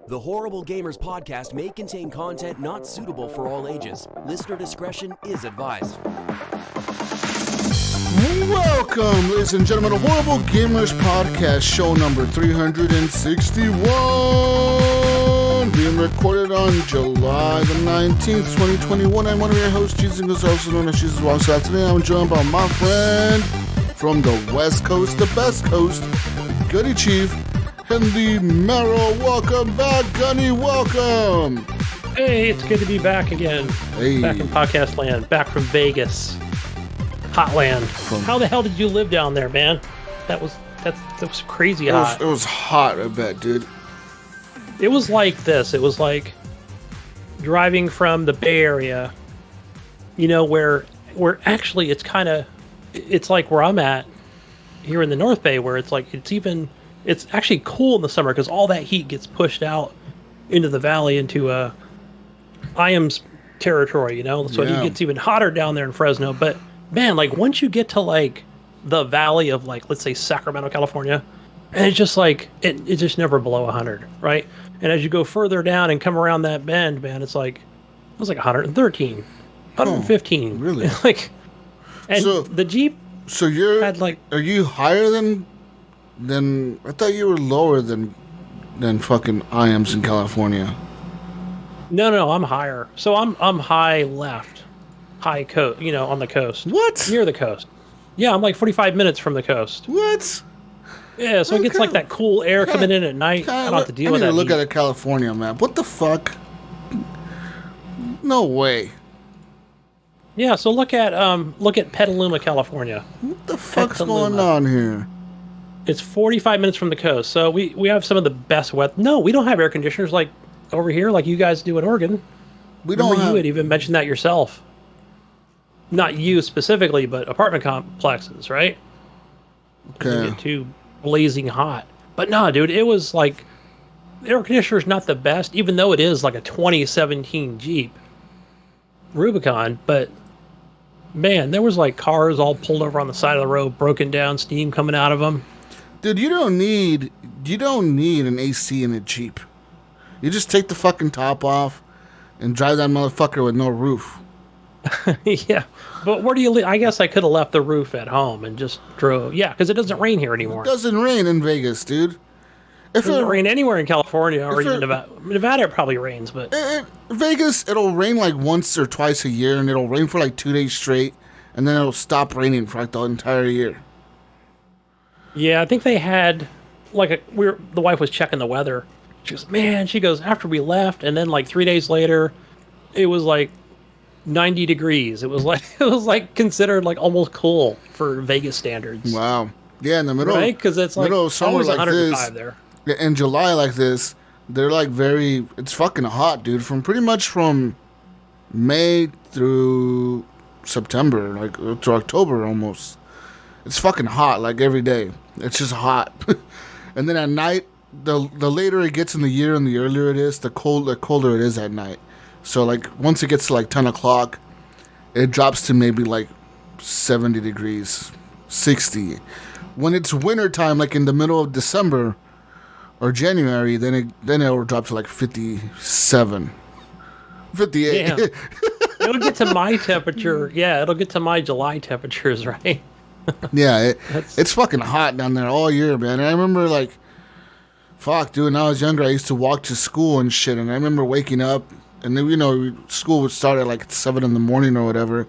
The Horrible Gamers podcast may contain content not suitable for all ages. Listener discretion is advised. Welcome, ladies and gentlemen, to Horrible Gamers podcast, show number 361, being recorded on July the 19th, 2021. I'm one of your hosts, Jesus, also known as JesusWalksAlot. Today I'm joined by my friend from the West Coast, the best coast, Gunny Chief, and the Marrow. Welcome back, Gunny. Welcome. Hey, it's good to be back again. Hey. Back in podcast land. Back from Vegas. Hot land. How the hell did you live down there, man? That was crazy hot. It was hot, I bet, dude. It was like this. It was like driving from the Bay Area, you know, where actually it's like where I'm at here in the North Bay, where it's like it's actually cool in the summer because all that heat gets pushed out into the valley, into IAM's territory, you know? So it gets even hotter down there in Fresno. But, man, like, once you get to, like, the valley of, like, let's say Sacramento, California, and it's just, like, it just never below 100, right? And as you go further down and come around that bend, man, it was like 113, 115. Oh, really? Like, and so, the Jeep had, like... Are you higher than I thought you were lower than fucking IAMs in California. No, I'm higher. So I'm high left, high coast, you know, on the coast. What? Near the coast. Yeah, I'm like 45 minutes from the coast. What? Yeah, so it gets like that cool air coming in at night. I don't have to deal with that. I need to look at a California map. What the fuck? No way. Yeah, so look at Petaluma, California. What the fuck's going on here? It's 45 minutes from the coast, so we have some of the best weather. No, we don't have air conditioners like over here, like you guys do in Oregon. You had even mentioned that yourself. Not you specifically, but apartment complexes, right? Okay. Get too blazing hot. But no, dude, it was like the air conditioner's not the best, even though it is like a 2017 Jeep Rubicon. But man, there was like cars all pulled over on the side of the road, broken down, steam coming out of them. Dude, you don't need an AC in a Jeep. You just take the fucking top off and drive that motherfucker with no roof. Yeah, but where do you live? I guess I could have left the roof at home and just drove. Yeah, because it doesn't rain here anymore. It doesn't rain in Vegas, dude. It doesn't rain anywhere in California or even Nevada. Nevada it probably rains, but... Vegas, it'll rain like once or twice a year, and it'll rain for like 2 days straight, and then it'll stop raining for like the entire year. Yeah, I think they had, like, the wife was checking the weather. She goes, after we left, and then like 3 days later, it was like 90 degrees. It was like considered like almost cool for Vegas standards. Wow. Yeah, in the middle, right? Because it's like summer like 105 there. In July like this, they're like it's fucking hot, dude. From May through September, like to October almost. It's fucking hot, like every day. It's just hot. And then at night, the later it gets in the year and the earlier it is, the colder it is at night. So like once it gets to like 10 o'clock, it drops to maybe like 70 degrees, 60. When it's winter time, like in the middle of December or January, then it will drop to like 57, 58. Yeah. It'll get to my temperature. Yeah, it'll get to my July temperatures, right? Yeah, it's fucking hot down there all year, man. And I remember like, fuck, dude, when I was younger, I used to walk to school and shit. And I remember waking up, and then, you know, school would start at like 7 in the morning or whatever.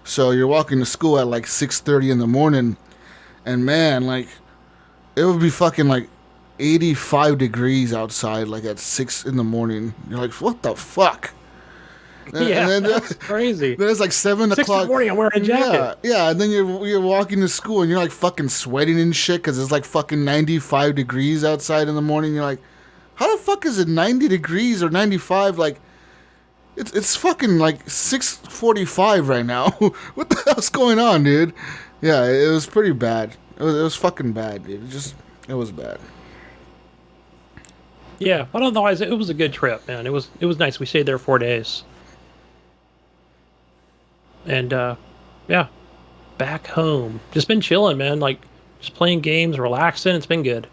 So you're walking to school at like 6:30 in the morning. And man, like, it would be fucking like 85 degrees outside, like at 6 in the morning. You're like, what the fuck? That's crazy. Then it's like 7 o'clock. 6 in the morning, I'm wearing a jacket. Yeah, and then you're walking to school and you're like fucking sweating and shit because it's like fucking 95 degrees outside in the morning. You're like, how the fuck is it 90 degrees or 95? Like, it's fucking like 6:45 right now. What the hell's going on, dude? Yeah, it was pretty bad. It was fucking bad, dude. It was bad. Yeah, but otherwise it was a good trip, man. It was nice. We stayed there 4 days. And, yeah, back home. Just been chilling, man. Like, just playing games, relaxing. It's been good.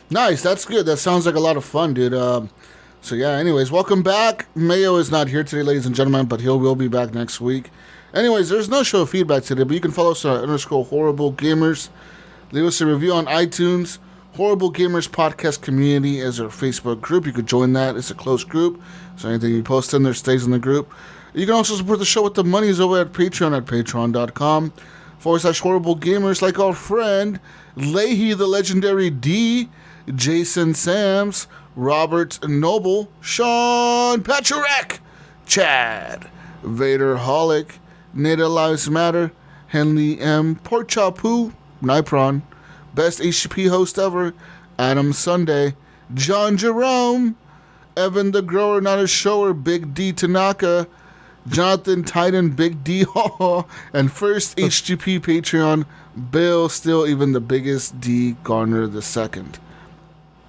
Nice. That's good. That sounds like a lot of fun, dude. So yeah, anyways, welcome back. Mayo is not here today, ladies and gentlemen, but he will be back next week. Anyways, there's no show feedback today, but you can follow us on _Horrible Gamers. Leave us a review on iTunes. Horrible Gamers Podcast Community is our Facebook group. You could join that. It's a closed group, so anything you post in there stays in the group. You can also support the show with the monies over at Patreon at patreon.com/Horrible Gamers, like our friend Leahy the Legendary D, Jason Sams, Robert Noble, Sean Pacharek, Chad, Vader Holic, Nada Lives Matter, Henley M, Porkchop, Nipron, Best HGP Host Ever, Adam Sunday, John Jerome, Evan the Grower Not a Shower, Big D Tanaka, Jonathan Titan, Big D Hall, and first HGP Patreon, Bill, still even the biggest D Garner II.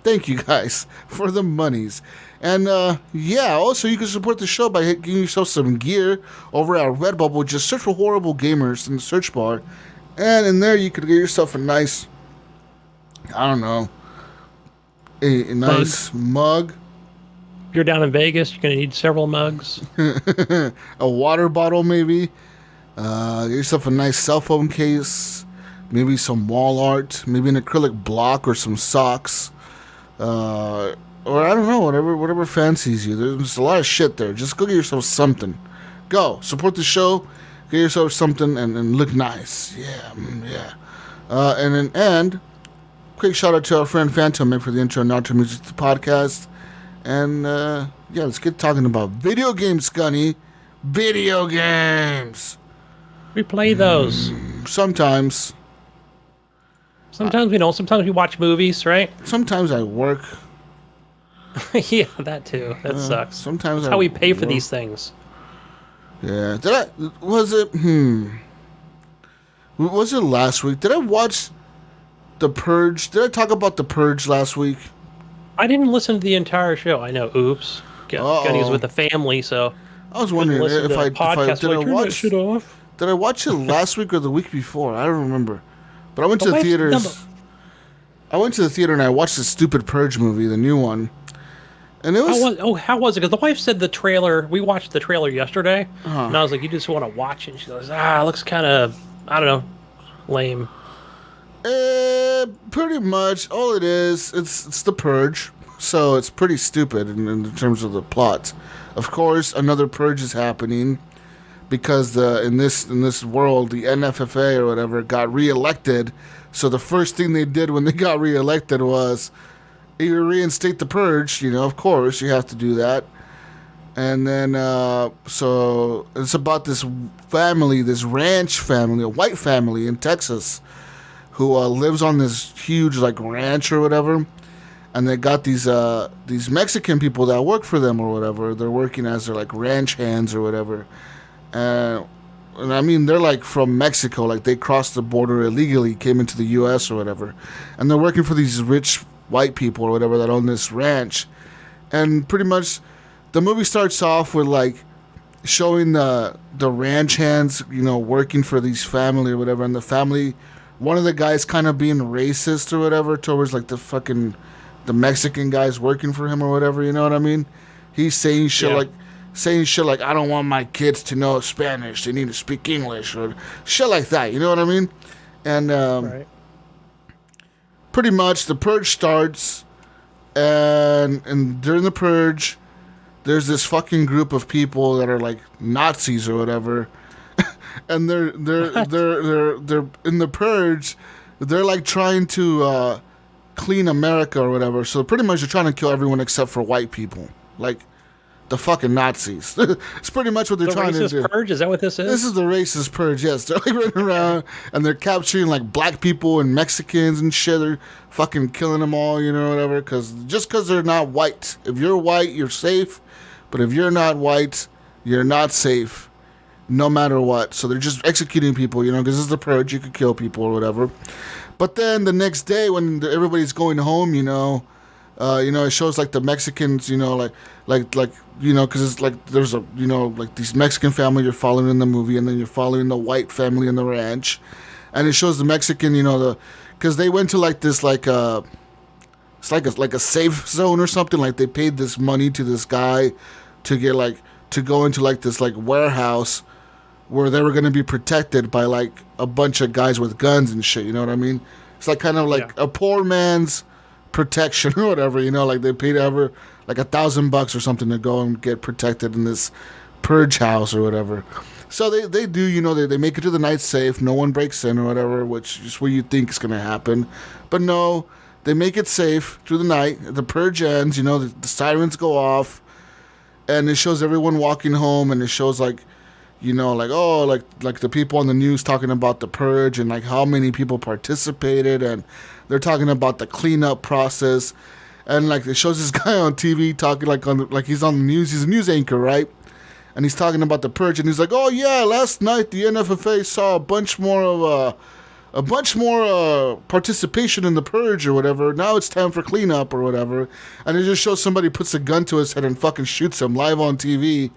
Thank you guys for the monies. And yeah, also you can support the show by getting yourself some gear over at Redbubble. Just search for Horrible Gamers in the search bar. And in there you could get yourself a nice, I don't know, a nice mug. If you're down in Vegas, you're going to need several mugs. A water bottle maybe. Get yourself a nice cell phone case. Maybe some wall art. Maybe an acrylic block or some socks. Or I don't know, whatever fancies you. There's a lot of shit there. Just go get yourself something. Go support the show. Get yourself something and look nice. Yeah. And quick shout out to our friend Phantom for the intro and outro music to the podcast. And yeah, let's get talking about video games, Gunny. Video games. We play those. Sometimes. Sometimes we don't. Sometimes we watch movies, right? Sometimes I work. Yeah, that too. That sucks. Sometimes That's how we pay for these things. Yeah. Was it last week? Did I watch The Purge? Did I talk about The Purge last week? I didn't listen to the entire show. I know. Oops. Gunny was with the family, so I was wondering if I did I watch it last week or the week before? I don't remember. But I went to the theaters. I went to the theater and I watched the stupid Purge movie, the new one. And it was how was it? Because the wife said the trailer. We watched the trailer yesterday, and I was like, "You just want to watch it?" And she goes, it looks kind of, I don't know, lame." Pretty much all it is. It's the Purge, so it's pretty stupid in terms of the plot. Of course, another Purge is happening because in this world, the NFFA or whatever got reelected. So the first thing they did when they got reelected was you reinstate the Purge. Of course, you have to do that. And then, so it's about this family, this ranch family, a white family in Texas, who lives on this huge ranch or whatever. And they got these Mexican people that work for them or whatever. They're working as their ranch hands or whatever. And I mean, they're from Mexico, they crossed the border illegally, came into the U.S. or whatever. And they're working for these rich white people or whatever that own this ranch. And pretty much the movie starts off with showing the ranch hands, working for these family or whatever. And the family, one of the guys kind of being racist or whatever towards the Mexican guys working for him or whatever, you know what I mean? He's saying shit like, I don't want my kids to know Spanish. They need to speak English or shit like that. You know what I mean? And Right. Pretty much the Purge starts, and during the Purge, there's this fucking group of people that are Nazis or whatever, and they're in the Purge. They're trying to clean America or whatever. So pretty much they're trying to kill everyone except for white people. The fucking Nazis. It's pretty much what they're trying to do. Purge? Is that what this is? This is the racist purge, yes. They're running around and they're capturing black people and Mexicans and shit. They're fucking killing them all, whatever. Just because they're not white. If you're white, you're safe. But if you're not white, you're not safe. No matter what. So they're just executing people, because this is the purge. You could kill people or whatever. But then the next day when everybody's going home, it shows the Mexicans, because it's there's a, these Mexican family you're following in the movie, and then you're following the white family in the ranch, and it shows the Mexican, because they went to this it's like a safe zone or something. Like they paid this money to this guy to get like to go into like this like warehouse where they were going to be protected by like a bunch of guys with guns and shit. You know what I mean? It's like kind of like a poor man's protection or whatever. You know, like they paid ever like $1,000 or something to go and get protected in this purge house or whatever. So they do, you know, they make it to the night safe. No one breaks in or whatever, which is what you think is going to happen. But no, they make it safe through the night. The purge ends, you know, the sirens go off. And it shows everyone walking home. And it shows, like, you know, like, oh, like the people on the news talking about the purge. And, like, how many people participated. And they're talking about the cleanup process. And, like, it shows this guy on TV talking, like he's on the news. He's a news anchor, right? And he's talking about the purge, and he's like, "Oh yeah, last night the NFFA saw a bunch more participation in the purge or whatever. Now it's time for cleanup or whatever." And it just shows somebody puts a gun to his head and fucking shoots him live on TV.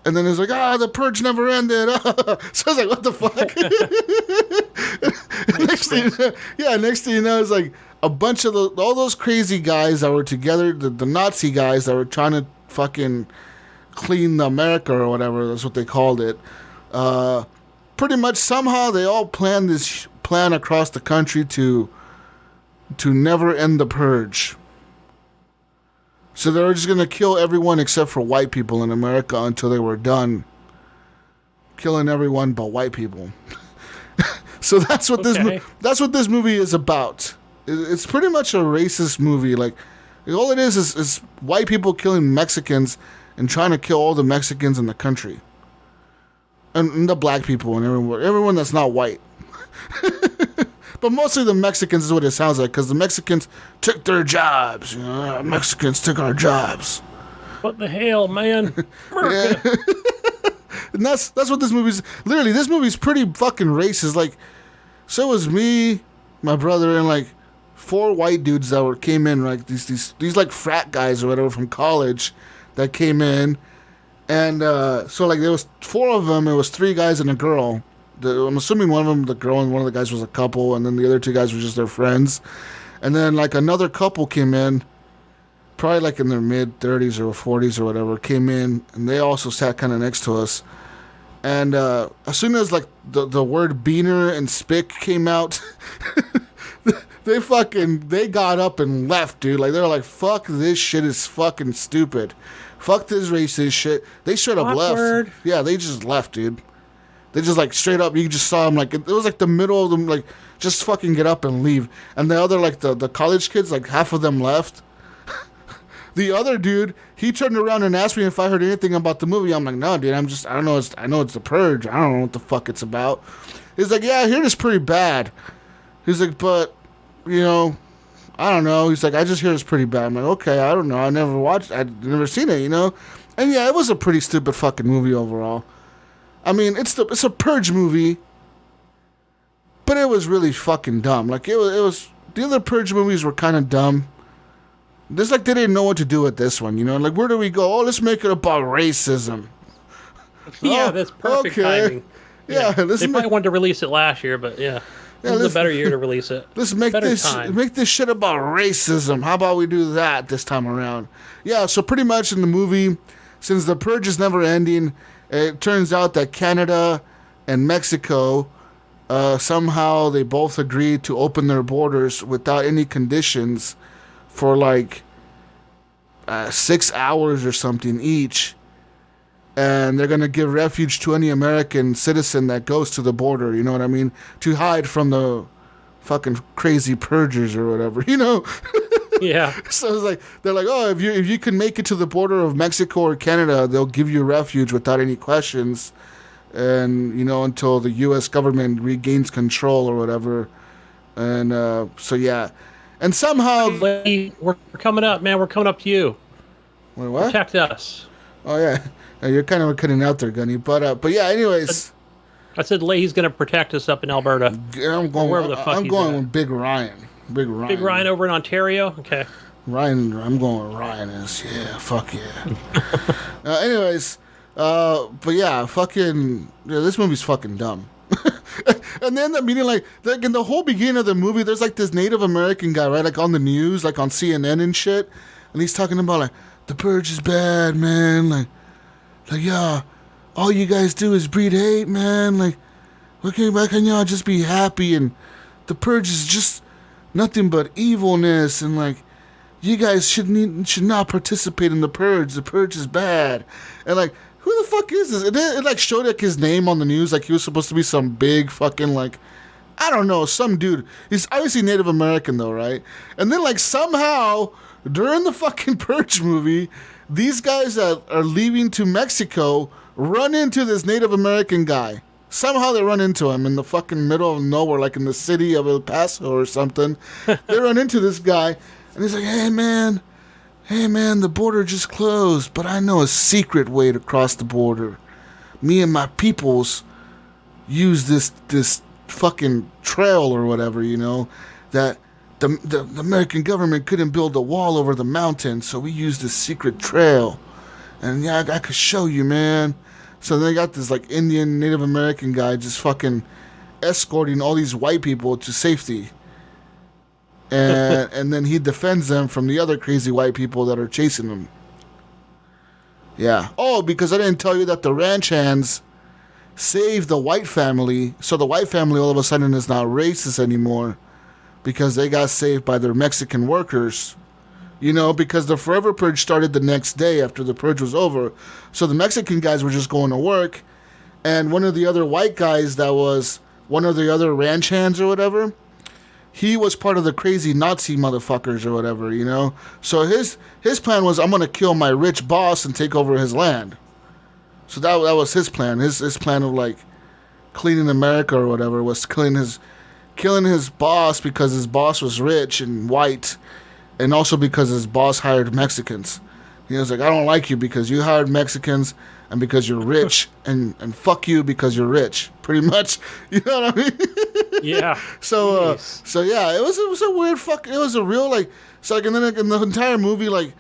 And then it's like, the purge never ended. So I was like, what the fuck? Next thing you know, it's like a bunch of all those crazy guys that were together, the Nazi guys that were trying to fucking clean America or whatever, that's what they called it. Pretty much somehow they all planned this plan across the country to never end the purge. So they were just going to kill everyone except for white people in America until they were done killing everyone but white people. So that's what this movie is about. It's pretty much a racist movie. Like, all it is white people killing Mexicans and trying to kill all the Mexicans in the country. And the black people and everyone that's not white. But mostly the Mexicans is what it sounds like, because the Mexicans took their jobs. You know, Mexicans took our jobs. What the hell, man? Yeah. And that's what this movie's... Literally, this movie's pretty fucking racist. Like, so it was me, my brother, and like 4 white dudes that came in, like these like frat guys or whatever from college that came in. And so like there was 4 of them. It was 3 guys and a girl. I'm assuming one of them, the girl, and one of the guys was a couple, and then the other 2 guys were just their friends. And then like another couple came in, probably like in their mid-30s or 40s or whatever, came in, and they also sat kind of next to us. And as soon as like the word beaner and spick came out, they got up and left, dude. Like, they're like, fuck, this shit is fucking stupid. Fuck this racist shit. They straight up left. Yeah, they just left, dude. They just, like, straight up, you just saw them, like, it was, like, the middle of them, like, just fucking get up and leave. And the other, like, the college kids, like, half of them left. The other dude, he turned around and asked me if I heard anything about the movie. I'm like, no, dude, I don't know. I know it's The Purge. I don't know what the fuck it's about. He's like, yeah, I hear it's pretty bad. He's like, but, you know, I don't know. He's like, I just hear it's pretty bad. I'm like, okay, I don't know. I've never seen it, you know? And yeah, it was a pretty stupid fucking movie overall. I mean, it's a Purge movie, but it was really fucking dumb. Like, it was the other Purge movies were kind of dumb. This, like, they didn't know what to do with this one, you know? Like, where do we go? Oh, let's make it about racism. Yeah, that's perfect timing. Yeah, they probably wanted to release it last year, but yeah. This is a better year to release it. Let's make this shit about racism. How about we do that this time around? Yeah, so pretty much in the movie, since the purge is never ending, it turns out that Canada and Mexico, somehow they both agreed to open their borders without any conditions for like 6 hours or something each. And they're going to give refuge to any American citizen that goes to the border, you know what I mean? To hide from the fucking crazy purgers or whatever, you know? Yeah. So it's like, they're like, oh, if you can make it to the border of Mexico or Canada, they'll give you refuge without any questions. And, you know, until the U.S. government regains control or whatever. And so, yeah. And somehow... We're coming up, man. We're coming up to you. Wait, what? Protect us. Oh, yeah. You're kind of cutting out there, Gunny. But yeah, anyways. I said Leahy's going to protect us up in Alberta. I'm going with Big Ryan. Big Ryan over in Ontario? Okay. Ryan, I'm going with Ryan. Yeah, fuck yeah. Anyways, but yeah, this movie's fucking dumb. And then the meeting, like in the whole beginning of the movie, there's like this Native American guy, right? Like on the news, like on CNN and shit. And he's talking about like, the purge is bad, man. Like yeah, all you guys do is breed hate, man. Like, why can't y'all just be happy? And the purge is just nothing but evilness. And like, you guys should not participate in the purge. The purge is bad. And like, who the fuck is this? And then it like showed like his name on the news, like he was supposed to be some big fucking like, I don't know, some dude. He's obviously Native American though, right? And then like somehow during the fucking purge movie, these guys that are leaving to Mexico run into this Native American guy. Somehow they run into him in the fucking middle of nowhere, like in the city of El Paso or something. They run into this guy, and he's like, hey man, the border just closed, but I know a secret way to cross the border. Me and my peoples use this fucking trail or whatever, you know, that the American government couldn't build a wall over the mountain, so we used this secret trail. And yeah, I could show you, man. So they got this like Indian Native American guy just fucking escorting all these white people to safety. And then he defends them from the other crazy white people that are chasing them. Yeah. Oh, because I didn't tell you that the ranch hands saved the white family. So the white family all of a sudden is not racist anymore because they got saved by their Mexican workers. You know, because the Forever Purge started the next day after the purge was over. So the Mexican guys were just going to work. And one of the other white guys that was one of the other ranch hands or whatever, he was part of the crazy Nazi motherfuckers or whatever, you know. So his plan was, I'm going to kill my rich boss and take over his land. So that was his plan. His plan of like cleaning America or whatever was killing his boss because his boss was rich and white. And also because his boss hired Mexicans. He was like, I don't like you because you hired Mexicans and because you're rich and fuck you because you're rich. Pretty much. You know what I mean? Yeah. So yeah, it was a weird it was a real like, so like, and then like, in the entire movie, like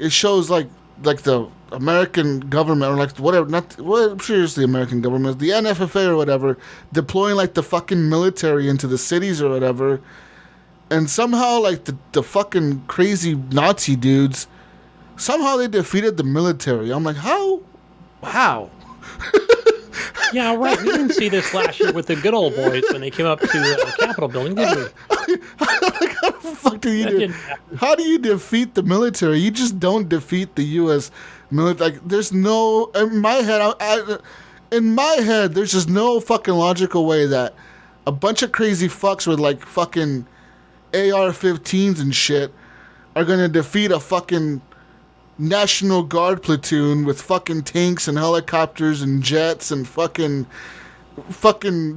it shows like the American government or like whatever, I'm sure it's the American government, the NFFA or whatever, deploying like the fucking military into the cities or whatever. And somehow, like, the fucking crazy Nazi dudes, somehow they defeated the military. I'm like, how? Yeah, right. We didn't see this last year with the good old boys when they came up to the Capitol building, did we? Like, how the fuck do you do? How do you defeat the military? You just don't defeat the U.S. military. Like, there's no... In my head, there's just no fucking logical way that a bunch of crazy fucks with, like, fucking AR-15s and shit are gonna defeat a fucking National Guard platoon with fucking tanks and helicopters and jets and fucking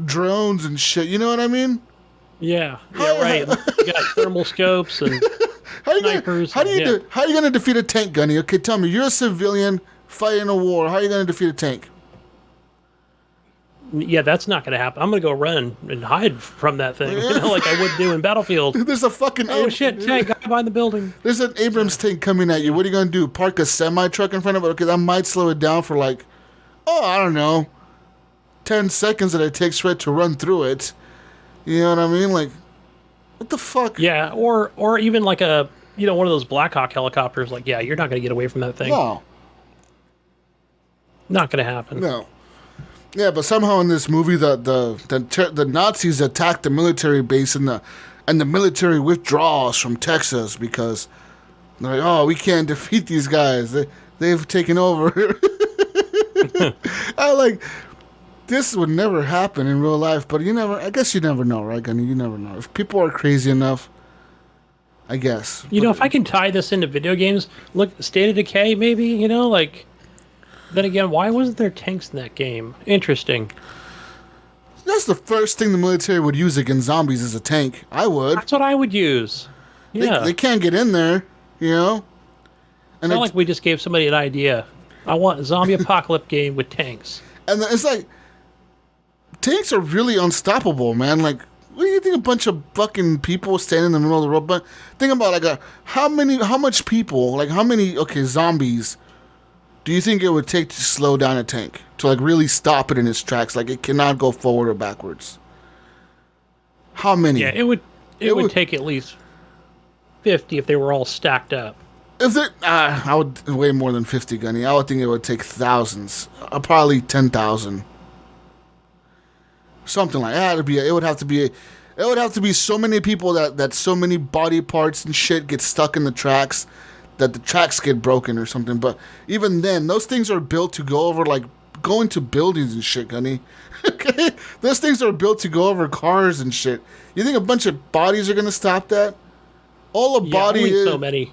drones and shit. You know what I mean? Yeah, right. You got thermal scopes and snipers. How are you gonna defeat a tank, Gunny? Okay, tell me. You're a civilian fighting a war. How are you gonna defeat a tank? Yeah, that's not going to happen. I'm going to go run and hide from that thing, like I would do in Battlefield. There's a fucking... shit, tank, guy behind the building. There's an Abrams tank coming at you. What are you going to do? Park a semi-truck in front of it? Okay, that might slow it down for like, I don't know, 10 seconds that it takes for it to run through it. You know what I mean? Like, what the fuck? Yeah, or even like a, one of those Black Hawk helicopters. Like, yeah, you're not going to get away from that thing. No. Not going to happen. No. Yeah, but somehow in this movie, the Nazis attack the military base and the military withdraws from Texas because they're like, we can't defeat these guys. They've taken over. This would never happen in real life, but I guess you never know, right, Gunny? You never know. If people are crazy enough, I guess. If I can tie this into video games, look, State of Decay, maybe, Then again, why wasn't there tanks in that game? Interesting. That's the first thing the military would use against zombies is a tank. I would. That's what I would use. Yeah. They can't get in there, And it's not like we just gave somebody an idea. I want a zombie apocalypse game with tanks. And it's like, tanks are really unstoppable, man. Like, what do you think a bunch of fucking people standing in the middle of the road? But think about, zombies do you think it would take to slow down a tank? To like really stop it in its tracks, like it cannot go forward or backwards? How many? Yeah, it would take at least 50 if they were all stacked up. If it, I would way more than 50, Gunny. I would think it would take thousands, probably 10,000, something like that. It would have to be so many people that so many body parts and shit get stuck in the tracks that the tracks get broken or something. But even then, those things are built to go over like going to buildings and shit, Gunny. Okay, those things are built to go over cars and shit. You think a bunch of bodies are gonna stop that? All a body is so many.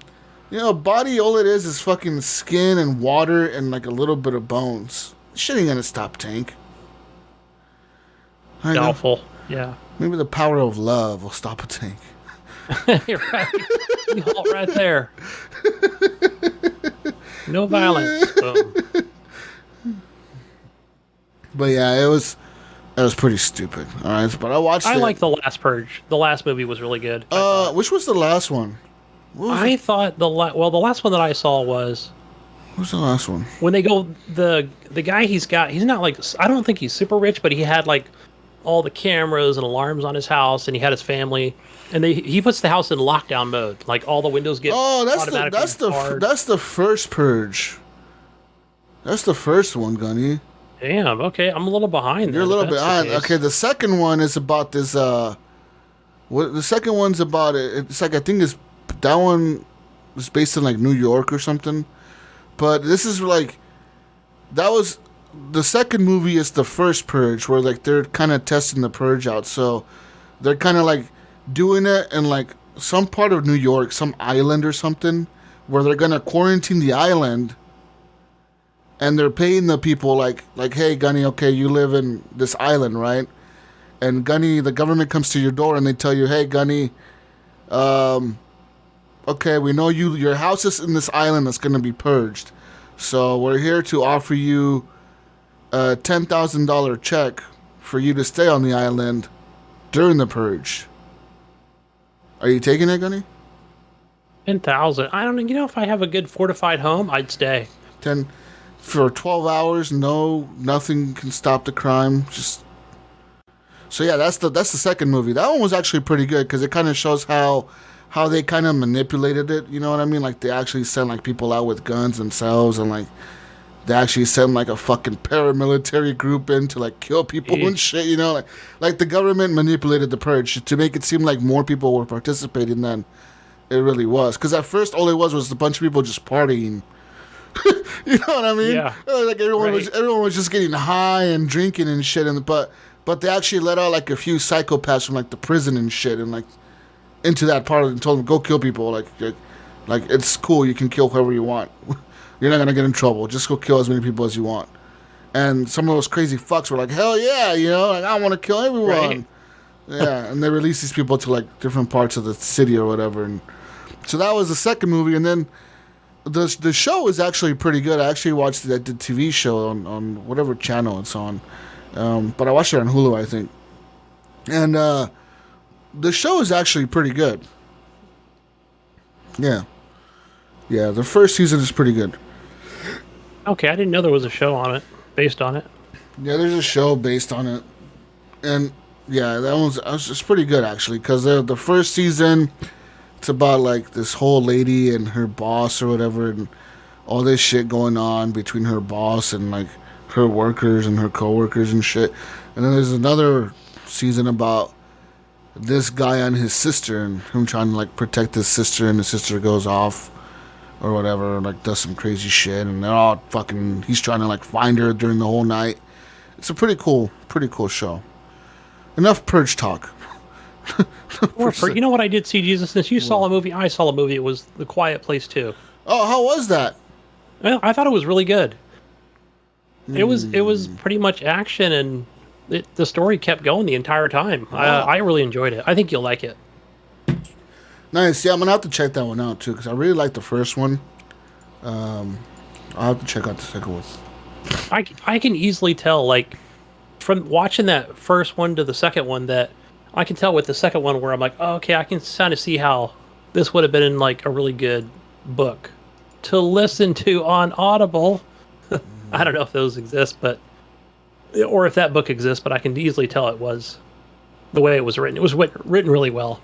You know, a body, all it is fucking skin and water and like a little bit of bones. Shit ain't gonna stop tank. Doubtful. Yeah. Maybe the power of love will stop a tank. You're right. You halt right there. No violence. But yeah, it was pretty stupid. All right, but I watched it. I like The Last Purge. The last movie was really good. Which was the last one? I thought the last one that I saw was. What's the last one? When they go, the guy he's not like, I don't think he's super rich, but he had like all the cameras and alarms on his house, and he had his family, and he puts the house in lockdown mode, like all the windows get. Oh, that's the first Purge. That's the first one, Gunny. Damn. Okay, I'm a little behind. You're a little behind. Okay, the second one is about this. The second one's about it. It's like I think that one was based in like New York or something. But this is like that was the second movie is the first Purge, where like they're kind of testing the Purge out. So they're kind of like doing it in like some part of New York, some island or something, where they're gonna quarantine the island. And they're paying the people like, hey, Gunny, okay, you live in this island, right? And Gunny, the government comes to your door and they tell you, hey, Gunny, okay, we know your house is in this island that's going to be purged. So we're here to offer you a $10,000 check for you to stay on the island during the purge. Are you taking it, Gunny? 10,000. I don't know. You know, if I have a good fortified home, I'd stay. For 12 hours, nothing can stop the crime. So yeah, that's the second movie. That one was actually pretty good because it kind of shows how they kind of manipulated it. You know what I mean? Like they actually sent like people out with guns themselves, and like they actually sent like a fucking paramilitary group in to like kill people and shit. You know, like the government manipulated the purge to make it seem like more people were participating than it really was. Because at first, all it was a bunch of people just partying. You know what I mean? Yeah. Like everyone was just getting high and drinking and shit, but they actually let out like a few psychopaths from like the prison and shit, and like into that part and told them go kill people. Like it's cool, you can kill whoever you want. You're not gonna get in trouble. Just go kill as many people as you want. And some of those crazy fucks were like, hell yeah, you know, like I want to kill everyone. Right. Yeah, and they released these people to like different parts of the city or whatever, and so that was the second movie, and then. The show is actually pretty good. I actually watched the TV show on whatever channel it's on. But I watched it on Hulu, I think. And the show is actually pretty good. Yeah. Yeah, the first season is pretty good. Okay, I didn't know there was a show on it, based on it. Yeah, there's a show based on it. And yeah, that was just pretty good, actually. Because the first season... It's about like this whole lady and her boss or whatever, and all this shit going on between her boss and like her workers and her coworkers and shit. And then there's another season about this guy and his sister and him trying to like protect his sister, and his sister goes off or whatever, like does some crazy shit, and they're all fucking. He's trying to like find her during the whole night. It's a pretty cool show. Enough purge talk. You know what I did see, Jesus? Since you saw a movie, I saw a movie. It was The Quiet Place 2. Oh, how was that? Well, I thought it was really good. It was pretty much action, and the story kept going the entire time. Wow. I really enjoyed it. I think you'll like it. Nice. Yeah, I'm gonna have to check that one out too, because I really liked the first one. I'll have to check out the second one. I can easily tell, like, from watching that first one to the second one, that I can tell with the second one where I'm like, oh, okay, I can kind of see how this would have been in like a really good book to listen to on Audible. I don't know if those exist, but or if that book exists, but I can easily tell it was the way it was written. It was written really well.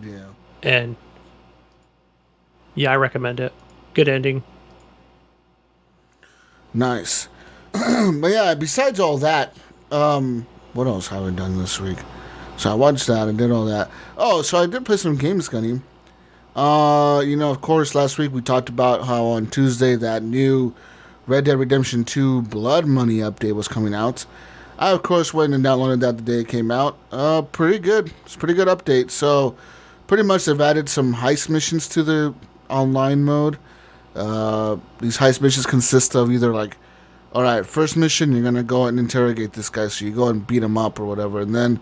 Yeah. And yeah, I recommend it. Good ending. Nice. But yeah, besides all that, what else have I done this week? So I watched that and did all that. Oh, so I did play some games, Gunny. Of course, last week we talked about how on Tuesday that new Red Dead Redemption 2 Blood Money update was coming out. I, of course, went and downloaded that the day it came out. Pretty good. It's a pretty good update. So, pretty much they've added some heist missions to the online mode. These heist missions consist of either like, all right, first mission, you're going to go and interrogate this guy. So you go and beat him up or whatever. And then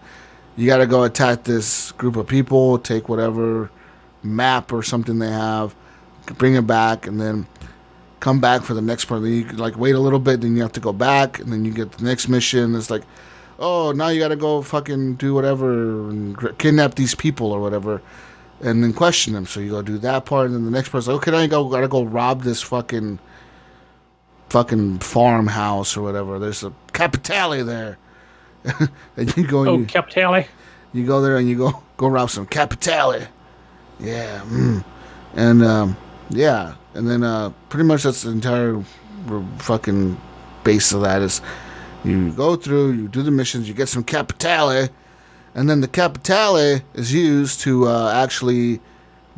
you got to go attack this group of people, take whatever map or something they have, bring it back, and then come back for the next part. Then you like wait a little bit, then you have to go back, and then you get the next mission. It's like, oh, now you got to go fucking do whatever and kidnap these people or whatever. And then question them. So you go do that part, and then the next person's like, okay, now you gotta go rob this fucking farmhouse or whatever. There's a Capitale there. And you go. Capitale. You go there and you go rob some Capitale. Yeah. And yeah, and then pretty much that's the entire fucking base of that is you go through, you do the missions, you get some Capitale. And then the Capitale is used to actually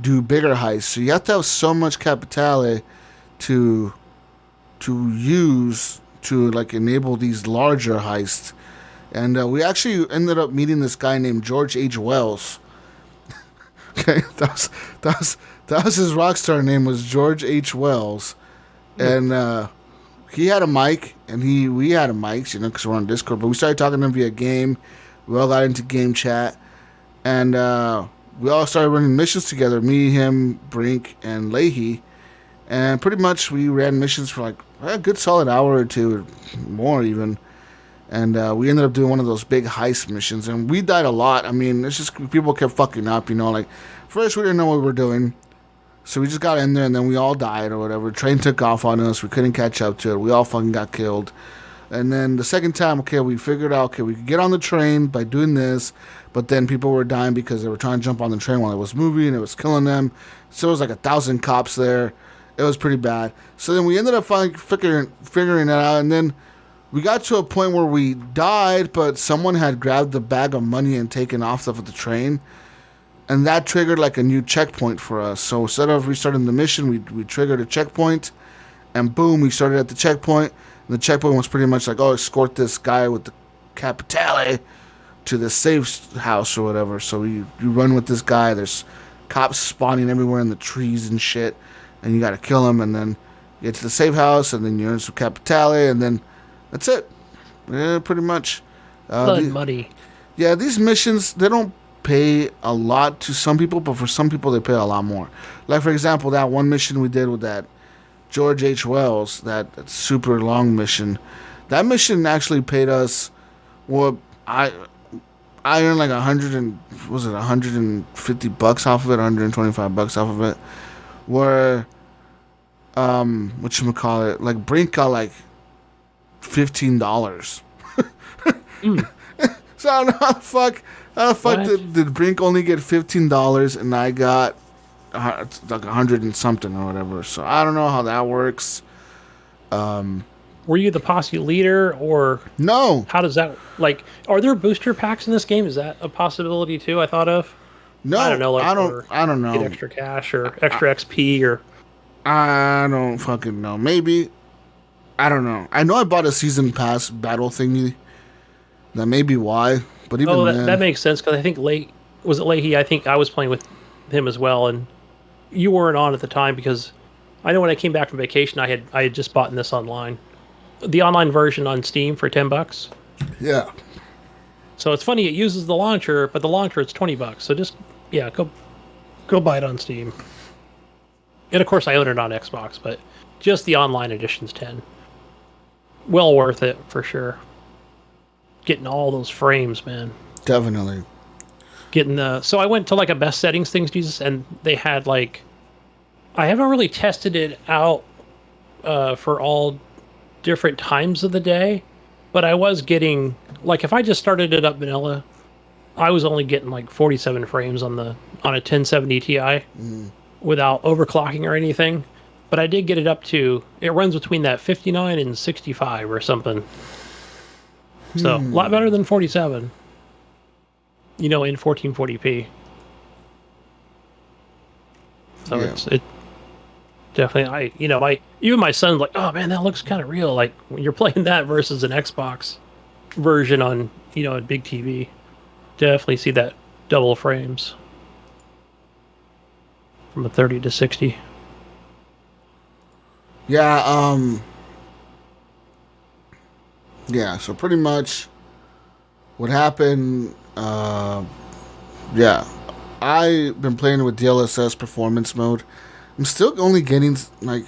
do bigger heists. So you have to have so much Capitale to use to like enable these larger heists. And we actually ended up meeting this guy named George H. Wells. Okay, that was his rock star name was George H. Wells, and he had a mic, and we had a mic, because we're on Discord. But we started talking to him via game. We all got into game chat, and we all started running missions together. Me, him, Brink, and Leahy, and pretty much we ran missions for like a good solid hour or two, more even. And we ended up doing one of those big heist missions, and we died a lot. I mean, it's just people kept fucking up, like first we didn't know what we were doing, so we just got in there, and then we all died or whatever. Train took off on us. We couldn't catch up to it. We all fucking got killed. And then the second time, okay, we figured out, okay, we could get on the train by doing this, but then people were dying because they were trying to jump on the train while it was moving, and it was killing them. So it was like 1,000 cops there. It was pretty bad. So then we ended up finally figuring it out, and then we got to a point where we died, but someone had grabbed the bag of money and taken off stuff at the train, and that triggered like a new checkpoint for us. So instead of restarting the mission, we triggered a checkpoint, and boom, we started at the checkpoint. The checkpoint was pretty much like, oh, escort this guy with the Capitale to the safe house or whatever. So you run with this guy. There's cops spawning everywhere in the trees and shit. And you got to kill him. And then you get to the safe house. And then you earn some Capitale. And then that's it. Yeah, pretty much. Blood money. Yeah, these missions, they don't pay a lot to some people. But for some people, they pay a lot more. Like, for example, that one mission we did with that George H. Wells, that super long mission. That mission actually paid us, well, I earned like $150 off of it, $125 off of it. Where, whatchamacallit, like Brink got like $15. So I don't know how the fuck did Brink only get $15 and I got like 100 and something or whatever. So I don't know how that works. Were you the posse leader or no? How does that are there booster packs in this game? Is that a possibility too? I thought of. No, I don't know. I don't know. Get extra cash or extra XP or. I don't fucking know. Maybe. I don't know. I know I bought a season pass battle thingy. That may be why. But even then, that makes sense because I think Leahy? I think I was playing with him as well, and you weren't on at the time because I know when I came back from vacation, I had just bought this online, the online version on Steam for $10. Yeah. So it's funny, it uses the launcher, but the launcher it's $20. So just go buy it on Steam. And of course I own it on Xbox, but just the online edition's $10. Well worth it for sure. Getting all those frames, man. Definitely. So I went to like a best settings things, Jesus, and they had I haven't really tested it out for all different times of the day, but I was getting, like, if I just started it up vanilla, I was only getting like 47 frames on a 1070 Ti without overclocking or anything. But I did get it up to, it runs between that 59 and 65 or something. So, a lot better than 47. In 1440p. So Yeah. it definitely, even my son's like, oh man, that looks kind of real. Like when you're playing that versus an Xbox version on, a big TV, definitely see that double frames from a 30 to 60. Yeah, yeah, so pretty much what happened, yeah, I've been playing with DLSS performance mode. I'm still only getting, like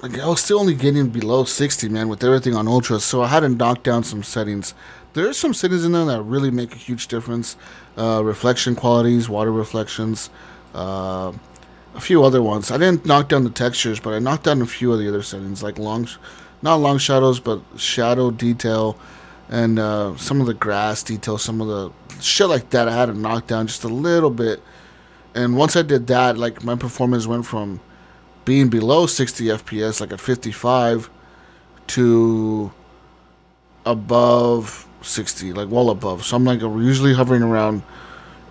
I was still only getting below 60, man, with everything on Ultra, so I had to knock down some settings. There are some settings in there that really make a huge difference. Reflection qualities, water reflections, a few other ones. I didn't knock down the textures, but I knocked down a few of the other settings, like not long shadows, but shadow detail, and some of the grass detail, some of the shit like that. I had to knock down just a little bit, and once I did that, like my performance went from being below 60 FPS, like at 55, to above 60, like well above. So I'm like usually hovering around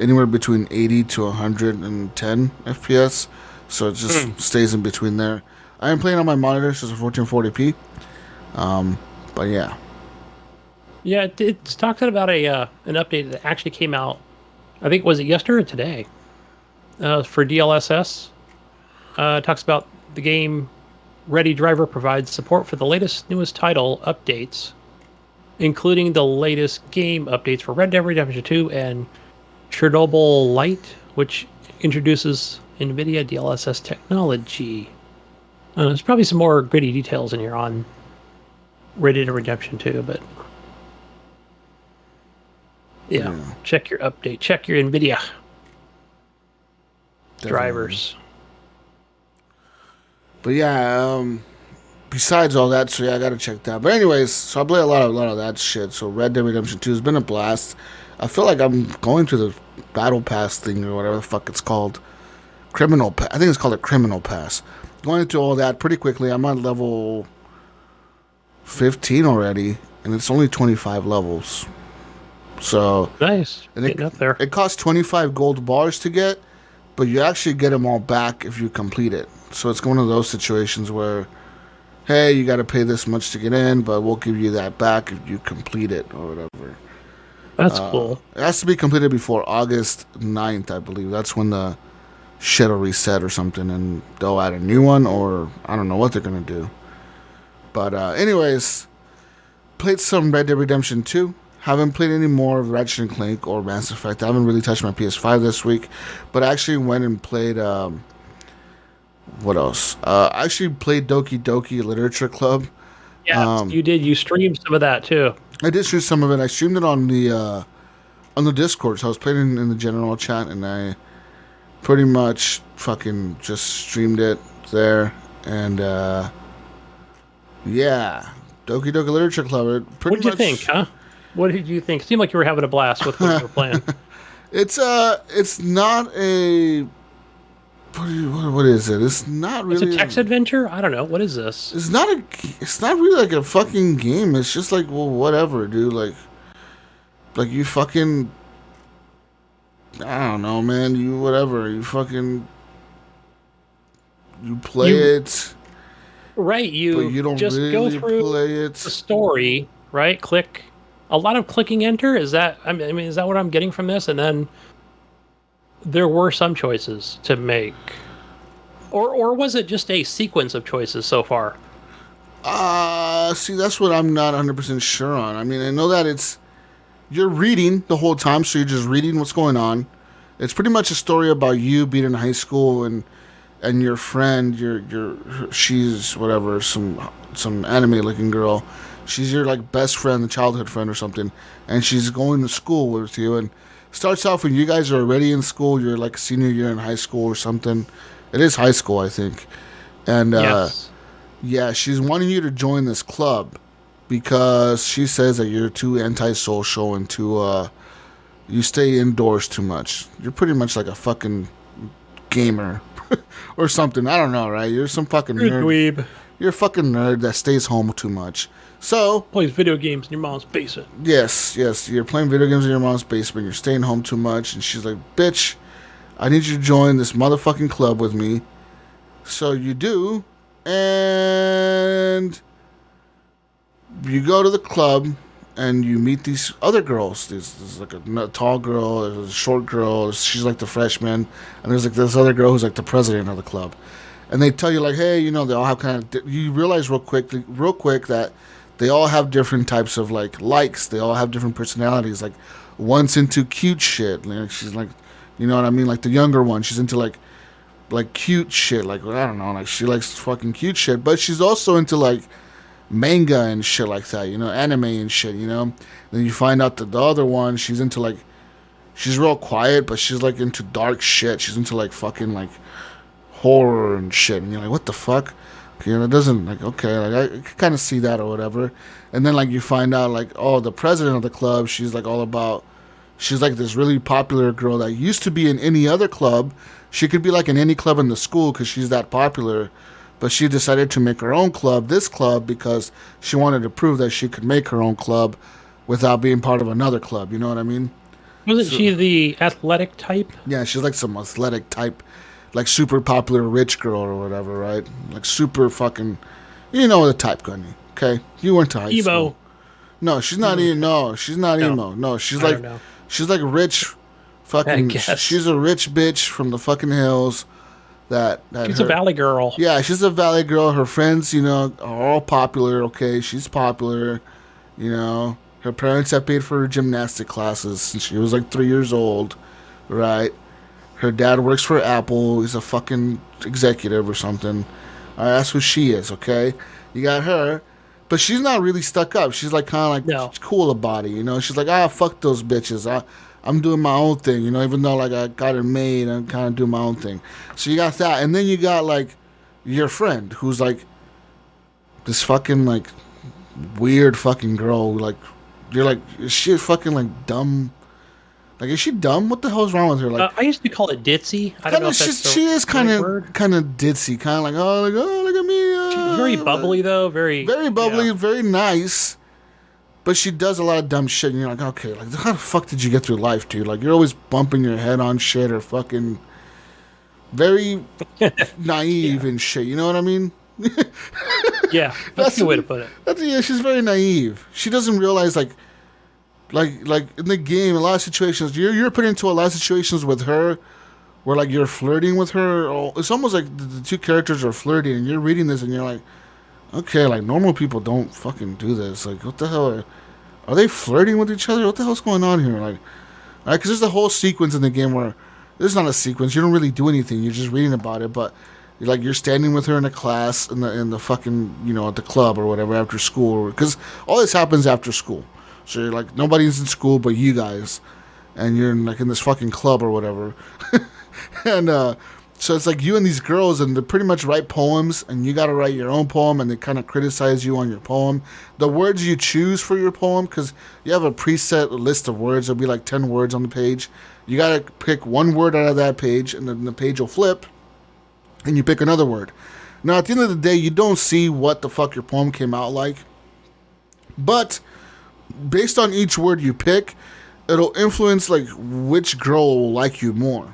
anywhere between 80 to 110 FPS. So it just stays in between there. I am playing on my monitor, so it's a 1440p. But yeah. Yeah, it's talking about an update that actually came out, I think, was it yesterday or today? For DLSS. Talks about the game Ready Driver provides support for the newest title updates, including the latest game updates for Red Dead Redemption 2 and Chernobyl Lite, which introduces NVIDIA DLSS technology. There's probably some more gritty details in here on Red Dead Redemption 2, but yeah, check your update. Check your NVIDIA drivers. But yeah, besides all that, so yeah, I gotta check that. But anyways, so I play a lot of that shit. So Red Dead Redemption 2 has been a blast. I feel like I'm going through the Battle Pass thing or whatever the fuck it's called. I think it's called a Criminal Pass. Going through all that pretty quickly. I'm on level 15 already, and it's only 25 levels. So nice. And getting up there. It costs 25 gold bars to get, but you actually get them all back if you complete it. So it's one of those situations where, hey, you got to pay this much to get in, but we'll give you that back if you complete it or whatever. That's cool. It has to be completed before August 9th, I believe. That's when the shit will reset or something, and they'll add a new one, or I don't know what they're going to do. But anyways, played some Red Dead Redemption 2. Haven't played any more of Ratchet & Clank or Mass Effect. I haven't really touched my PS5 this week, but I actually went and played... what else? I actually played Doki Doki Literature Club. Yeah, you did. You streamed some of that, too. I did stream some of it. I streamed it on the Discord, so I was playing in the general chat, and I pretty much fucking just streamed it there. And, yeah, Doki Doki Literature Club. What did you think, huh? What did you think? It seemed like you were having a blast with what you were playing. It's not a... What is it? It's not really... It's a text adventure? I don't know. What is this? It's not really like a fucking game. It's just like, well, whatever, dude. Like you fucking... I don't know, man. You whatever. You fucking... You play it. Right. But you don't just really go through play it. the story, right? Click. A lot of clicking enter. Is that... I mean, is that what I'm getting from this? And then... there were some choices to make. Or was it just a sequence of choices so far? See, that's what I'm not 100% sure on. I mean, I know that you're reading the whole time, so you're just reading what's going on. It's pretty much a story about you being in high school and your friend, she's whatever, some anime-looking girl. She's your like best friend, childhood friend or something, and she's going to school with you, and starts off when you guys are already in school. You're like senior year in high school or something. It is high school, I think. And yes. Yeah, she's wanting you to join this club because she says that you're too antisocial and too you stay indoors too much. You're pretty much like a fucking gamer or something. I don't know, right? You're some fucking You're a nerd. dweeb. You're a fucking nerd that stays home too much. So Plays video games in your mom's basement. yes, you're playing video games in your mom's basement. You're staying home too much, and she's like, "Bitch, I need you to join this motherfucking club with me." So you do, and you go to the club, and you meet these other girls. There's like a tall girl, there's a short girl. She's like the freshman, and there's like this other girl who's like the president of the club. And they tell you like, hey, you know, they all have kind of. You realize real quick that they all have different types of like likes. They all have different personalities. Like, one's into cute shit. Like, she's like, you know what I mean? Like the younger one, she's into like cute shit. Like, I don't know, like she likes fucking cute shit. But she's also into like manga and shit like that. You know, anime and shit. You know. Then you find out that the other one, she's into like, she's real quiet, but she's like into dark shit. She's into like fucking like horror and shit. And you're like, what the fuck? You know, it doesn't, like, okay, like, I kind of see that or whatever. And then, like, you find out, like, oh, the president of the club, she's, like, all about, she's, like, this really popular girl that used to be in any other club. She could be, like, in any club in the school because she's that popular. But she decided to make her own club, this club, because she wanted to prove that she could make her own club without being part of another club. You know what I mean? Wasn't she the athletic type? Yeah, she's, like, some athletic type, like super popular rich girl or whatever, right? Like super fucking, you know the type, Gunny. Okay, you went to high school. No, she's not emo. No, she's not emo. No, she's like rich, fucking. She's a rich bitch from the fucking hills. She's a valley girl. Yeah, she's a valley girl. Her friends, you know, are all popular. Okay, she's popular. You know, her parents have paid for her gymnastic classes since she was like 3 years old, right? Her dad works for Apple. He's a fucking executive or something. All right, that's who she is, okay? You got her. But she's not really stuck up. She's like kind of like cool about it, you know? She's like, fuck those bitches. I'm doing my own thing, you know? Even though, like, I got it made, I'm kind of doing my own thing. So you got that. And then you got, like, your friend who's, like, this fucking, like, weird fucking girl. Like, you're like, is she fucking, like, dumb? Like, is she dumb? What the hell's wrong with her? Like, I used to call it ditzy. I don't know if that's she is kind of ditzy, kind of like, oh, look at me. She's very bubbly though, very bubbly, very nice. But she does a lot of dumb shit, and you're like, okay, like, how the fuck did you get through life, dude? Like, you're always bumping your head on shit or fucking very naive and shit. You know what I mean? Yeah, that's the way to put it. Yeah, she's very naive. She doesn't realize like in the game, a lot of situations you're put into a lot of situations with her where like you're flirting with her. Or it's almost like the two characters are flirting, and you're reading this and you're like, okay, like normal people don't fucking do this. Like, what the hell are they flirting with each other? What the hell's going on here? Like, because there's the whole sequence in the game where there's not a sequence. You don't really do anything. You're just reading about it, but you're standing with her in a class in the fucking, you know, at the club or whatever after school, because all this happens after school. So you're like, nobody's in school but you guys, and you're in this fucking club or whatever. And so it's like you and these girls, and they pretty much write poems, and you got to write your own poem, and they kind of criticize you on your poem. The words you choose for your poem, because you have a preset list of words, there'll be like 10 words on the page. You got to pick one word out of that page, and then the page will flip, and you pick another word. Now, at the end of the day, you don't see what the fuck your poem came out like, but based on each word you pick, it'll influence like which girl will like you more.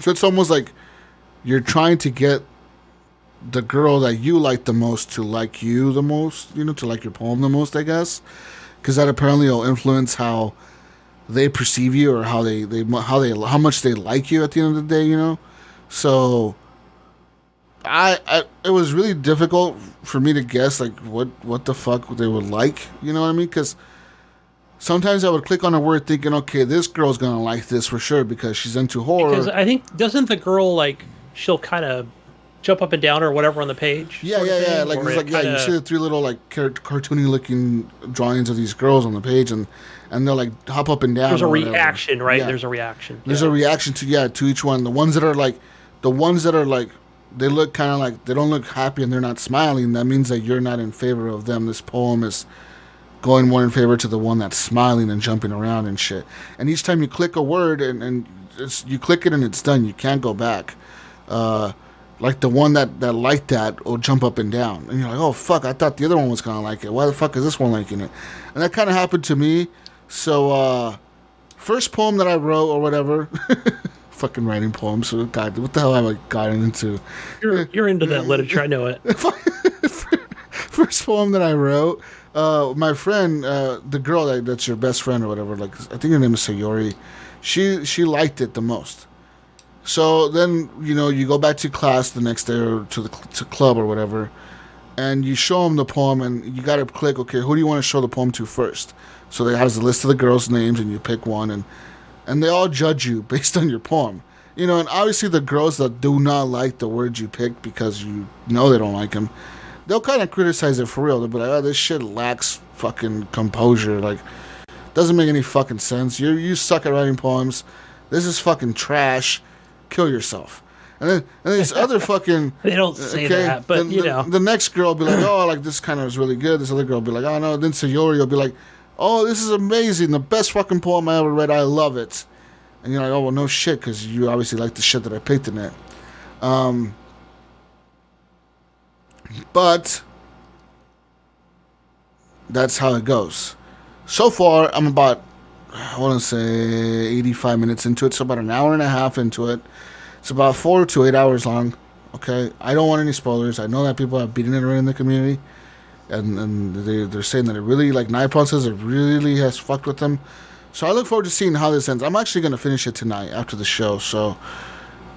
So it's almost like you're trying to get the girl that you like the most to like you the most, you know, to like your poem the most, I guess, because that apparently will influence how they perceive you or how much they like you at the end of the day, you know. So it was really difficult for me to guess like what the fuck they would like, you know what I mean? Because sometimes I would click on a word thinking, okay, this girl's gonna like this for sure because she's into horror. Because I think, doesn't the girl, like, she'll kind of jump up and down or whatever on the page? Yeah. Like, it's like, you see the three little like cartoony looking drawings of these girls on the page, and they'll like hop up and down. There's a reaction, right? Yeah. There's a reaction. There's a reaction to each one. The ones that are like they look kind of like they don't look happy and they're not smiling, that means that you're not in favor of them. This poem is going more in favor to the one that's smiling and jumping around and shit. And each time you click a word and you click it and it's done, you can't go back. Like the one that liked that will jump up and down. And you're like, oh, fuck, I thought the other one was going to like it. Why the fuck is this one liking it? And that kind of happened to me. So, first poem that I wrote or whatever, fucking writing poems. So, God, what the hell have I gotten into? You're into that literature, I know it. First poem that I wrote, my friend, the girl that's your best friend or whatever, like I think her name is Sayori, she liked it the most. So then, you go back to class the next day or to club or whatever, and you show them the poem, and you got to click, okay, who do you want to show the poem to first? So they have a list of the girls' names, and you pick one, and they all judge you based on your poem. And obviously the girls that do not like the words you picked because they don't like them, they'll kind of criticize it for real. They'll be like, oh, this shit lacks fucking composure. Like, doesn't make any fucking sense. You suck at writing poems. This is fucking trash. Kill yourself. And then these other fucking... They don't say that, but, The next girl will be like, oh, like, this kind of is really good. This other girl will be like, oh, no. Then Sayori will be like, oh, this is amazing. The best fucking poem I ever read. I love it. And you're like, oh, well, no shit, because you obviously like the shit that I picked in it. But that's how it goes. So far, I'm about, I want to say 85 minutes into it. So about an hour and a half into it. It's about 4 to 8 hours long. Okay, I don't want any spoilers. I know that people have beaten it around in the community, and they're saying that it really, like Nipon says, it really has fucked with them. So I look forward to seeing how this ends. I'm actually going to finish it tonight after the show. So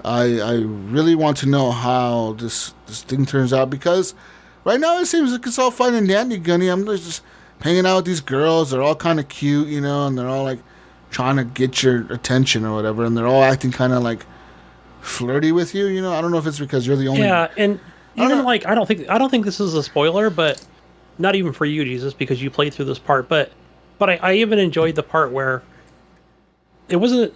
I really want to know how this thing turns out, because right now it seems like it's all fine and dandy, Gunny. I'm just hanging out with these girls. They're all kind of cute, and they're all like trying to get your attention or whatever, and they're all acting kind of like flirty with you. I don't know if it's because you're the only. Yeah, and even like I don't think this is a spoiler, but not even for you, Jesus, because you played through this part. But I even enjoyed the part where it wasn't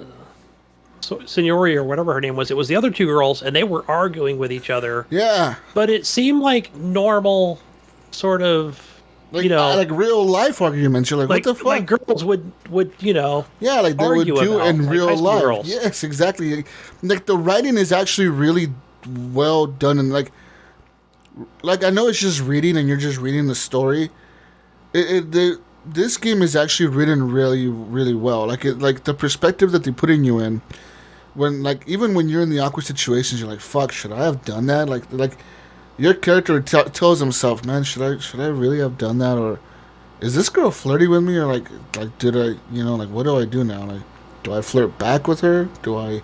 Signori or whatever her name was. It was the other two girls, and they were arguing with each other. Yeah, but it seemed like normal, sort of. Like, like real life arguments. You're like, what the fuck? Like girls would yeah, like they would do in real life. Girls. Yes, exactly. Like the writing is actually really well done, and like I know it's just reading, and you're just reading the story. This game is actually written really, really well. Like the perspective that they put you in, even when you're in the awkward situations, you're like, fuck, should I have done that? Like. Your character tells himself, man, should I really have done that? Or is this girl flirty with me? Or like did I, like, what do I do now? Like, do I flirt back with her? Do I,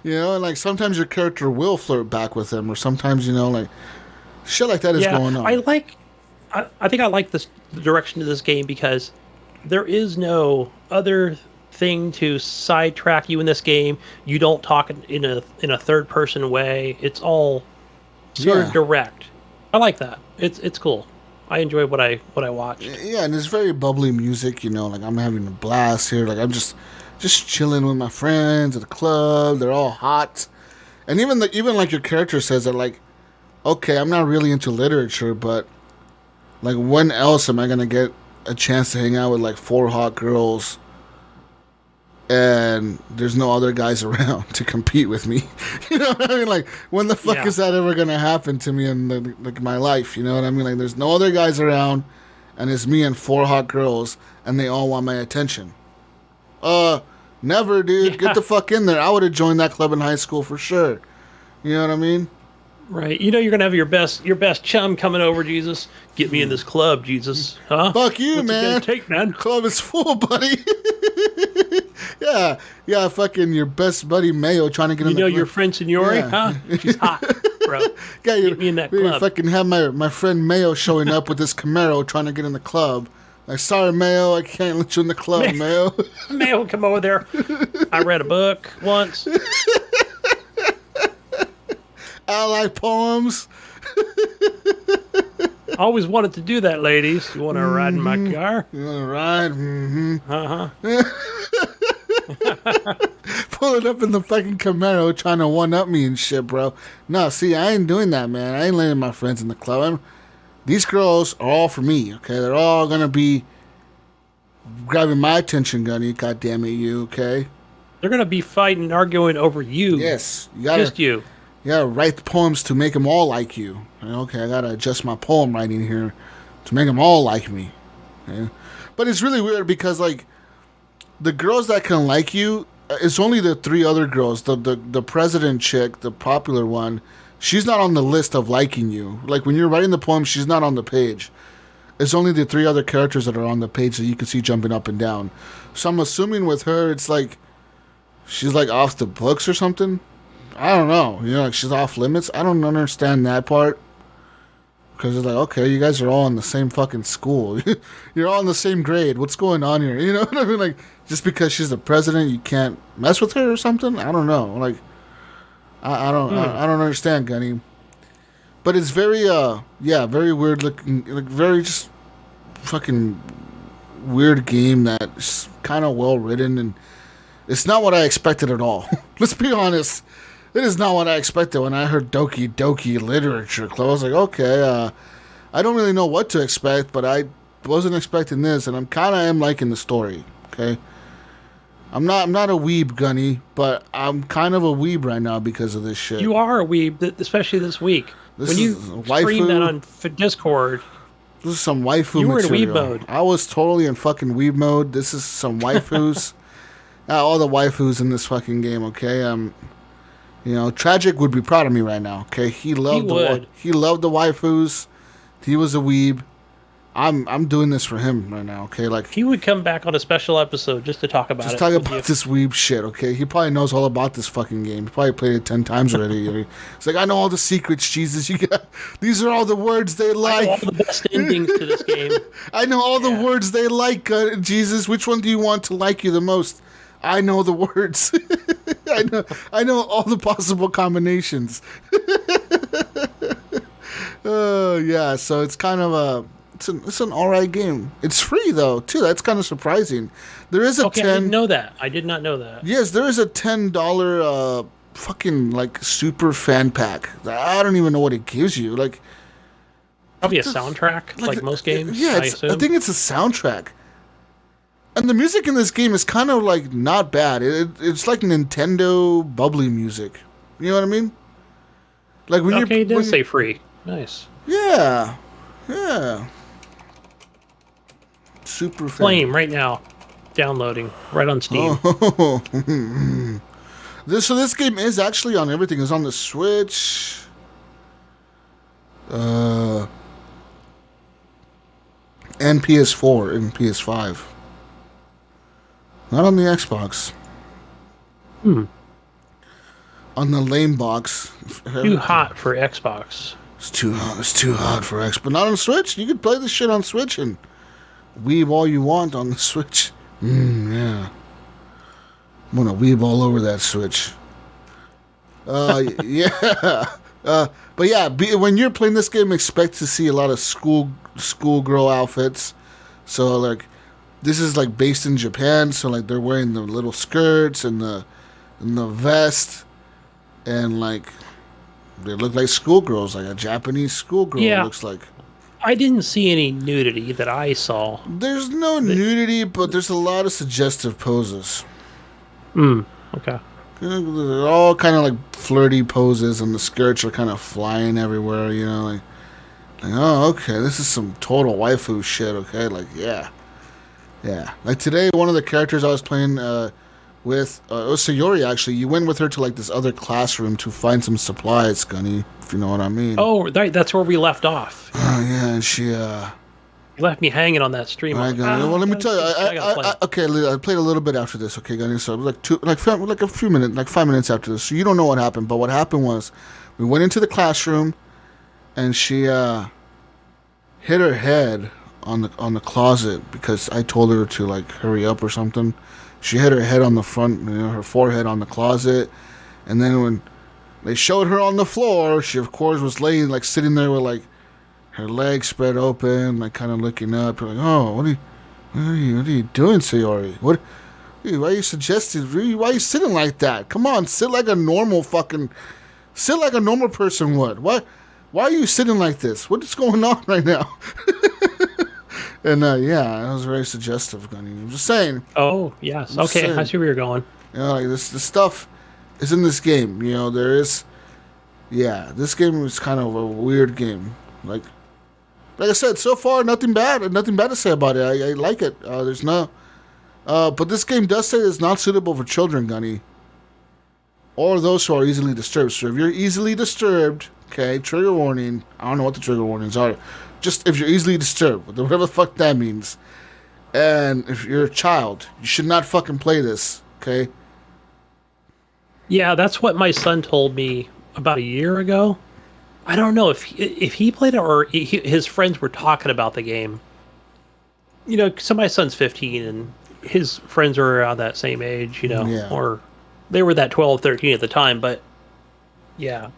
and like sometimes your character will flirt back with him, or sometimes, like shit like that is going on. I think I like the direction of this game because there is no other thing to sidetrack you in this game. You don't talk in a third person way. It's all sort of direct. I like that. It's cool. I enjoy what I watch. Yeah, and it's very bubbly music. Like I'm having a blast here. Like I'm just chilling with my friends at the club. They're all hot, and even like your character says that, like, okay, I'm not really into literature, but like when else am I gonna get a chance to hang out with like 4 hot girls? And there's no other guys around to compete with me. You know what I mean? Like, when the fuck is that ever gonna happen to me in my life? You know what I mean? Like, there's no other guys around, and it's me and 4 hot girls, and they all want my attention. Never, dude. Yeah. Get the fuck in there. I would have joined that club in high school for sure. You know what I mean? Right. You're gonna have your best chum coming over, Jesus. Get me in this club, Jesus. Huh? Fuck you, What's man. It gonna take, man. Club is full, buddy. Yeah. Fucking your best buddy Mayo trying to get in the club. Your friend Signori, huh? She's hot, bro. Get me in that club. Fucking have my friend Mayo showing up with this Camaro trying to get in the club. Like, sorry, Mayo, I can't let you in the club, Mayo. Mayo, come over there. I read a book once. I like poems. I always wanted to do that, ladies. You want to ride in my car? You want to ride? Mm-hmm. Uh-huh. pulling up in the fucking Camaro trying to one-up me and shit, bro. No, see, I ain't doing that, man. I ain't letting my friends in the club. These girls are all for me, okay? They're all gonna be grabbing my attention, Gunny. God damn it, you, okay? They're gonna be fighting, arguing over you. Yes, just you. You gotta write the poems to make them all like you. Okay, I gotta adjust my poem writing here to make them all like me. Okay? But it's really weird because, like, the girls that can like you, it's only the three other girls. The president chick, the popular one, she's not on the list of liking you. Like, when you're writing the poem, she's not on the page. It's only the three other characters that are on the page that you can see jumping up and down. So I'm assuming with her, it's like she's like off the books or something. I don't know. You know, like she's off limits. I don't understand that part. Because it's like, okay, you guys are all in the same fucking school. You're all in the same grade. What's going on here? You know what I mean? Like, just because she's the president, you can't mess with her or something? I don't know. Like, I don't understand, Gunny. But it's very, very weird looking, like, very just fucking weird game that's kind of well written, and it's not what I expected at all. Let's be honest. It is not what I expected when I heard Doki Doki Literature Club. I was like, okay, I don't really know what to expect, but I wasn't expecting this, and I'm kind of am liking the story, okay? I'm not a weeb, Gunny, but I'm kind of a weeb right now because of this shit. You are a weeb, especially this week. When you stream that on Discord, this is some waifu you were material. in weeb mode. I was totally in fucking weeb mode. This is some waifus. All the waifus in this fucking game, okay? You know, Tragic would be proud of me right now, okay? He loved the waifus. He was a weeb. I'm doing this for him right now, okay? Like, he would come back on a special episode just to talk about just talk about this weeb shit, okay? He probably knows all about this fucking game. He probably played it 10 times already. It's like, I know all the secrets, Jesus. These are all the words they like. I know all the best endings to this game. I know all the words they like, Jesus. Which one do you want to like you the most? I know the words. I know all the possible combinations. Yeah, so it's kind of it's an alright game. It's free though, too. That's kind of surprising. There is a I didn't know that. I did not know that. Yes, there is a $10 fucking like super fan pack. I don't even know what it gives you. Like, probably a soundtrack, like most games. Yeah, I think it's a soundtrack. And the music in this game is kind of like not bad. It's like Nintendo bubbly music. You know what I mean? Like when it did say free. Nice. Yeah. Super Flame right now. Downloading right on Steam. Oh. This game is actually on everything. It's on the Switch. And PS4 and PS5. Not on the Xbox. On the lame box. Too hot for Xbox. It's too hot. It's too hot for Xbox. But not on Switch. You can play this shit on Switch and weeb all you want on the Switch. Yeah. I'm gonna weeb all over that Switch. Yeah. But yeah, when you're playing this game, expect to see a lot of schoolgirl outfits. So like, this is like based in Japan, so like they're wearing the little skirts and the vest, and like they look like schoolgirls, like a Japanese schoolgirl looks like. I didn't see any nudity that I saw. There's no nudity, but there's a lot of suggestive poses. Okay. They're all kind of like flirty poses, and the skirts are kind of flying everywhere, you know, like oh, okay, this is some total waifu shit, okay, like, yeah. Like today, one of the characters I was playing with, it was Sayori, actually. You went with her to like this other classroom to find some supplies, Gunny, if you know what I mean. Oh, that's where we left off. Oh, yeah, and she, left me hanging on that stream. Right, Gunny. Well, let me tell you, I played a little bit after this, okay, Gunny, so like a few minutes, like 5 minutes after this, so you don't know what happened, but what happened was, we went into the classroom, and she, hit her head on the closet because I told her to like hurry up or something. She hit her head on the front, her forehead on the closet, and then when they showed her on the floor, she of course was laying like sitting there with like her legs spread open, like kind of looking up. Like, oh, what are you doing, Sayori? What Dude, why are you suggesting? Why are you sitting like that? Come on, sit like a normal person would. Why are you sitting like this? What is going on right now? And yeah, that was very suggestive, Gunny. I'm just saying. Oh, yes. Okay, I see where you're going. You know, like this stuff is in this game. You know, there is. Yeah, this game is kind of a weird game. Like I said, so far nothing bad to say about it. I like it. There's no. But this game does say it's not suitable for children, Gunny, or those who are easily disturbed. So if you're easily disturbed, okay, trigger warning. I don't know what the trigger warnings are. Just if you're easily disturbed, whatever the fuck that means. And if you're a child, you should not fucking play this, okay? Yeah, that's what my son told me about a year ago. I don't know if he played it or his friends were talking about the game. You know, so my son's 15 and his friends are around that same age, you know, or they were that 12, 13 at the time, but yeah.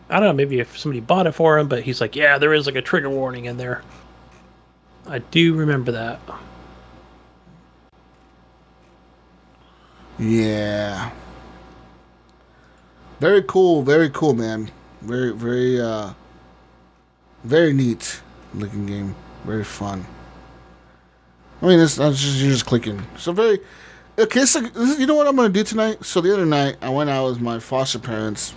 I don't know, maybe if somebody bought it for him, but he's like, yeah, there is like a trigger warning in there. I do remember that. Yeah. Very cool, man. Very neat looking game. Very fun. I mean, it's you're just clicking. So very... Okay, so you know what I'm going to do tonight? So the other night, I went out with my foster parents.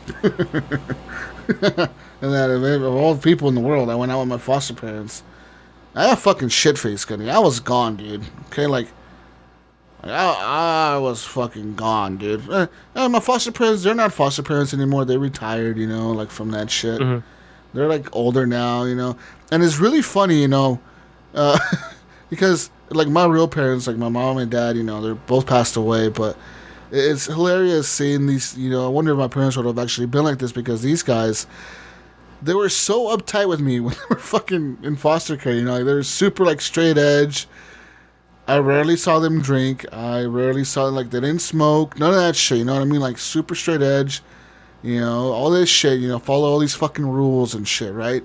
And that of all the people in the world, I went out with my foster parents. I got fucking shit-faced, Gunny. I was gone, dude. Okay, like I was fucking gone, dude. My foster parents, they're not foster parents anymore. They retired, you know, like from that shit. Mm-hmm. They're like older now, you know. And it's really funny, you know, because like my real parents, like my mom and dad, you know, they're both passed away, but it's hilarious seeing these, you know, I wonder if my parents would have actually been like this, because these guys, they were so uptight with me when they were fucking in foster care, you know, like they were super like straight edge. I rarely saw them drink. I rarely saw them, like, they didn't smoke, none of that shit, you know what I mean, like super straight edge, you know, all this shit, you know, follow all these fucking rules and shit, right?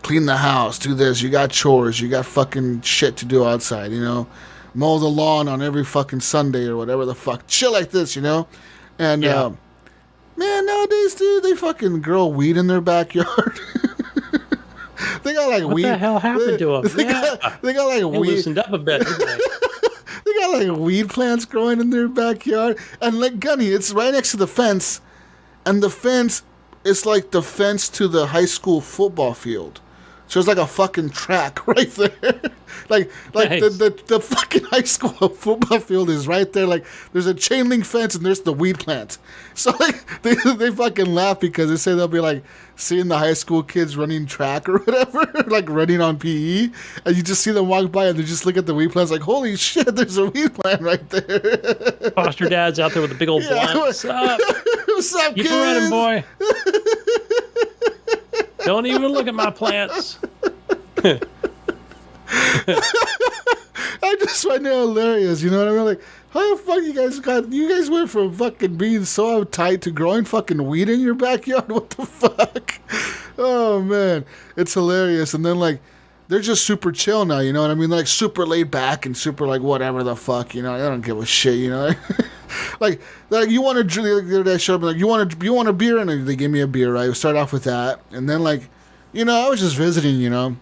Clean the house, do this, you got chores, you got fucking shit to do outside, you know, mow the lawn on every fucking Sunday or whatever the fuck, shit like this, you know, and, man, nowadays, dude, they fucking grow weed in their backyard. They got, like, weed. What the hell happened to them? They got like, they weed. Loosened up a bit, didn't they? They got, like, weed plants growing in their backyard, and, like, Gunny, it's right next to the fence, and the fence is like the fence to the high school football field. So it's like a fucking track right there. like nice. the fucking high school football field is right there. Like there's a chain link fence and there's the weed plant. So like they fucking laugh because they say they'll be like seeing the high school kids running track or whatever, like running on PE, and you just see them walk by and they just look at the weed plants like, holy shit, there's a weed plant right there. Foster dad's out there with a big old blunt. What's up? What's up, Keep running, boy. Don't even look at my plants. I just find it hilarious, you know what I mean? Like, how the fuck you guys went from fucking being so uptight to growing fucking weed in your backyard? What the fuck? Oh, man. It's hilarious. And then, like, they're just super chill now, you know what I mean? Like, super laid back and super, like, whatever the fuck, you know? I don't give a shit, you know? like you want to drink, the other day I showed up, like, you want a beer? And they gave me a beer, right? We start off with that. And then, like, you know, I was just visiting, you know?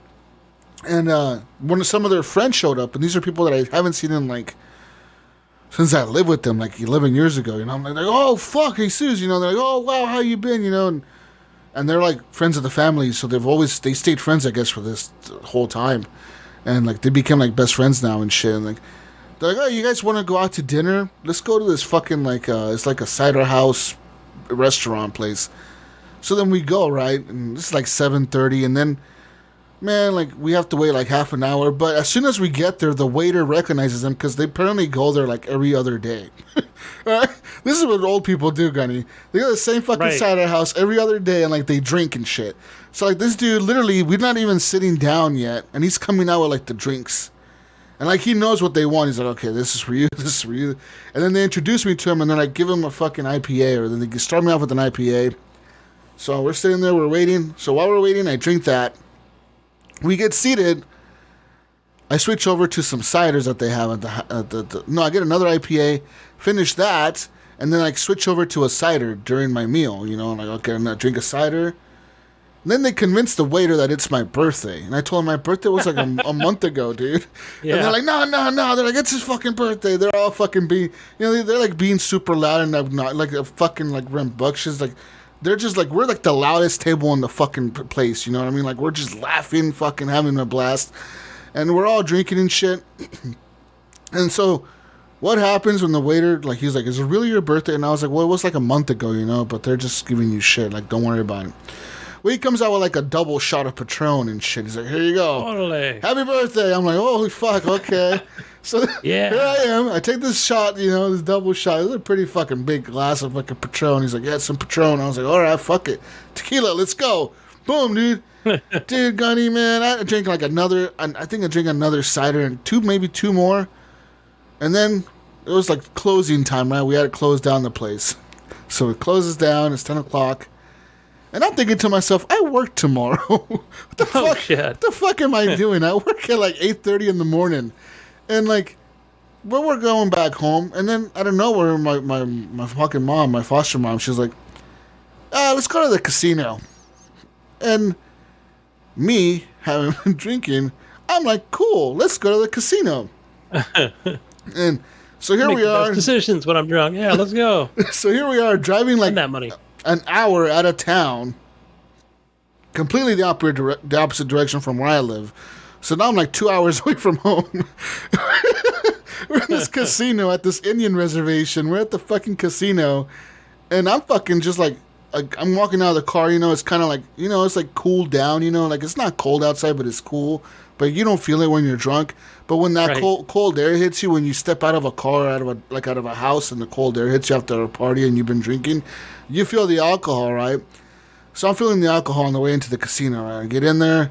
And when some of their friends showed up, and these are people that I haven't seen in, like, since I lived with them, like, 11 years ago, you know? I'm like, oh, fuck, Jesus, you know? They're like, oh, wow, how you been, you know? And they're, like, friends of the family, so they stayed friends, I guess, for this whole time. And, like, they became, like, best friends now and shit. And, like, they're like, oh, you guys want to go out to dinner? Let's go to this fucking, like, it's like a cider house restaurant place. So then we go, right? And it's like 7:30, and then, man, like, we have to wait like half an hour. But as soon as we get there, the waiter recognizes them because they apparently go there like every other day. Right? This is what old people do, Gunny. They go to the same fucking cider house every other day, and like they drink and shit. So like this dude, literally, we're not even sitting down yet, and he's coming out with like the drinks. And like he knows what they want. He's like, okay, this is for you, this is for you. And then they introduce me to him, and then I give him a fucking IPA, or then they start me off with an IPA. So we're sitting there, we're waiting. So while we're waiting, I drink that. We get seated. I switch over to some ciders that they have no, I get another IPA, finish that, and then I switch over to a cider during my meal. You know, like, okay, I'm gonna drink a cider. And then they convinced the waiter that it's my birthday, and I told them my birthday was like a month ago, dude. Yeah. And they're like, no. They're like, it's his fucking birthday. They're all fucking being, you know, they're like being super loud and not like a fucking like rambunctious. Like, they're just like, we're like the loudest table in the fucking place. You know what I mean? Like, we're just laughing, fucking having a blast, and we're all drinking and shit. And so, what happens when the waiter, like, he's like, is it really your birthday? And I was like, well, it was like a month ago, you know, but they're just giving you shit. Like, don't worry about it. Well, he comes out with like a double shot of Patron and shit. He's like, here you go. Totally. Happy birthday. I'm like, holy fuck, okay. So yeah. Here I am. I take this shot, you know, this double shot. It's a pretty fucking big glass of like a Patron. He's like, yeah, some Patron. I was like, all right, fuck it. Tequila, let's go. Boom, dude. Dude, Gunny, man, I drink like another, I think I drink another cider and maybe two more. And then it was like closing time, right? We had to close down the place. So it closes down. It's 10 o'clock. And I'm thinking to myself, I work tomorrow. What the fuck? Shit. What the fuck am I doing? I work at like 8:30 in the morning. And like, we're going back home. And then out of nowhere, my fucking mom, my foster mom, she's like, let's go to the casino. And me, having been drinking, I'm like, cool, let's go to the casino. And so here we are. Decisions when I'm drunk. Yeah, let's go. So here we are driving like that money. An hour out of town, completely the opposite direction from where I live. So now I'm like 2 hours away from home. We're in this casino at this Indian reservation. We're at the fucking casino, and I'm fucking just like I'm walking out of the car. You know, it's kind of like, you know, it's like cooled down. You know, like it's not cold outside, but it's cool. But you don't feel it when you're drunk. But when that cold air hits you, when you step out of a car, out of a house, and the cold air hits you after a party and you've been drinking, you feel the alcohol, right? So I'm feeling the alcohol on the way into the casino, right? I get in there,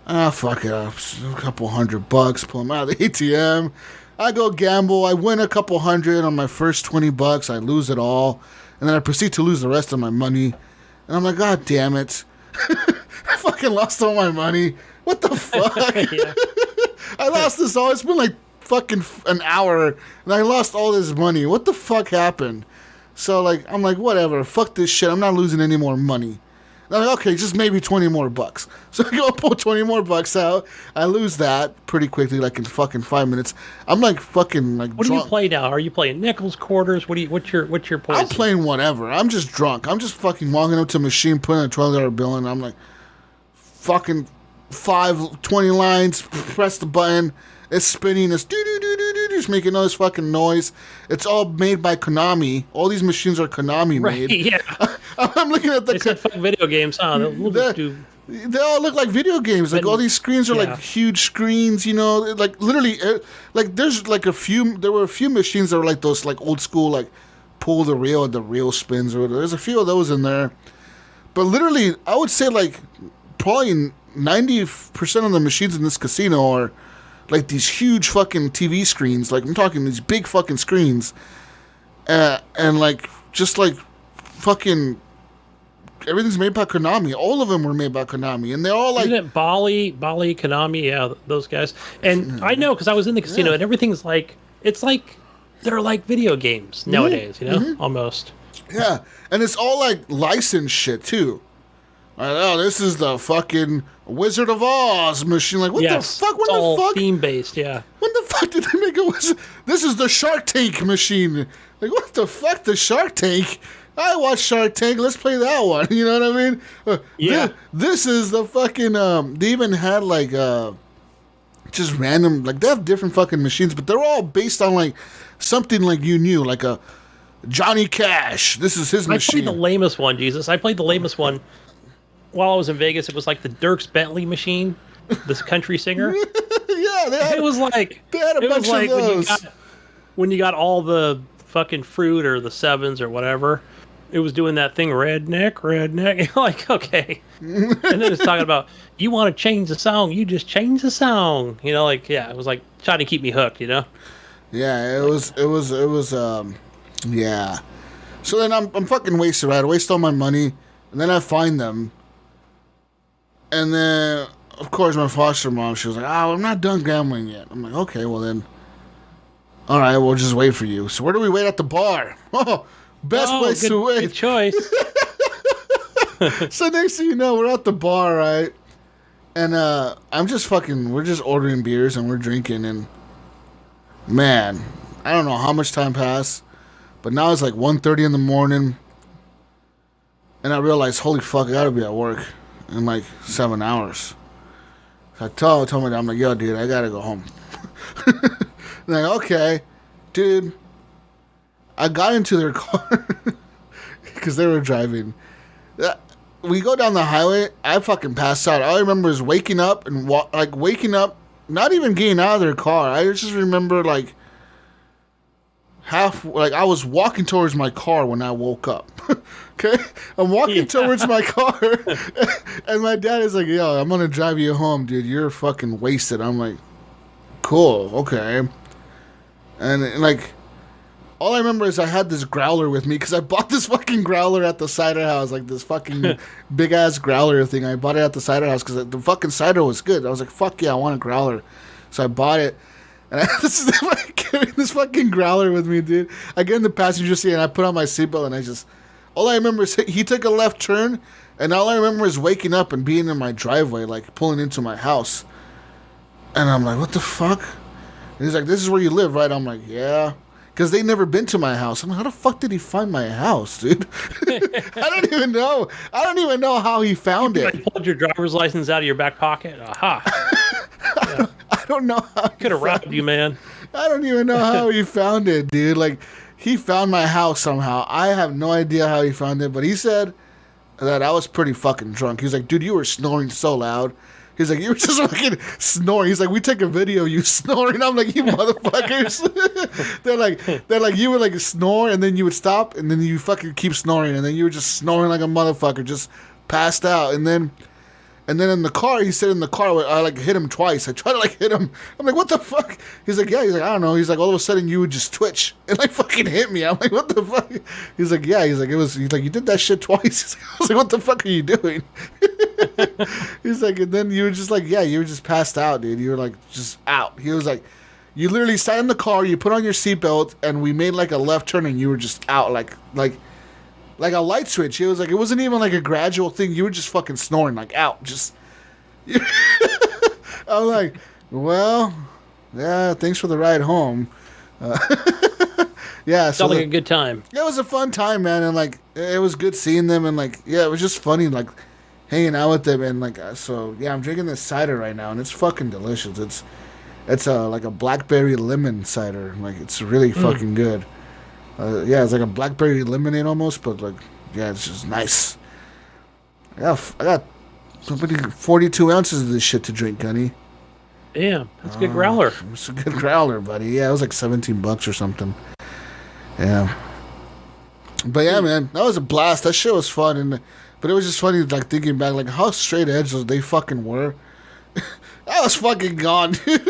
fuck it, a couple $100, pull them out of the ATM. I go gamble. I win a couple $100 on my first $20. I lose it all, and then I proceed to lose the rest of my money. And I'm like, God damn it! I fucking lost all my money. What the fuck? I lost this all. It's been like fucking an hour, and I lost all this money. What the fuck happened? So, like, I'm like, whatever. Fuck this shit. I'm not losing any more money. And I'm like, okay, just maybe 20 more bucks. So I go pull 20 more bucks out. I lose that pretty quickly, like in fucking 5 minutes. I'm like fucking like. What drunk. do you play now? Are you playing nickels, quarters? What's your poison? I'm playing whatever. I'm just drunk. I'm just fucking walking up to a machine, putting a $12 bill in. I'm like, fucking 20 lines. Press the button. It's spinning. It's do-do-do-do-do, just making all this fucking noise. It's all made by Konami. All these machines are Konami made. Yeah. I'm looking at the. They said fuck video games, huh? They all look like video games. Like all these screens are like huge screens. You know, like literally, like there's like a few. There were a few machines that were like those, like old school, like pull the reel and the reel spins or whatever. There's a few of those in there, but literally, I would say like probably 90% of the machines in this casino are like these huge fucking TV screens. Like I'm talking these big fucking screens, and like just like fucking everything's made by Konami. All of them were made by Konami, and they're all like. Isn't it Bali, Konami? Yeah, those guys. And I know because I was in the casino, and everything's like it's like they're like video games nowadays. You know, almost. Yeah, and it's all like licensed shit too. Oh, this is the fucking Wizard of Oz machine. Like, what the fuck? When the fuck? Theme based, yeah. When the fuck did they make a Wizard? This is the Shark Tank machine. Like, what the fuck? The Shark Tank? I watched Shark Tank. Let's play that one. You know what I mean? Yeah. This is the fucking. They even had like just random. Like they have different fucking machines, but they're all based on like something like you knew, like a Johnny Cash. This is his machine. I played the lamest one, Jesus. I played the lamest one. While I was in Vegas, it was like the Dierks Bentley machine, this country singer. Yeah, it was like they had a bunch of those. When you got all the fucking fruit or the sevens or whatever, it was doing that thing, redneck. You're like, okay. And then it's talking about, you want to change the song, you just change the song. You know, like, yeah, it was like trying to keep me hooked, you know? Yeah, it was yeah. So then I'm fucking wasted, right? I waste all my money, and then I find them. And then of course, my foster mom, she was like, "Oh, I'm not done gambling yet." I'm like, "Okay, well then, all right, we'll just wait for you." So where do we wait at the bar? Oh, best place to wait. Good choice. So next thing you know, we're at the bar, right? And we're just ordering beers and we're drinking, and man, I don't know how much time passed, but now it's like 1:30 in the morning, and I realized, holy fuck, I gotta be at work in like 7 hours. So I told my dad, I'm like, yo, dude, I gotta go home. Like, okay, dude. I got into their car because they were driving. We go down the highway. I fucking passed out. All I remember is waking up and waking up, not even getting out of their car. I just remember like I was walking towards my car when I woke up. Okay, I'm walking towards my car, and my dad is like, "Yo, I'm gonna drive you home, dude. You're fucking wasted." I'm like, "Cool, okay," and like. All I remember is I had this growler with me because I bought this fucking growler at the cider house, like this fucking big ass growler thing. I bought it at the cider house because the fucking cider was good. I was like, "Fuck yeah, I want a growler," so I bought it. And I carrying this fucking growler with me, dude. I get in the passenger seat and I put on my seatbelt and I just. All I remember is he took a left turn, and all I remember is waking up and being in my driveway, like pulling into my house. And I'm like, "What the fuck?" And he's like, "This is where you live, right?" I'm like, "Yeah." Because they never been to my house. I'm like, how the fuck did he find my house, dude? I don't even know. I don't even know how he found it. You pulled your driver's license out of your back pocket. Aha. I don't know how. Could have robbed you, man. I don't even know how he found it, dude. Like, he found my house somehow. I have no idea how he found it, but he said that I was pretty fucking drunk. He was like, "Dude, you were snoring so loud." He's like, "You were just fucking snoring." He's like, "We take a video of you snoring." I'm like, "You motherfuckers." they're like, you would like snore and then you would stop and then you fucking keep snoring and then you were just snoring like a motherfucker, just passed out. And then in the car, he said in the car, I like hit him twice. I tried to like hit him. I'm like, "What the fuck?" He's like, "Yeah." He's like, "I don't know." He's like, all of a sudden you would just twitch and like fucking hit me. I'm like, "What the fuck?" He's like, "Yeah." He's like, he's like, "You did that shit twice." I was like, "What the fuck are you doing?" He's like, and then you were just like, "Yeah, you were just passed out, dude. You were like just out." He was like, "You literally sat in the car, you put on your seatbelt, and we made like a left turn, and you were just out like a light switch." He was like, "It wasn't even like a gradual thing. You were just fucking snoring like out, just." I'm like, "Well, yeah, thanks for the ride home." Yeah, Sounds like a good time. It was a fun time, man, and like it was good seeing them, and like yeah, it was just funny, like hanging out with them, and like so yeah, I'm drinking this cider right now, and it's fucking delicious. It's like a blackberry lemon cider, like it's really fucking good. Yeah, it's like a blackberry lemonade almost, but like yeah, it's just nice. Yeah, I got 42 ounces of this shit to drink, Gunny. Damn, that's a good growler. It's a good growler, buddy. Yeah, it was like $17 or something. Yeah. But yeah, man, that was a blast. That shit was fun, but it was just funny, like thinking back, like how straight edge they fucking were. I was fucking gone, dude.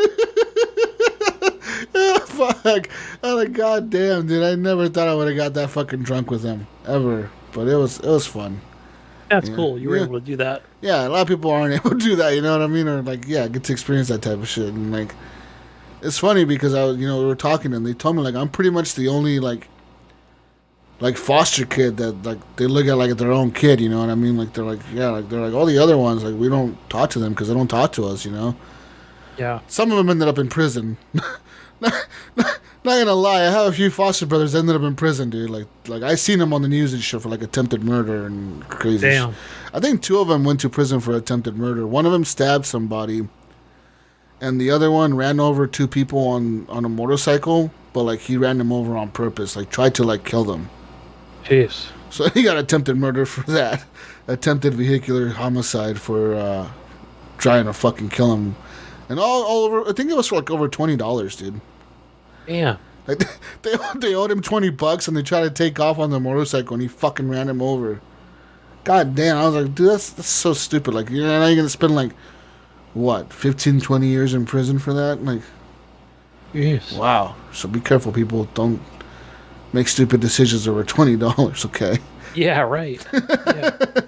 Fuck. I'm like, God damn, dude. I never thought I would have got that fucking drunk with them ever, but it was fun. That's cool. You were able to do that. Yeah, a lot of people aren't able to do that. You know what I mean? Or like, yeah, get to experience that type of shit. And like, it's funny because we were talking and they told me like I'm pretty much the only like foster kid that like they look at like their own kid. You know what I mean? Like they're like, yeah, like they're like all the other ones like we don't talk to them because they don't talk to us. You know? Yeah. Some of them ended up in prison. Not gonna lie, I have a few foster brothers that ended up in prison, dude. Like I seen them on the news and shit for like attempted murder and crazy. Damn. Shit. I think 2 of them went to prison for attempted murder. One of them stabbed somebody, and the other one ran over 2 people on a motorcycle. But like he ran them over on purpose, like tried to like kill them. Jeez. So he got attempted murder for that. Attempted vehicular homicide for trying to fucking kill him. And all over, I think it was for like over $20, dude. Yeah. Like they owed him $20 and they tried to take off on the motorcycle and he fucking ran him over. God damn, I was like, dude, that's so stupid. Like, you're not gonna spend like what, 15, 20 years in prison for that? Like, yes. Wow. So be careful, people. Don't make stupid decisions over $20, okay? Yeah, right. Yeah.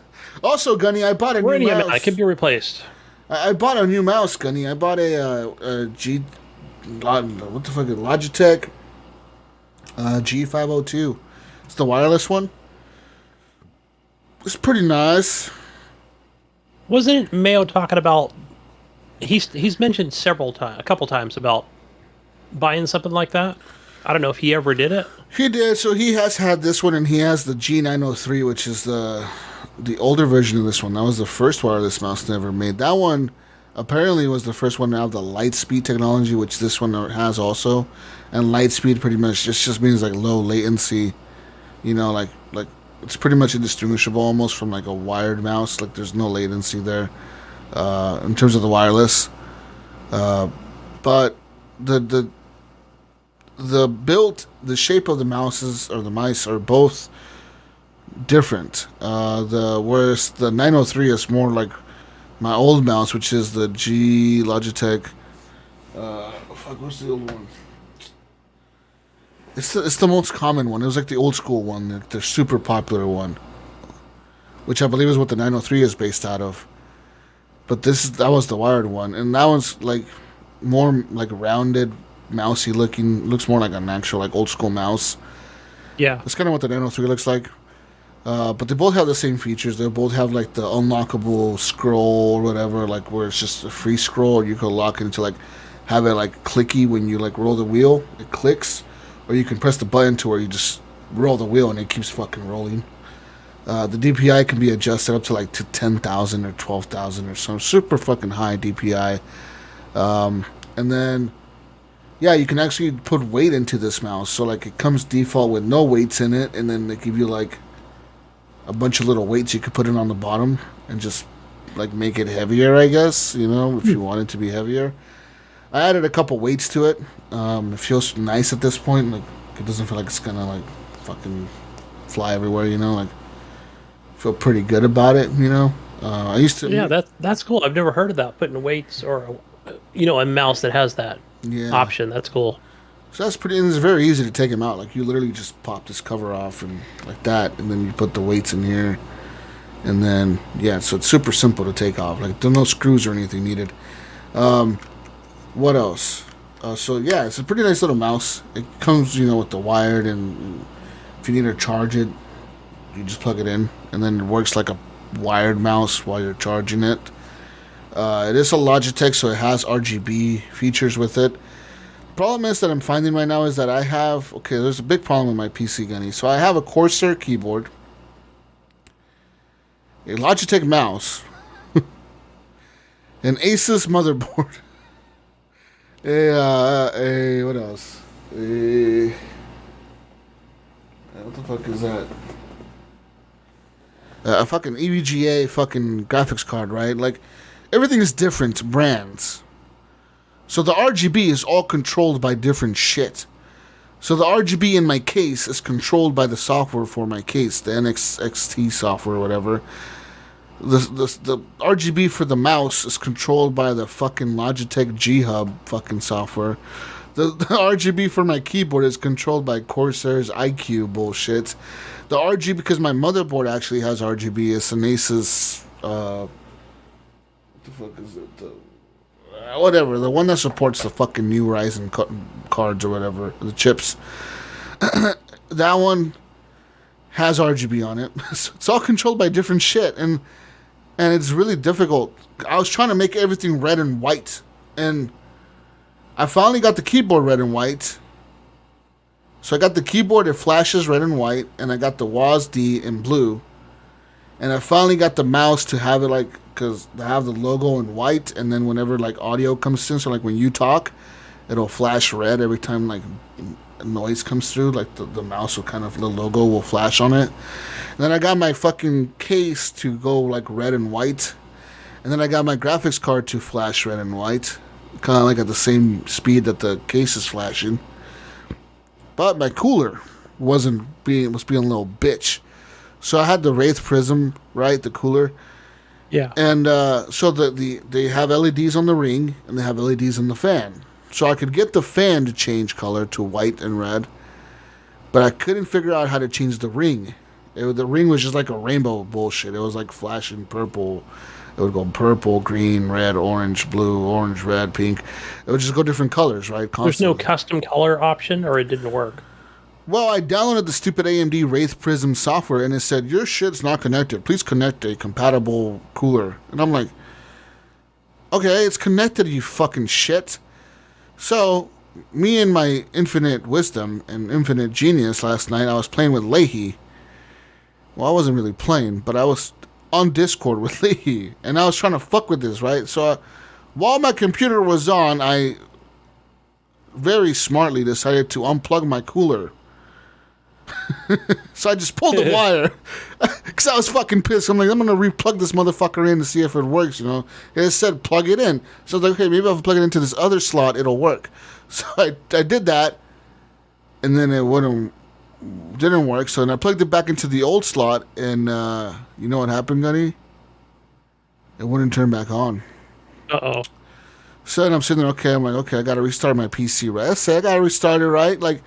Also, Gunny, I bought a Or new any mouse. amount. It can be replaced. I bought a new mouse, Gunny. I bought what the fuck? Logitech G502. It's the wireless one. It's pretty nice. Wasn't Mayo talking about? He's mentioned a couple times about buying something like that. I don't know if he ever did it. He did. So he has had this one, and he has the G903, which is the older version of this one. That was the first wireless mouse they ever made. That one apparently was the first one to have the Lightspeed technology, which this one has also. And Lightspeed pretty much just means like low latency. You know, like it's pretty much indistinguishable almost from like a wired mouse. Like there's no latency there in terms of the wireless. But the shape of the mice are both different. Whereas the 903 is more like my old mouse, which is the Logitech. What's the old one? It's the most common one. It was like the old school one, the super popular one, which I believe is what the 903 is based out of. But that was the wired one, and that one's like more like rounded, mousy looking. Looks more like an actual like old school mouse. Yeah, that's kind of what the 903 looks like. But they both have the same features. They both have like the unlockable scroll or whatever, like where it's just a free scroll, or you can lock it into like have it like clicky when you like roll the wheel, it clicks, or you can press the button to where you just roll the wheel and it keeps fucking rolling. The DPI can be adjusted up to like to 10,000 or 12,000 or some super fucking high DPI. And then, yeah, you can actually put weight into this mouse. So like it comes default with no weights in it, and then they give you like a bunch of little weights you could put in on the bottom and just like make it heavier, I guess, you know, if you want it to be heavier. I added a couple weights to it. It feels nice at this point. Like it doesn't feel like it's gonna like fucking fly everywhere, you know, like feel pretty good about it, you know. I used to. Yeah, that's cool. I've never heard of that. Putting weights or a mouse that has that option. That's cool. So that's pretty. And it's very easy to take them out. Like you literally just pop this cover off and like that, and then you put the weights in here, and then so it's super simple to take off. Like there's no screws or anything needed. What else? It's a pretty nice little mouse. It comes, with the wired, and if you need to charge it, you just plug it in, and then it works like a wired mouse while you're charging it. It is a Logitech, so it has RGB features with it. The problem is that I'm finding right now is that there's a big problem with my PC, Gunny. So I have a Corsair keyboard, a Logitech mouse, an Asus motherboard, what else? What the fuck is that? A fucking EVGA fucking graphics card, right? Like, everything is different brands. So the RGB is all controlled by different shit. So the RGB in my case is controlled by the software for my case, the NXT software or whatever. The RGB for the mouse is controlled by the fucking Logitech G-Hub fucking software. The RGB for my keyboard is controlled by Corsair's IQ bullshit. The RGB, because my motherboard actually has RGB, it's an Asus, what the fuck is it? Whatever, the one that supports the fucking new Ryzen cards or whatever, the chips. That one has RGB on it. It's all controlled by different shit, and it's really difficult. I was trying to make everything red and white, and I finally got the keyboard red and white. So I got the keyboard, it flashes red and white, and I got the WASD in blue. And I finally got the mouse to have it because they have the logo in white, and then whenever audio comes in, so when you talk, it'll flash red every time noise comes through, the mouse will the logo will flash on it. And then I got my fucking case to go red and white, and then I got my graphics card to flash red and white, kind of at the same speed that the case is flashing. But my cooler was being a little bitch. So I had the Wraith Prism, right, the cooler. Yeah. And so they have LEDs on the ring, and they have LEDs in the fan. So I could get the fan to change color to white and red, but I couldn't figure out how to change the ring. The ring was just like a rainbow bullshit. It was flashing purple It would go purple, green, red, orange, blue, orange, red, pink. It would just go different colors, right? Constantly. There's no custom color option, or it didn't work? Well, I downloaded the stupid AMD Wraith Prism software, and it said, your shit's not connected. Please connect a compatible cooler. And I'm like, okay, it's connected, you fucking shit. So, me and my infinite wisdom and infinite genius last night, I was playing with Leahy. Well, I wasn't really playing, but I was on Discord with Leahy, and I was trying to fuck with this, right? So, while my computer was on, I very smartly decided to unplug my cooler. So I just pulled the wire because I was fucking pissed. I'm like, I'm gonna replug this motherfucker in to see if it works, you know. It said plug it in, so I was like, okay, maybe if I plug it into this other slot, it'll work. So I did that, and then it didn't work. So then I plugged it back into the old slot, and you know what happened, Gunny? It wouldn't turn back on. Uh-oh. So then I'm sitting there, okay, I'm like, okay, I gotta restart my PC, right? I gotta restart it, right? Like,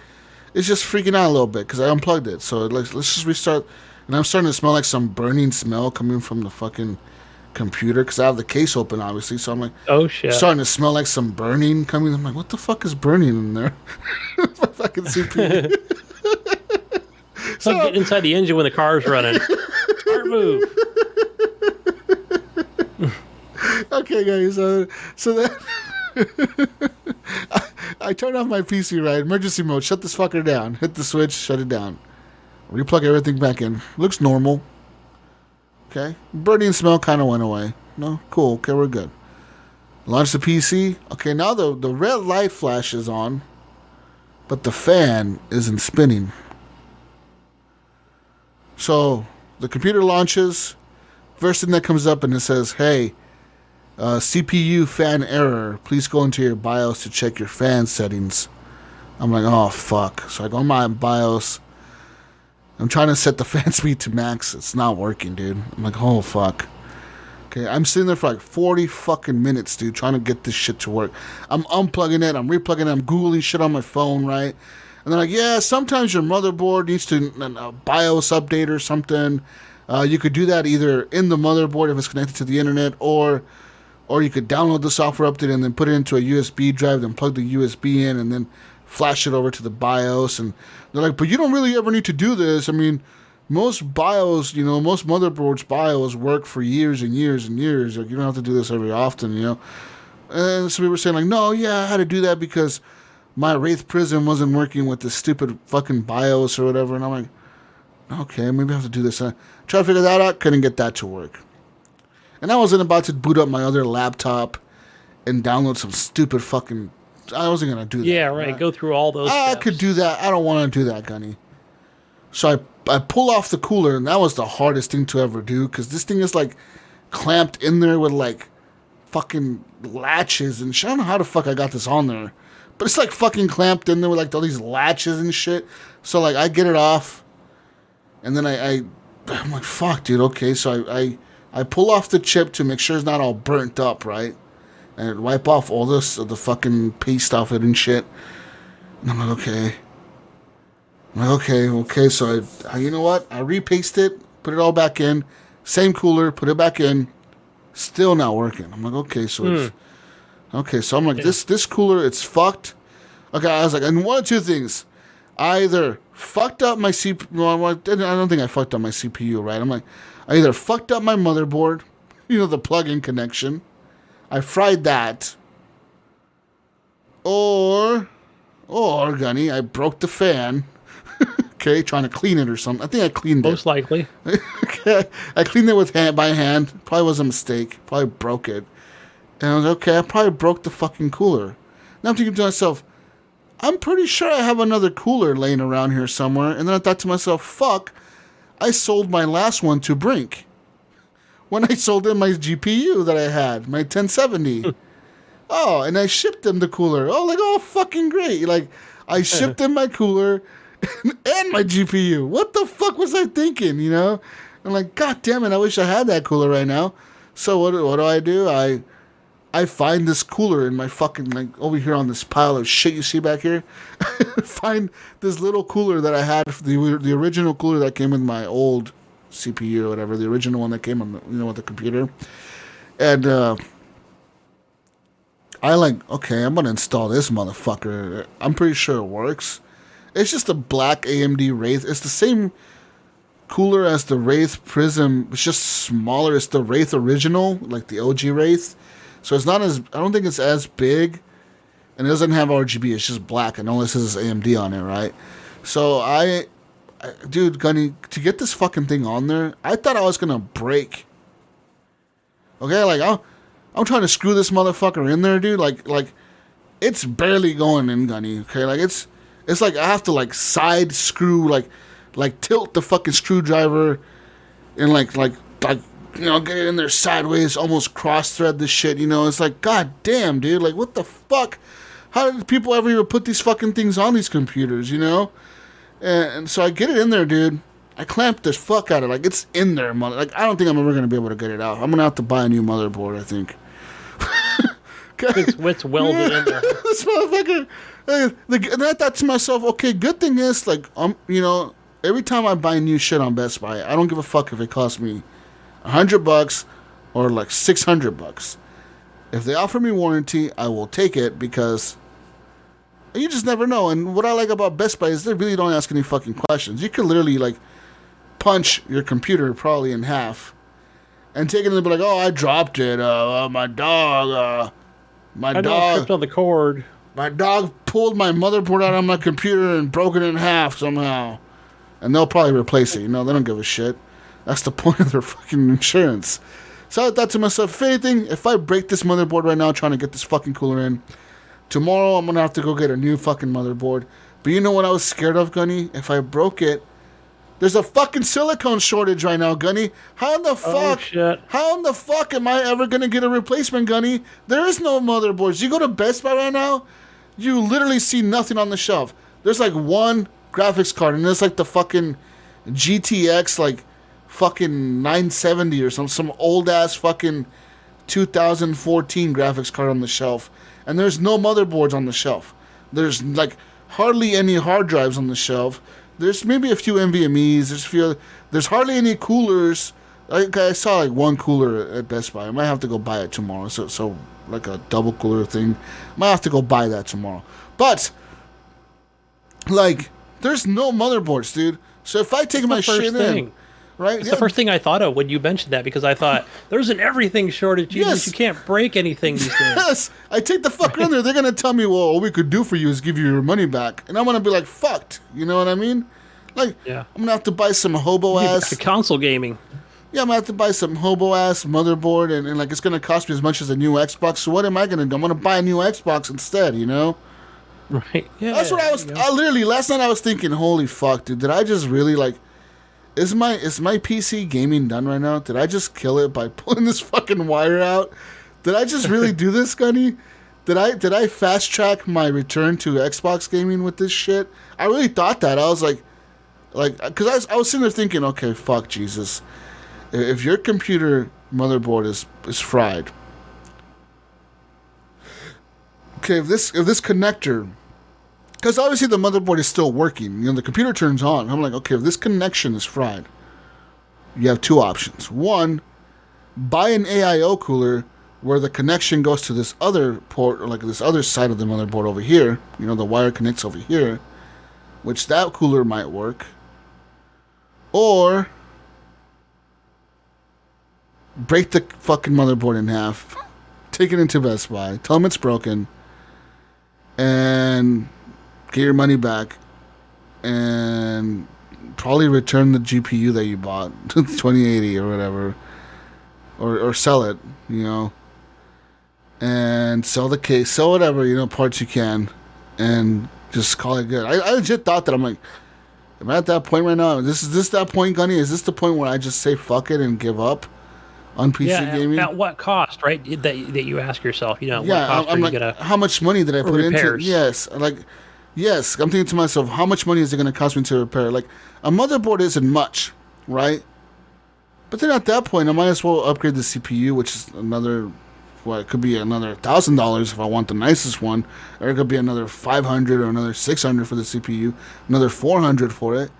it's just freaking out a little bit because I unplugged it. So let's just restart. And I'm starting to smell like some burning smell coming from the fucking computer because I have the case open, obviously. So I'm like, oh shit, starting to smell like some burning coming. I'm like, what the fuck is burning in there? My fucking CPU. It's like getting inside the engine when the car's running. Start move. Okay, guys. So then I turned off my PC, right? Emergency mode. Shut this fucker down. Hit the switch. Shut it down. Replug everything back in. Looks normal. Okay. Burning smell kind of went away. No? Cool. Okay, we're good. Launch the PC. Okay, now the red light flash is on, but the fan isn't spinning. So the computer launches. First thing that comes up and it says, hey, CPU fan error. Please go into your BIOS to check your fan settings. I'm like, oh, fuck. So I go in my BIOS. I'm trying to set the fan speed to max. It's not working, dude. I'm like, oh, fuck. Okay, I'm sitting there for like 40 fucking minutes, dude, trying to get this shit to work. I'm unplugging it. I'm replugging it. I'm Googling shit on my phone, right? And they're like, yeah, sometimes your motherboard needs to BIOS update or something. You could do that either in the motherboard if it's connected to the internet, or you could download the software update and then put it into a USB drive, then plug the USB in, and then flash it over to the BIOS. And they're like, but you don't really ever need to do this. I mean, most BIOS, you know, most motherboards BIOS work for years and years and years. Like, you don't have to do this every often, you know. And so we were saying, like, no, yeah, I had to do that because my Wraith Prism wasn't working with the stupid fucking BIOS or whatever. And I'm like, okay, maybe I have to do this. Try to figure that out. Couldn't get that to work. And I wasn't about to boot up my other laptop and download some stupid fucking... I wasn't going to do that. Yeah, right. Go through all those I steps. could do that. I don't want to do that, Gunny. So I pull off the cooler, and that was the hardest thing to ever do, because this thing is, like, clamped in there with, like, fucking latches and shit. I don't know how the fuck I got this on there. But it's, like, fucking clamped in there with, like, all these latches and shit. So, like, I get it off, and then I'm like, fuck, dude, okay. So I pull off the chip to make sure it's not all burnt up, right? And wipe off all the fucking paste off it and shit. And I'm like, okay. Okay. So I you know what? I repaste it, put it all back in. Same cooler, put it back in. Still not working. I'm like, okay, so it's... Okay, so I'm like, this cooler, it's fucked. Okay, I was like, and one of two things. I either fucked up my CPU... Well, I don't think I fucked up my CPU, right? I'm like, I either fucked up my motherboard, you know, the plug-in connection. I fried that. Or, Gunny, I broke the fan. Okay, trying to clean it or something. I think I cleaned it. Most likely. Okay, I cleaned it by hand. Probably was a mistake. Probably broke it. And I was okay, I probably broke the fucking cooler. Now I'm thinking to myself, I'm pretty sure I have another cooler laying around here somewhere. And then I thought to myself, fuck, I sold my last one to Brink. When I sold him my GPU that I had, my 1070. Oh, and I shipped him the cooler. Oh, like, oh, fucking great. Like, I shipped him my cooler and my GPU. What the fuck was I thinking, you know? I'm like, God damn it, I wish I had that cooler right now. So what do? I find this cooler in my fucking, like, over here on this pile of shit you see back here. Find this little cooler that I had, the original cooler that came with my old CPU or whatever, the original one that came on the, you know, with the computer. And I like, okay, I'm gonna install this motherfucker. I'm pretty sure it works. It's just a black AMD Wraith. It's the same cooler as the Wraith Prism. It's just smaller. It's the Wraith original, like the OG Wraith. So it's not as, I don't think it's as big. And it doesn't have RGB. It's just black. And all this is AMD on it, right? So dude, Gunny, to get this fucking thing on there, I thought I was gonna break. Okay, like, I'm trying to screw this motherfucker in there, dude. Like, it's barely going in, Gunny. Okay, like it's like I have to like side screw, like tilt the fucking screwdriver, and like you know, get it in there sideways, almost cross thread this shit. You know, it's like, god damn, dude. Like, what the fuck? How did people ever even put these fucking things on these computers? You know, and so I get it in there, dude. I clamped the fuck out of it. Like, it's in there, mother. Like, I don't think I'm ever gonna be able to get it out. I'm gonna have to buy a new motherboard, I think. It's welded in there. This motherfucker. And I thought to myself, okay, good thing is, like, you know, every time I buy new shit on Best Buy, I don't give a fuck if it costs me $100 or like $600. If they offer me warranty, I will take it, because you just never know. And what I like about Best Buy is they really don't ask any fucking questions. You could literally like punch your computer probably in half and take it and be like, oh, I dropped it. My dog tripped on the cord. My dog pulled my motherboard out of my computer and broke it in half somehow. And they'll probably replace it. You know, they don't give a shit. That's the point of their fucking insurance. So I thought to myself, if anything, if I break this motherboard right now trying to get this fucking cooler in, tomorrow I'm going to have to go get a new fucking motherboard. But you know what I was scared of, Gunny? If I broke it, there's a fucking silicone shortage right now, Gunny. How in the fuck? Oh, shit. How in the fuck am I ever going to get a replacement, Gunny? There is no motherboards. You go to Best Buy right now, you literally see nothing on the shelf. There's like one graphics card, and there's like the fucking GTX, like fucking 970 or some old ass fucking 2014 graphics card on the shelf. And there's no motherboards on the shelf. There's like hardly any hard drives on the shelf. There's maybe a few NVMe's. There's hardly any coolers. I saw like one cooler at Best Buy. I might have to go buy it tomorrow. So like a double cooler thing. Might have to go buy that tomorrow. But like, there's no motherboards, dude. So if I take my shit in, right? It's the first thing I thought of when you mentioned that, because I thought there's an everything shortage. Yes. You can't break anything these days. Yes, I take the fucker in there. They're gonna tell me, well, all we could do for you is give you your money back, and I'm gonna be like, fucked. You know what I mean? Like, yeah. I'm gonna have to buy some hobo ass console gaming. Yeah, I'm gonna have to buy some hobo ass motherboard, and like it's gonna cost me as much as a new Xbox. So what am I gonna do? I'm gonna buy a new Xbox instead. You know? Right. Yeah. That's what I was. I literally last night I was thinking, holy fuck, dude! Did I just really like? Is my PC gaming done right now? Did I just kill it by pulling this fucking wire out? Did I just really do this, Gunny? Did I fast track my return to Xbox gaming with this shit? I really thought that. I was like, because I was sitting there thinking, okay, fuck Jesus, if your computer motherboard is fried, okay, if this connector. Because obviously the motherboard is still working. You know, the computer turns on. I'm like, okay, if this connection is fried, you have two options. One, buy an AIO cooler where the connection goes to this other port, or like this other side of the motherboard over here. You know, the wire connects over here, which that cooler might work. Or break the fucking motherboard in half, take it into Best Buy, tell them it's broken, and get your money back, and probably return the GPU that you bought to the 2080 or whatever, or sell it, you know, and sell the case, sell whatever, you know, parts you can, and just call it good. I legit thought that, I'm like, am I at that point right now? Is this that point, Gunny? Is this the point where I just say fuck it and give up on PC gaming? At what cost, right? That you ask yourself, you know, yeah, what cost I'm are like, you gonna, how much money did I put into it? Yes, I'm thinking to myself, how much money is it going to cost me to repair? Like, a motherboard isn't much, right? But then at that point, I might as well upgrade the CPU, which is another, well, it could be another $1,000 if I want the nicest one, or it could be another $500 or another $600 for the CPU, another $400 for it.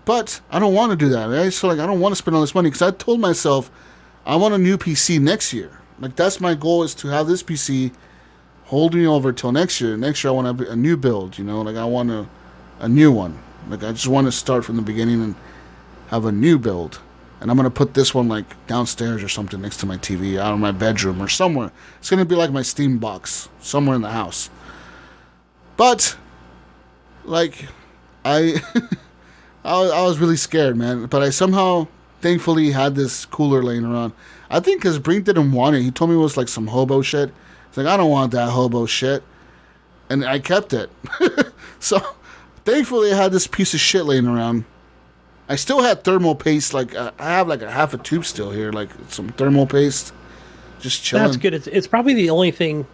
But I don't want to do that, right? So like, I don't want to spend all this money, because I told myself I want a new PC next year, Like, that's my goal, is to have this PC hold me over till next year. Next year, I want a new build, you know? Like, I want a new one. Like, I just want to start from the beginning and have a new build. And I'm going to put this one, like, downstairs or something next to my TV, out of my bedroom or somewhere. It's going to be like my Steam box, somewhere in the house. But, like, I was really scared, man. But I somehow, thankfully, had this cooler laying around. I think because Brink didn't want it. He told me it was, like, some hobo shit. He's like, I don't want that hobo shit. And I kept it. So, thankfully, I had this piece of shit laying around. I still had thermal paste, like, I have like a half a tube still here, like some thermal paste, just chilling. That's good. It's probably the only thing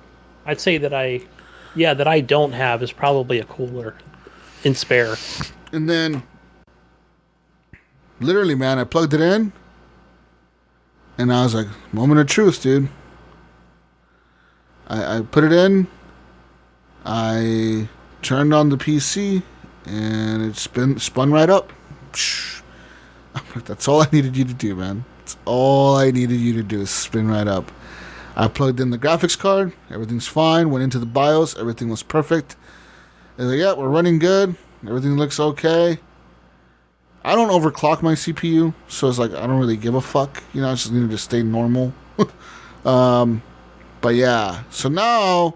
I'd say that I don't have is probably a cooler in spare. And then, literally, man, I plugged it in, and I was like, moment of truth, dude. I put it in, I turned on the PC, and it spun right up. That's all I needed you to do, man. That's all I needed you to do is spin right up. I plugged in the graphics card. Everything's fine. Went into the BIOS. Everything was perfect. I was like, yeah, we're running good. Everything looks okay. I don't overclock my CPU, so it's like I don't really give a fuck. You know, I just needed to stay normal. But yeah, so now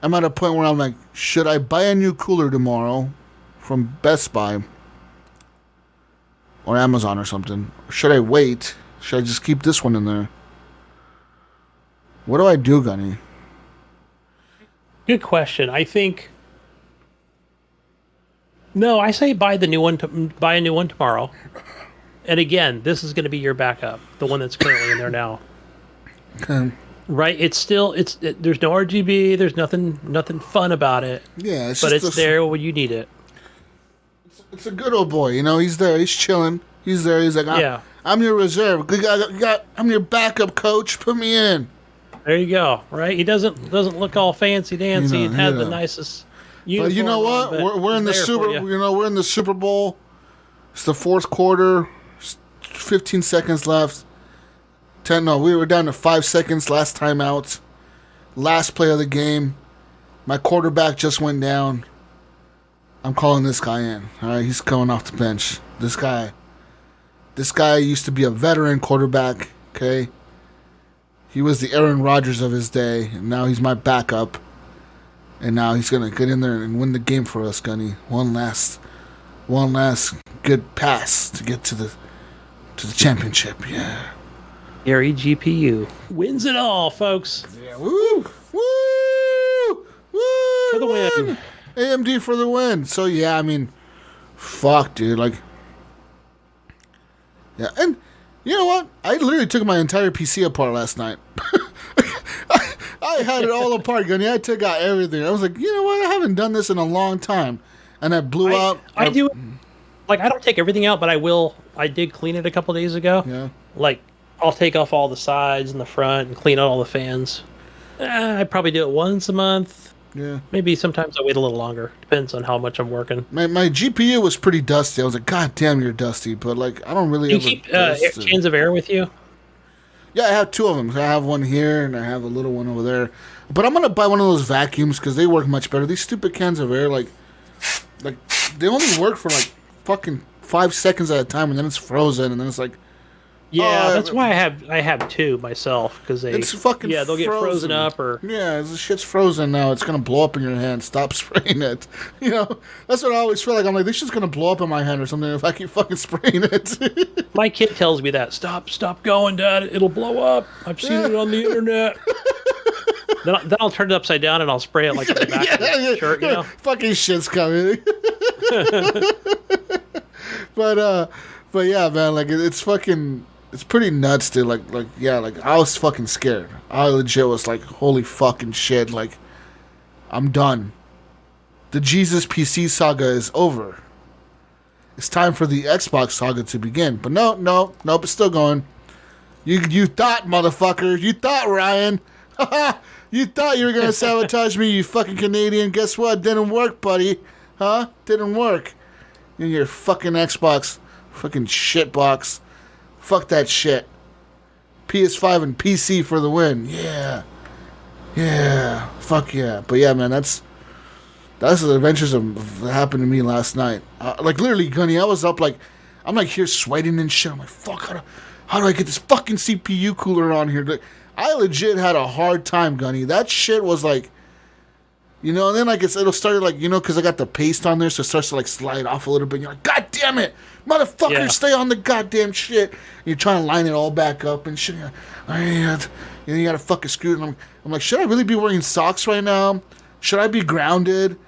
I'm at a point where I'm like, should I buy a new cooler tomorrow from Best Buy or Amazon or something? Or should I wait? Should I just keep this one in there? What do I do, Gunny? Good question. I think no. I say buy a new one tomorrow. And again, this is going to be your backup, the one that's currently in there now. Okay. Right? There's no RGB. There's nothing fun about it. Yeah, but it's there when you need it. It's a good old boy, you know. He's there. He's chilling. He's there. He's like, I'm your reserve. I'm your backup coach. Put me in. There you go. Right? He doesn't look all fancy dancy and have the nicest uniform. But you know what? We're in the Super. You know, we're in the Super Bowl. It's the fourth quarter. 15 seconds left. We were down to 5 seconds. Last time out. Last play of the game. My quarterback just went down. I'm calling this guy in. All right, he's coming off the bench. This guy used to be a veteran quarterback. Okay, he was the Aaron Rodgers of his day, and now he's my backup. And now he's gonna get in there and win the game for us, Gunny. One last good pass to get to the championship. Yeah. Gary GPU wins it all, folks. Yeah. Woo! For the win. AMD for the win. So yeah, I mean, fuck, dude. Like, yeah, and you know what? I literally took my entire PC apart last night. I had it all apart, Gunny. I took out everything. I was like, you know what? I haven't done this in a long time, and I blew up. I do. Like, I don't take everything out, but I will. I did clean it a couple days ago. Yeah. Like, I'll take off all the sides and the front and clean out all the fans. I probably do it once a month. Yeah. Maybe sometimes I wait a little longer. Depends on how much I'm working. My GPU was pretty dusty. I was like, God damn, you're dusty. But, like, I don't really Do you keep cans of air with you? Yeah, I have two of them. I have one here, and I have a little one over there. But I'm going to buy one of those vacuums because they work much better. These stupid cans of air, like they only work for, like, fucking 5 seconds at a time, and then it's frozen, and then it's like... Yeah, that's why I have two myself, because it's fucking they'll get frozen up or this shit's frozen now. It's gonna blow up in your hand. Stop spraying it. You know, that's what I always feel like. I'm like, this shit's gonna blow up in my hand or something if I keep fucking spraying it. My kid tells me that stop going, Dad. It'll blow up. I've seen it on the internet. then I'll turn it upside down and I'll spray it like in the back of the shirt. You know, fucking shit's coming. But yeah, man, like it's fucking. It's pretty nuts, dude. Like, I was fucking scared. I legit was like, holy fucking shit. Like, I'm done. The Jesus PC saga is over. It's time for the Xbox saga to begin. But nope, it's still going. You thought, motherfucker. You thought, Ryan. You thought you were going to sabotage me, you fucking Canadian. Guess what? Didn't work, buddy. Huh? Didn't work. In your fucking Xbox. Fucking shitbox. Fuck that shit. PS5 and PC for the win. Yeah. Yeah. Fuck yeah. But yeah, man, that's the adventures of that happened to me last night. Like, literally, Gunny, I was up, like, I'm, like, here sweating and shit. I'm like, fuck, how do I get this fucking CPU cooler on here? Like, I legit had a hard time, Gunny. That shit was, like, you know, and then, like, it'll start, like, you know, because I got the paste on there, so it starts to, like, slide off a little bit. And you're like, God damn it! Motherfucker, stay on the goddamn shit. And you're trying to line it all back up and shit. And you gotta fucking screw it. And I'm like, should I really be wearing socks right now? Should I be grounded?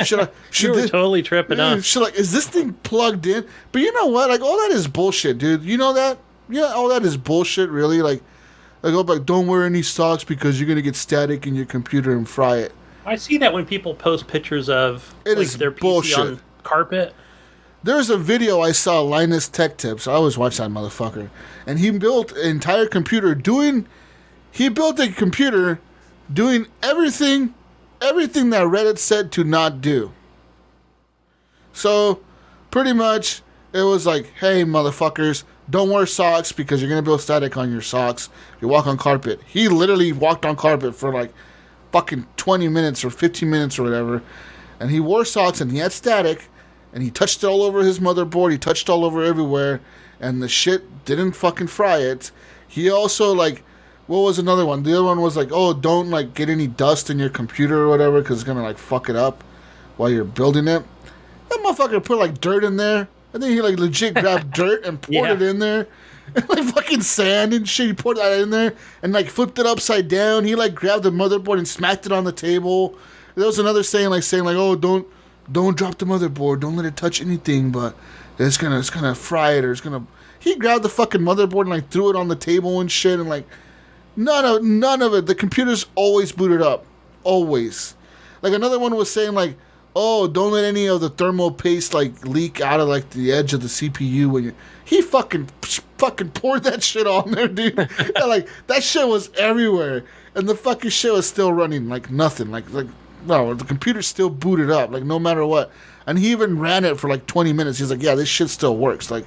Should you were totally tripping up. Is this thing plugged in? But you know what? Like, all that is bullshit, dude. You know that? Yeah, all that is bullshit, really. Like, don't wear any socks because you're gonna get static in your computer and fry it. I see that when people post pictures of their PC on carpet. There's a video I saw, Linus Tech Tips. I always watch that motherfucker. And he built an entire computer doing everything that Reddit said to not do. So, pretty much, it was like, hey, motherfuckers, don't wear socks because you're going to build static on your socks. You walk on carpet. He literally walked on carpet for like fucking 20 minutes or 15 minutes or whatever. And he wore socks and he had static. And he touched all over his motherboard. He touched all over everywhere. And the shit didn't fucking fry it. He also, like, what was another one? The other one was like, oh, don't, like, get any dust in your computer or whatever because it's going to, like, fuck it up while you're building it. That motherfucker put, like, dirt in there. And then he, like, legit grabbed dirt and poured it in there. And, like, fucking sand and shit. He poured that in there and, like, flipped it upside down. He, like, grabbed the motherboard and smacked it on the table. There was another saying, oh, don't drop the motherboard. Don't let it touch anything, but it's gonna fry it or it's gonna... He grabbed the fucking motherboard and, like, threw it on the table and shit and, like... None of it. The computer's always booted up. Always. Like, another one was saying, like, oh, don't let any of the thermal paste, like, leak out of, like, the edge of the CPU when you... He fucking poured that shit on there, dude. And, like, that shit was everywhere. And the fucking shit was still running like nothing. Like, no, the computer's still booted up, like, no matter what. And he even ran it for, like, 20 minutes. He's like, yeah, this shit still works. Like,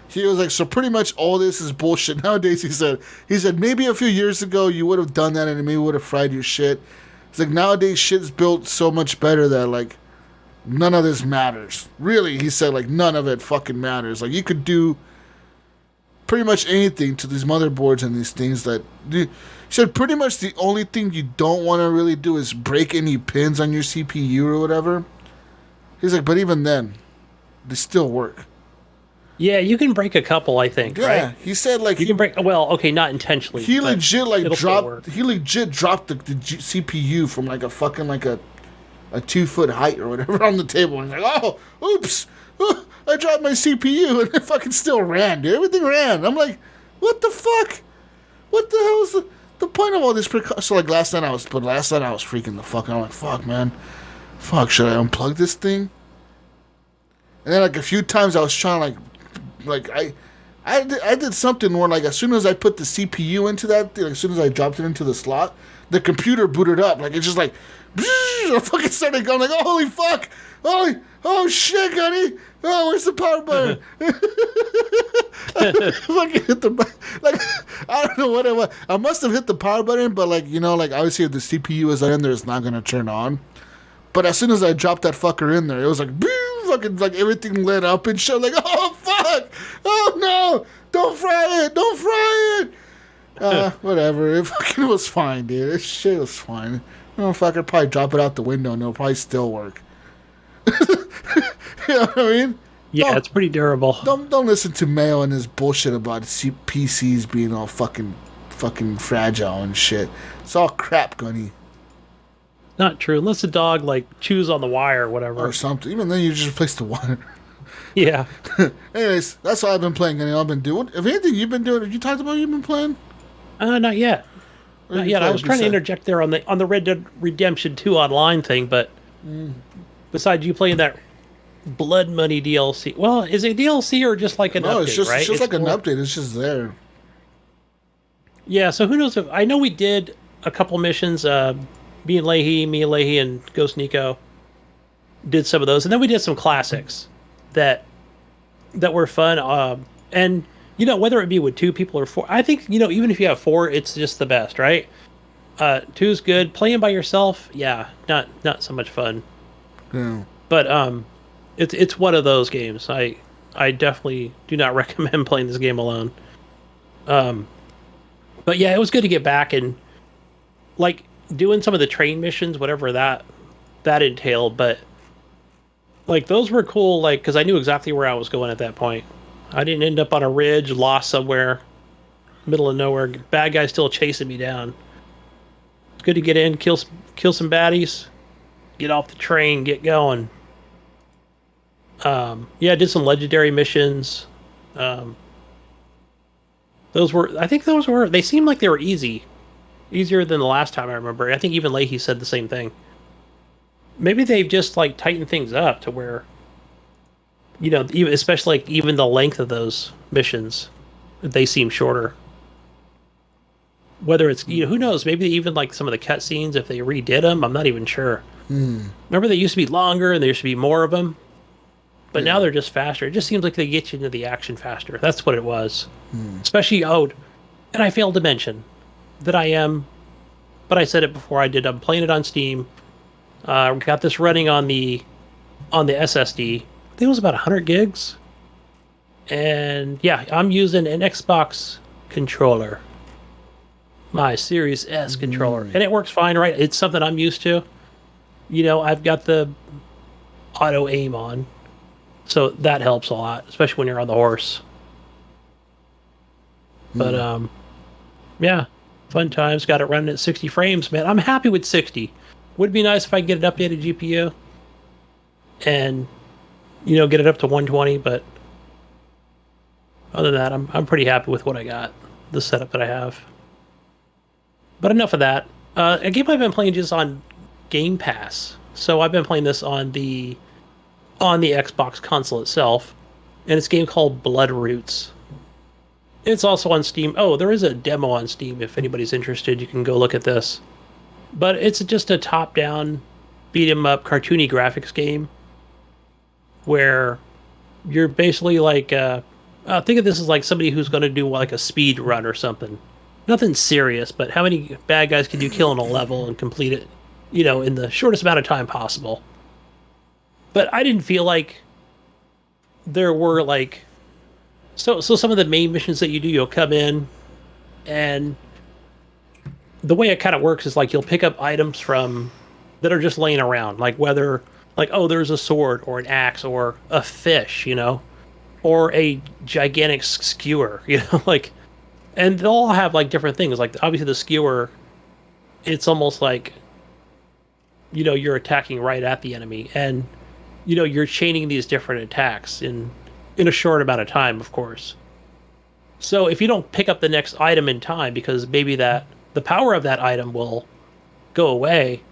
he was like, so pretty much all this is bullshit. Nowadays, he said, maybe a few years ago you would have done that and it maybe would have fried your shit. It's like, nowadays shit's built so much better that, like, none of this matters. Really, he said, like, none of it fucking matters. Like, you could do pretty much anything to these motherboards and these things that... He said pretty much the only thing you don't want to really do is break any pins on your CPU or whatever. He's like, but even then, they still work. Yeah, you can break a couple, I think. Yeah, right? He said like you can break. Well, okay, not intentionally. He legit dropped. He legit dropped the CPU from like a fucking like a 2-foot height or whatever on the table. And he's like, oh, oops, I dropped my CPU and it fucking still ran, dude. Everything ran. I'm like, what the fuck? What the hell is the point of all this precaution? So like last night I was freaking the fuck out. I'm like, fuck, man, fuck. Should I unplug this thing? And then like a few times I was trying to like I did something where like as soon as I put the CPU into that thing, like, as soon as I dropped it into the slot, the computer booted up. Like it's just like I fucking started going like, oh, holy fuck, oh shit, Gunny, oh, where's the power button? Fucking hit the like I don't know what it was. I must have hit the power button, but like you know like obviously if the CPU is in there, it's not gonna turn on. But as soon as I dropped that fucker in there, it was like fucking like everything lit up and shit. Like, oh fuck, oh no, don't fry it. Whatever. It fucking was fine, dude. This shit was fine. Oh fuck, I'd probably drop it out the window and it'll probably still work. You know what I mean? Yeah, it's pretty durable. Don't listen to Mayo and his bullshit about PCs being all fucking fragile and shit. It's all crap, Gunny. Not true, unless the dog like chews on the wire or whatever. Or something. Even then, you just replace the wire. Yeah. Anyways, that's all I've been playing, Gunny. I've been doing. If anything you've been doing, have you talked about you've been playing? Not yet. Not yet. I was trying to interject there on the Red Dead Redemption 2 online thing, but besides you playing that Blood Money DLC, well, is it DLC or just like an update? It's just, right? It's just like an update. It's just there. Yeah. So who knows? I know we did a couple missions. Me and Leahy, and Ghost Nico did some of those, and then we did some classics that were fun. And whether it be with 2 people or 4, I think, even if you have 4, it's just the best, right? 2's good. Playing by yourself, yeah, not so much fun. Yeah. But it's one of those games. I definitely do not recommend playing this game alone. But yeah, it was good to get back and like doing some of the train missions, whatever that entailed. But like those were cool, like because I knew exactly where I was going at that point. I didn't end up on a ridge, lost somewhere, middle of nowhere. Bad guy still chasing me down. It's good to get in, kill some baddies, get off the train, get going. Yeah, I did some legendary missions. They seemed like they were easier than the last time I remember. I think even Leahy said the same thing. Maybe they've just like tightened things up to where, even, especially like even the length of those missions, they seem shorter. Whether it's, who knows, maybe even like some of the cutscenes, if they redid them, I'm not even sure. Remember they used to be longer and there used to be more of them, but now they're just faster. It just seems like they get you into the action faster. That's what it was. Especially, and I failed to mention that but I said it before I did, I'm playing it on Steam. Got this running on the SSD. I think it was about 100 gigs. And yeah, I'm using an Xbox controller. My Series S controller. And it works fine, right? It's something I'm used to. I've got the auto aim on. So that helps a lot, especially when you're on the horse. But yeah, fun times. Got it running at 60 frames, man. I'm happy with 60. Would be nice if I could get an updated GPU and get it up to 120, but other than that, I'm pretty happy with what I got, the setup that I have. But enough of that. A game I've been playing just on Game Pass. So I've been playing this on the Xbox console itself, and it's a game called Blood Roots. It's also on Steam. Oh, there is a demo on Steam. If anybody's interested, you can go look at this. But it's just a top-down, beat-em-up, cartoony graphics game where you're basically like, think of this as like somebody who's going to do like a speed run or something. Nothing serious, but how many bad guys can you kill in a level and complete it, in the shortest amount of time possible? But I didn't feel like there were like... So some of the main missions that you do, you'll come in, and the way it kind of works is like you'll pick up items that are just laying around, like whether like, oh, there's a sword or an axe or a fish, or a gigantic skewer, like, and they'll all have like different things. Like obviously the skewer, it's almost like, you're attacking right at the enemy, and you're chaining these different attacks in a short amount of time, of course. So if you don't pick up the next item in time, because maybe the power of that item will go away,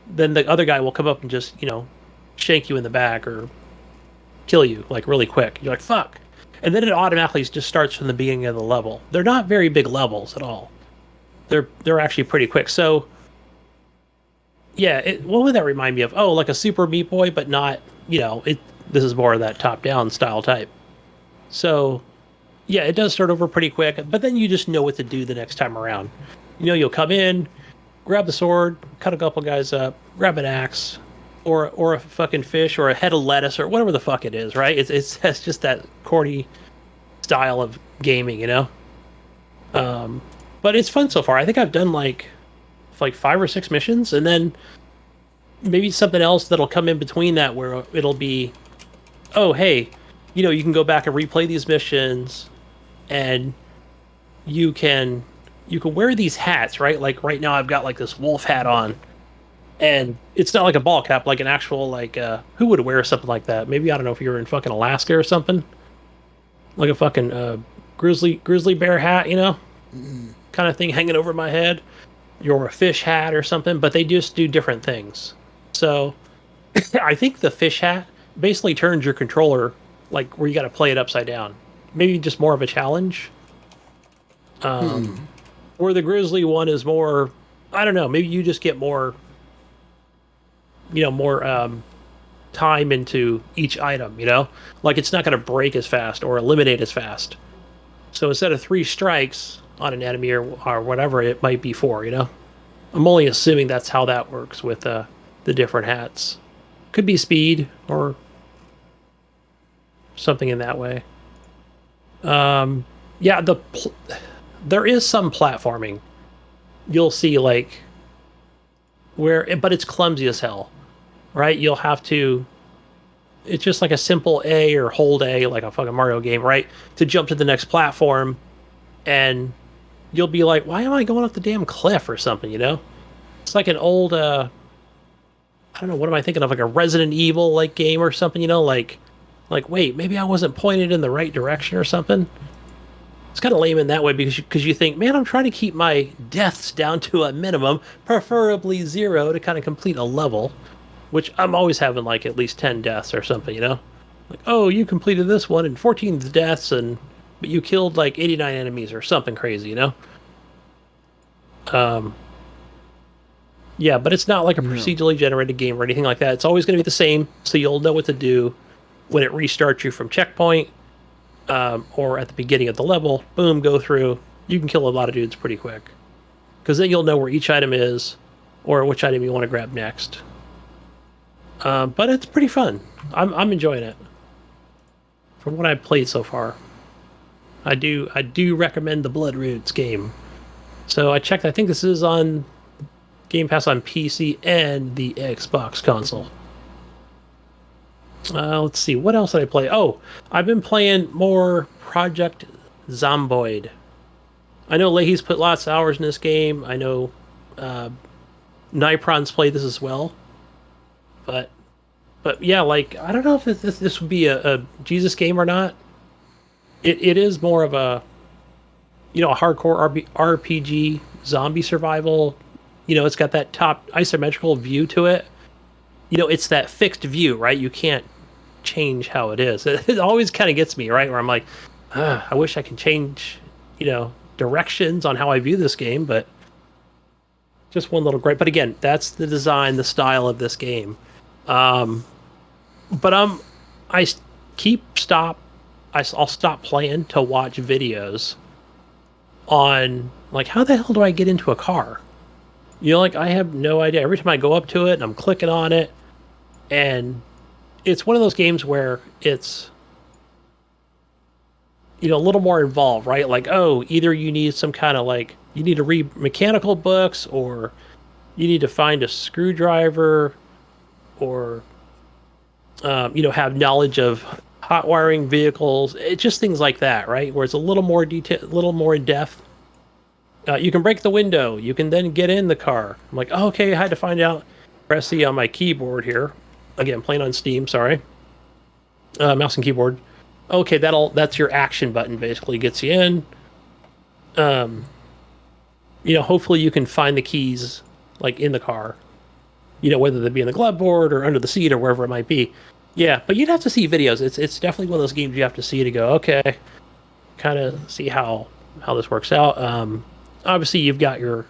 then the other guy will come up and just, shank you in the back or kill you, like, really quick. You're like, fuck. And then it automatically just starts from the beginning of the level. They're not very big levels at all. They're actually pretty quick. So, yeah, what would that remind me of? Oh, like a Super Meat Boy, but not, this is more of that top-down style type. So, yeah, it does start over pretty quick, but then you just know what to do the next time around. You'll come in, grab the sword, cut a couple guys up, grab an axe, or a fucking fish, or a head of lettuce, or whatever the fuck it is, right? It's just that corny style of gaming, But it's fun so far. I think I've done like 5 or 6 missions, and then maybe something else that'll come in between that where it'll be, oh, hey, you can go back and replay these missions, and you can wear these hats, right? Like right now I've got like this wolf hat on, and it's not like a ball cap, like an actual, like, who would wear something like that? Maybe, I don't know, if you were in fucking Alaska or something, like a fucking grizzly bear hat, kind of thing hanging over my head. You're a fish hat or something, but they just do different things. So I think the fish hat basically turns your controller like where you got to play it upside down. Maybe just more of a challenge. Or the grizzly one is more, I don't know, maybe you just get more, more time into each item, like it's not going to break as fast or eliminate as fast. So instead of 3 strikes on an enemy or whatever, it might be 4, I'm only assuming that's how that works with the different hats. Could be speed or something in that way. Yeah, there is some platforming. You'll see like but it's clumsy as hell, right? You'll have to. It's just like a simple A or hold A, like a fucking Mario game, right? To jump to the next platform, and you'll be like, "Why am I going up the damn cliff or something?" It's like an old, I don't know, what am I thinking of? Like a Resident Evil like game or something, like wait, maybe I wasn't pointed in the right direction or something. It's kind of lame in that way because you think, man, I'm trying to keep my deaths down to a minimum, preferably 0 to kind of complete a level, which I'm always having like at least 10 deaths or something, Like, oh, you completed this one and 14 deaths, but you killed like 89 enemies or something crazy, Yeah, but it's not like a procedurally generated game or anything like that. It's always going to be the same, so you'll know what to do when it restarts you from checkpoint, or at the beginning of the level. Boom, go through. You can kill a lot of dudes pretty quick, because then you'll know where each item is, or which item you want to grab next. But it's pretty fun. I'm enjoying it. From what I've played so far, I do recommend the Blood Roots game. So I checked. I think this is on Game Pass on PC and the Xbox console. Let's see, what else did I play? Oh, I've been playing more Project Zomboid. I know Leahy's put lots of hours in this game. I know Nipron's played this as well. But yeah, like, I don't know if this would be a Jesus game or not. It is more of a, a hardcore RPG zombie survival. It's got that top isometrical view to it. It's that fixed view, right? You can't change how it is. It always kind of gets me, right? Where I'm like, I wish I could change, directions on how I view this game, but just one little gripe. But again, that's the design, the style of this game. But I'll stop playing to watch videos on, like, how the hell do I get into a car? Like, I have no idea. Every time I go up to it and I'm clicking on it, and it's one of those games where it's, a little more involved, right? Like, oh, either you need some kind of, like, you need to read mechanical books, or you need to find a screwdriver, or, have knowledge of hot wiring vehicles. It's just things like that, right? Where it's a little more detail, a little more in depth. You can break the window. You can then get in the car. I'm like, oh, okay, I had to find out. Press C on my keyboard here. Again, playing on Steam, sorry. Mouse and keyboard. Okay, that's your action button, basically. Gets you in. Hopefully you can find the keys, like, in the car. Whether they be in the glove board or under the seat or wherever it might be. Yeah, but you'd have to see videos. It's definitely one of those games you have to see to go, okay, kind of see how this works out. Obviously, you've got your...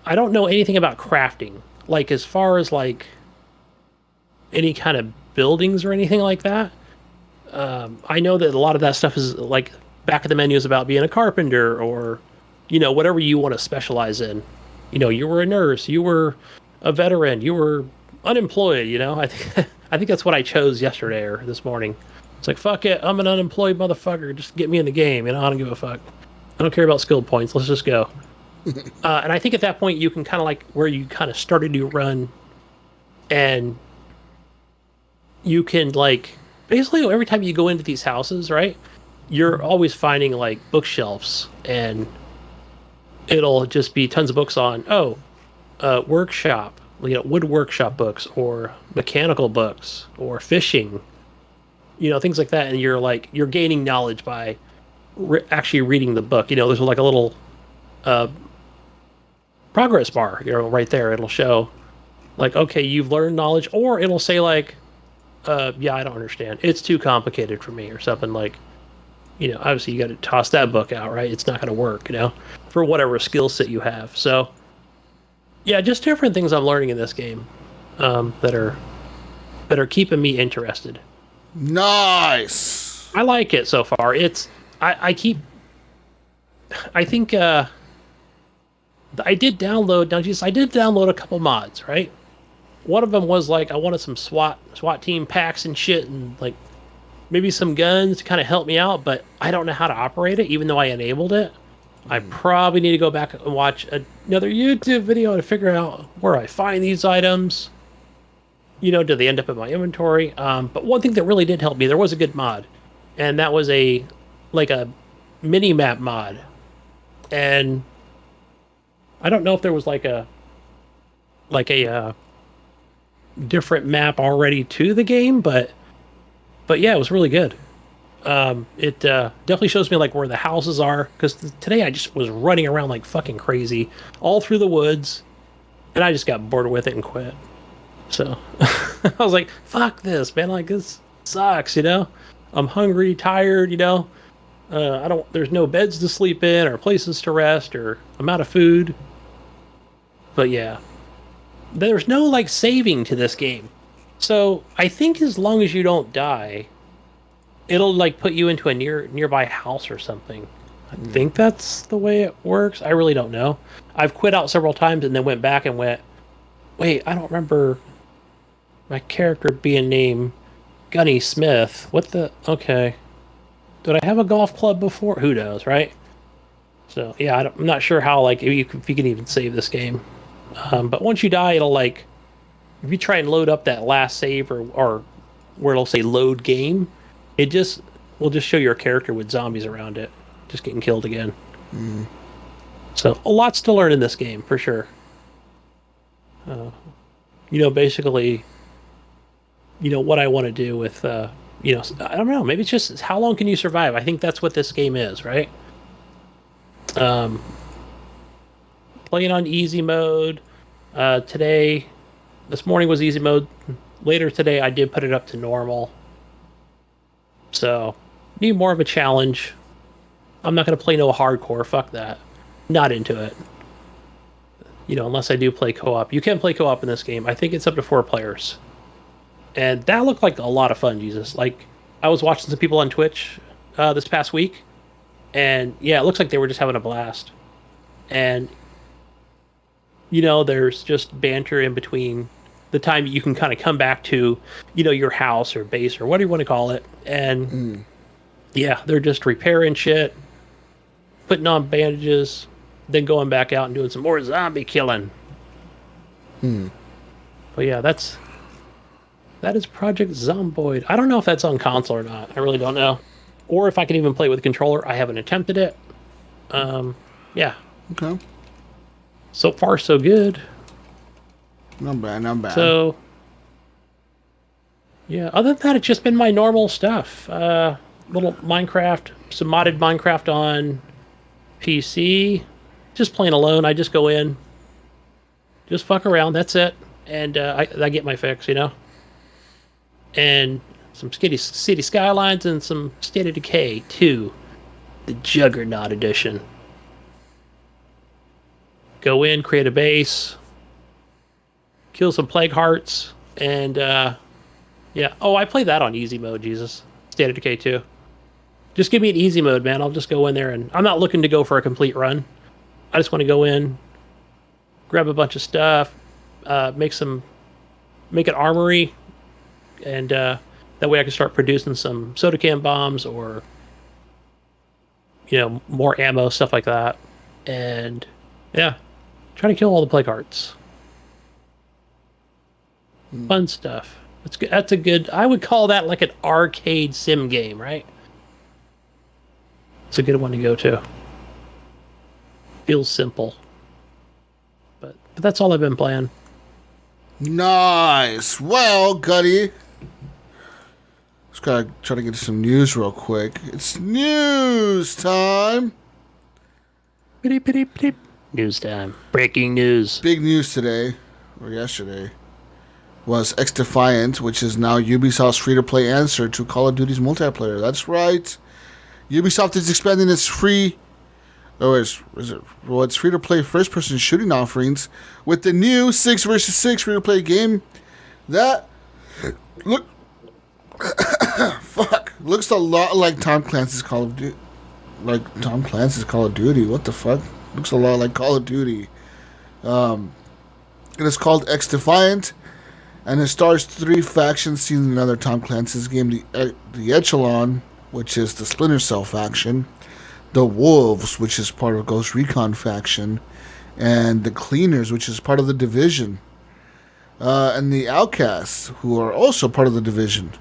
I don't know anything about crafting. Like, as far as, like, any kind of buildings or anything like that. I know that a lot of that stuff is, like, back of the menu is about being a carpenter or, whatever you want to specialize in. You were a nurse, you were a veteran, you were unemployed, I think that's what I chose yesterday or this morning. It's like, fuck it, I'm an unemployed motherfucker. Just get me in the game, I don't give a fuck. I don't care about skill points. Let's just go. And I think at that point you can kind of, like, where you kind of started your run, and you can, like, basically every time you go into these houses, right, you're always finding, like, bookshelves, and it'll just be tons of books on, workshop, wood workshop books, or mechanical books, or fishing, things like that. And you're gaining knowledge by actually reading the book. There's like a little progress bar, right there. It'll show, like, okay, you've learned knowledge, or it'll say, like, yeah, I don't understand. It's too complicated for me, or something. Like, obviously you got to toss that book out, right? It's not going to work, for whatever skill set you have. So, yeah, just different things I'm learning in this game that are keeping me interested. Nice. I like it so far. I keep I think I did download. Now, just I did download a couple mods, right? One of them was like I wanted some SWAT team packs and shit, and like maybe some guns to kind of help me out. But I don't know how to operate it, even though I enabled it. I probably need to go back and watch another YouTube video to figure out where I find these items. Do they end up in my inventory? But one thing that really did help me, there was a good mod, and that was a mini map mod. And I don't know if there was like a different map already to the game, but yeah, it was really good. It definitely shows me like where the houses are, because today I just was running around like fucking crazy all through the woods, and I just got bored with it and quit. So I was like, fuck this, man. Like, this sucks, I'm hungry, tired, there's no beds to sleep in or places to rest, or I'm out of food. But yeah, there's no like saving to this game. So I think as long as you don't die, it'll like put you into a nearby house or something. I think that's the way it works. I really don't know. I've quit out several times and then went back and went, wait, I don't remember my character being named Gunny Smith. Okay. Did I have a golf club before? Who knows, right? So yeah, I'm not sure how like if you can even save this game. But once you die, it'll like, if you try and load up that last save or where it'll say load game, it will just show your character with zombies around it, just getting killed again. So a lot's to learn in this game for sure. Basically, what I want to do with, I don't know, maybe it's just how long can you survive? I think that's what this game is, right? Playing on easy mode. This morning was easy mode. Later today, I did put it up to normal. So, need more of a challenge. I'm not going to play no hardcore. Fuck that. Not into it. Unless I do play co-op. You can play co-op in this game. I think it's up to 4 players. And that looked like a lot of fun, Jesus. Like, I was watching some people on Twitch this past week. And, yeah, it looks like they were just having a blast. And, there's just banter in between the time you can kind of come back to, your house or base or whatever you want to call it. And, yeah, they're just repairing shit, putting on bandages, then going back out and doing some more zombie killing. But, yeah, that is Project Zomboid. I don't know if that's on console or not. I really don't know. Or if I can even play with a controller. I haven't attempted it. Yeah. Okay. So far, so good. Not bad. So, yeah, other than that, it's just been my normal stuff. Little Minecraft, some modded Minecraft on PC. Just playing alone. I just go in, just fuck around. That's it. And I get my fix, And some City Skylines and some State of Decay 2, the Juggernaut edition. Go in, create a base, kill some plague hearts, and yeah. Oh, I play that on easy mode, Jesus. State of Decay 2. Just give me an easy mode, man. I'll just go in there, and I'm not looking to go for a complete run. I just want to go in, grab a bunch of stuff, make an armory, and that way I can start producing some soda can bombs or more ammo, stuff like that. And yeah, try to kill all the plague hearts. Fun stuff. That's a good, I would call that like an arcade sim game, right? It's a good one to go to. Feels simple. But that's all I've been playing. Nice. Well, Gunny, just gotta try to get some news real quick. It's news time. News time. Breaking news. Big news today, or yesterday, was X Defiant, which is now Ubisoft's free-to-play answer to Call of Duty's multiplayer. That's right. Ubisoft is expanding its it's free-to-play first-person shooting offerings with the new 6 vs 6 free-to-play game that looks a lot like Tom Clancy's Call of Duty. like Tom Clancy's Call of Duty. What the fuck? Looks a lot like Call of Duty. It is called X Defiant, and it stars 3 factions seen in another Tom Clancy's game: the Echelon, which is the Splinter Cell faction; the Wolves, which is part of Ghost Recon faction; and the Cleaners, which is part of the Division. And the Outcasts, who are also part of the Division.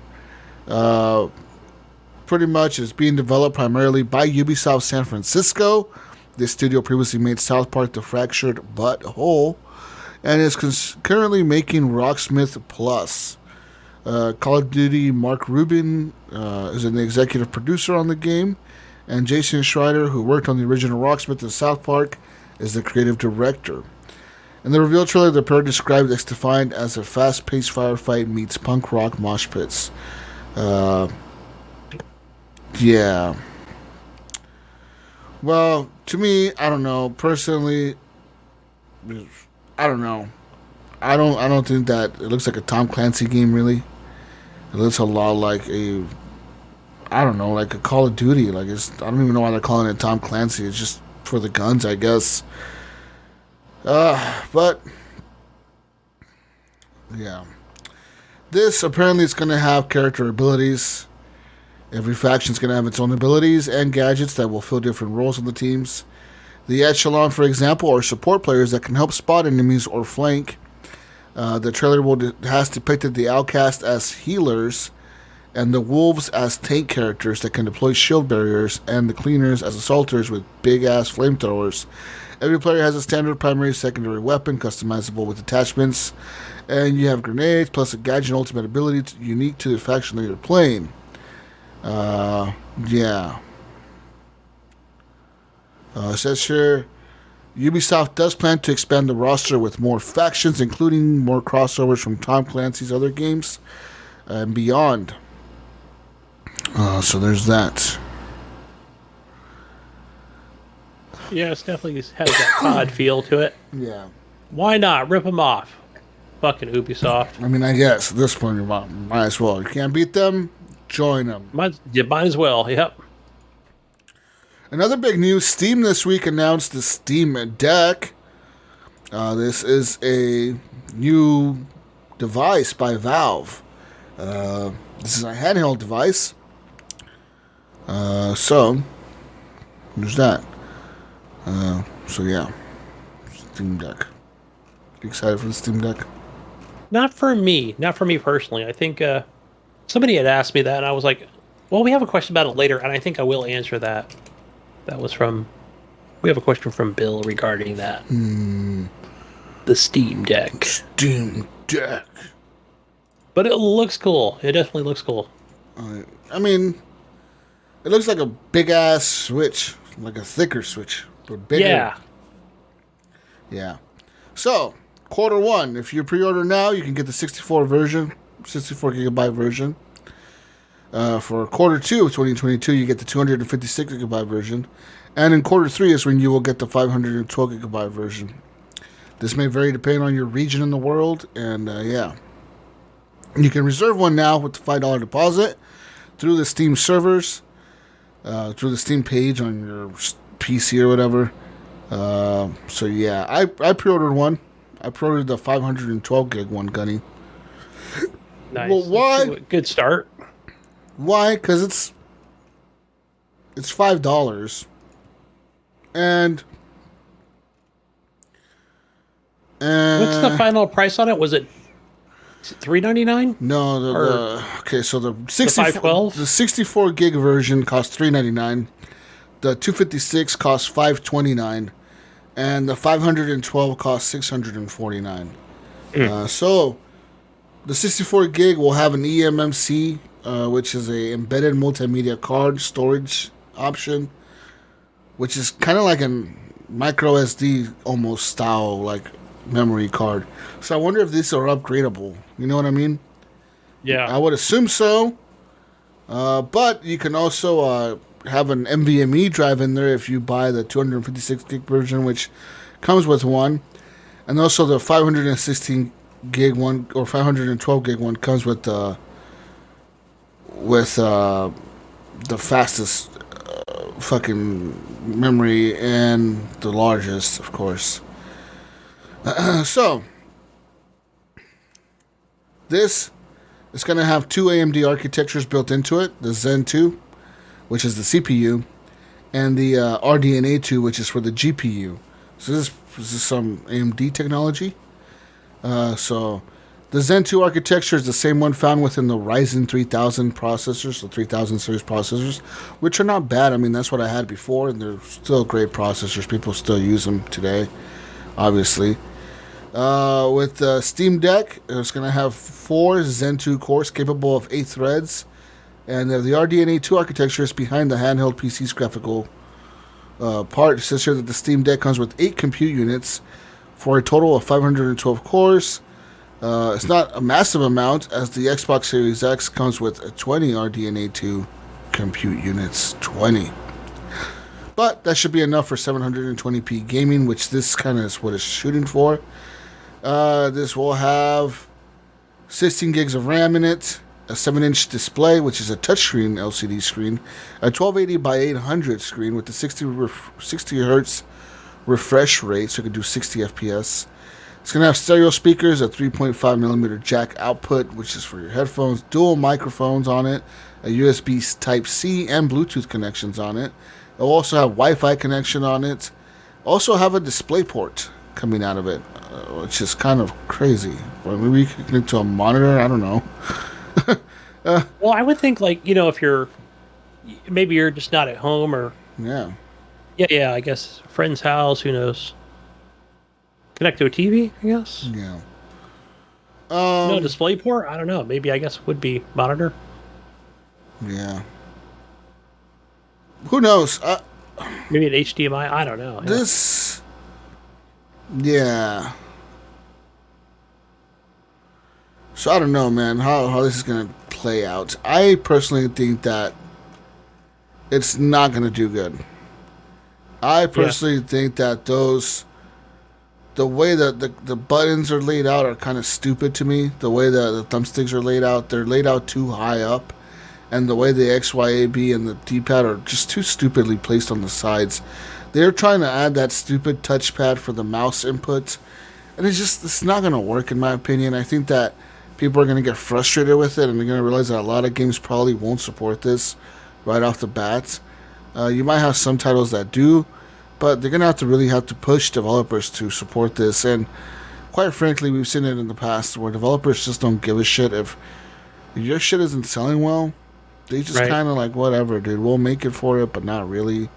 Pretty much is being developed primarily by Ubisoft San Francisco. This studio previously made South Park: The Fractured But Whole, and is currently making Rocksmith Plus. Call of Duty Mark Rubin is an executive producer on the game, and Jason Schreider, who worked on the original Rocksmith and South Park, is the creative director. In the reveal trailer, the pair described X Defiant as a fast-paced firefight meets punk rock mosh pits. Yeah. Well, to me, I don't know. Personally, I don't know. I don't think that it looks like a Tom Clancy game, really. It looks a lot like like a Call of Duty. I don't even know why they're calling it Tom Clancy. It's just for the guns, I guess. But yeah. This apparently is going to have character abilities. Every faction is going to have its own abilities and gadgets that will fill different roles in the teams. The Echelon, for example, are support players that can help spot enemies or flank. The trailer has depicted the Outcast as healers, and the Wolves as tank characters that can deploy shield barriers, and the Cleaners as assaulters with big-ass flamethrowers. Every player has a standard primary secondary weapon, customizable with attachments, and you have grenades, plus a gadget and ultimate ability unique to the faction that you're playing. Yeah. It says here, Ubisoft does plan to expand the roster with more factions, including more crossovers from Tom Clancy's other games and beyond. So there's that. Yeah, it definitely has that COD feel to it. Yeah. Why not? Rip them off. Fucking Ubisoft. I mean, I guess at this point you might as well. You can't beat them, join them. You might as well, yep. Another big news, Steam this week announced the Steam Deck. This is a new device by Valve. This is a handheld device. So, there's that. So yeah, Steam Deck. You excited for the Steam Deck? Not for me personally. I think somebody had asked me that, and I was like, well, we have a question about it later, and I think I will answer that. That was we have a question from Bill regarding that. The Steam Deck. Steam Deck. But it looks cool. It definitely looks cool. I mean, it looks like a big-ass Switch. Like a thicker Switch. But bigger. Yeah. Yeah. So, Q1, if you pre-order now, you can get the 64 gigabyte version. For Q2 of 2022, you get the 256 gigabyte version. And in Q3 is when you will get the 512 gigabyte version. This may vary depending on your region in the world. And yeah. You can reserve one now with the $5 deposit through the Steam servers, through the Steam page on your PC or whatever. So yeah, I pre-ordered one. I pre-ordered the 512 gig one, Gunny. Nice. Well, why? Good start. Why? Because it's $5, and what's the final price on it? Was it $399? No, okay. So the 64 gig version costs $399. The 256 costs $529, and the 512 costs $649. So the 64 gig will have an eMMC, which is a embedded multimedia card storage option, which is kind of like a micro SD almost style like memory card. So I wonder if these are upgradable. You know what I mean? Yeah. I would assume so. But you can also have an NVMe drive in there if you buy the 256 gig version, which comes with one. And also the 516 gig one or 512 gig one comes with the fastest fucking memory and the largest, of course. So, this is going to have two AMD architectures built into it, the Zen 2, which is the CPU, and the RDNA 2, which is for the GPU. So this is some AMD technology. So the Zen 2 architecture is the same one found within the Ryzen 3000 processors, the 3000 series processors, which are not bad. I mean, that's what I had before, and they're still great processors. People still use them today, obviously. With the Steam Deck, it's going to have 4 Zen 2 cores capable of 8 threads. And the RDNA 2 architecture is behind the handheld PC's graphical part. It says here that the Steam Deck comes with 8 compute units for a total of 512 cores. It's not a massive amount, as the Xbox Series X comes with 20 RDNA 2 compute units. 20. But that should be enough for 720p gaming, which this kind of is what it's shooting for. This will have 16 gigs of RAM in it, a 7-inch display, which is a touchscreen LCD screen, a 1280 by 800 screen with the 60 Hz refresh rate, so it can do 60 FPS. It's going to have stereo speakers, a 3.5mm jack output, which is for your headphones, dual microphones on it, a USB Type-C and Bluetooth connections on it. It'll also have Wi-Fi connection on it. Also have a DisplayPort coming out of it, which is kind of crazy. Or maybe you can connect to a monitor, I don't know. Well, I would think, like, you know, if maybe you're just not at home, or Yeah. I guess friend's house, who knows? Connect to a TV, I guess. Yeah. No display port. I don't know. Maybe, I guess, would be monitor. Yeah. Who knows? Maybe an HDMI. I don't know. This. Yeah. So I don't know, man, how this is going to play out. I personally think that it's not going to do good. I personally think that the way that the buttons are laid out are kind of stupid to me. The way that the thumbsticks are laid out, they're laid out too high up. And the way the X, Y, A, B and the D-pad are just too stupidly placed on the sides. They're trying to add that stupid touchpad for the mouse input. And it's not going to work, in my opinion. I think that people are going to get frustrated with it, and they're going to realize that a lot of games probably won't support this right off the bat. You might have some titles that do, but they're going to really have to push developers to support this. And quite frankly, we've seen it in the past where developers just don't give a shit. If your shit isn't selling well, they just kind of like, whatever, dude, we'll make it for it, but not really.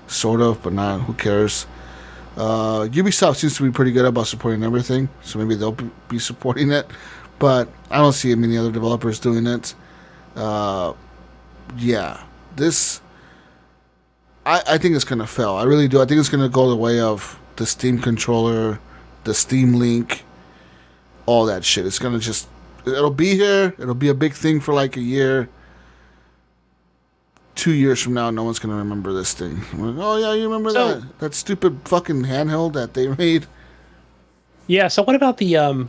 Sort of, but not. Who cares? Ubisoft seems to be pretty good about supporting everything, so maybe they'll be supporting it. But I don't see many other developers doing it. Yeah, this. I think it's gonna fail. I really do. I think it's gonna go the way of the Steam controller, the Steam Link, all that shit. It's gonna it'll be here. It'll be a big thing for like a year. 2 years from now, no one's gonna remember this thing. Like, oh yeah, you remember that stupid fucking handheld that they made? Yeah. So what about the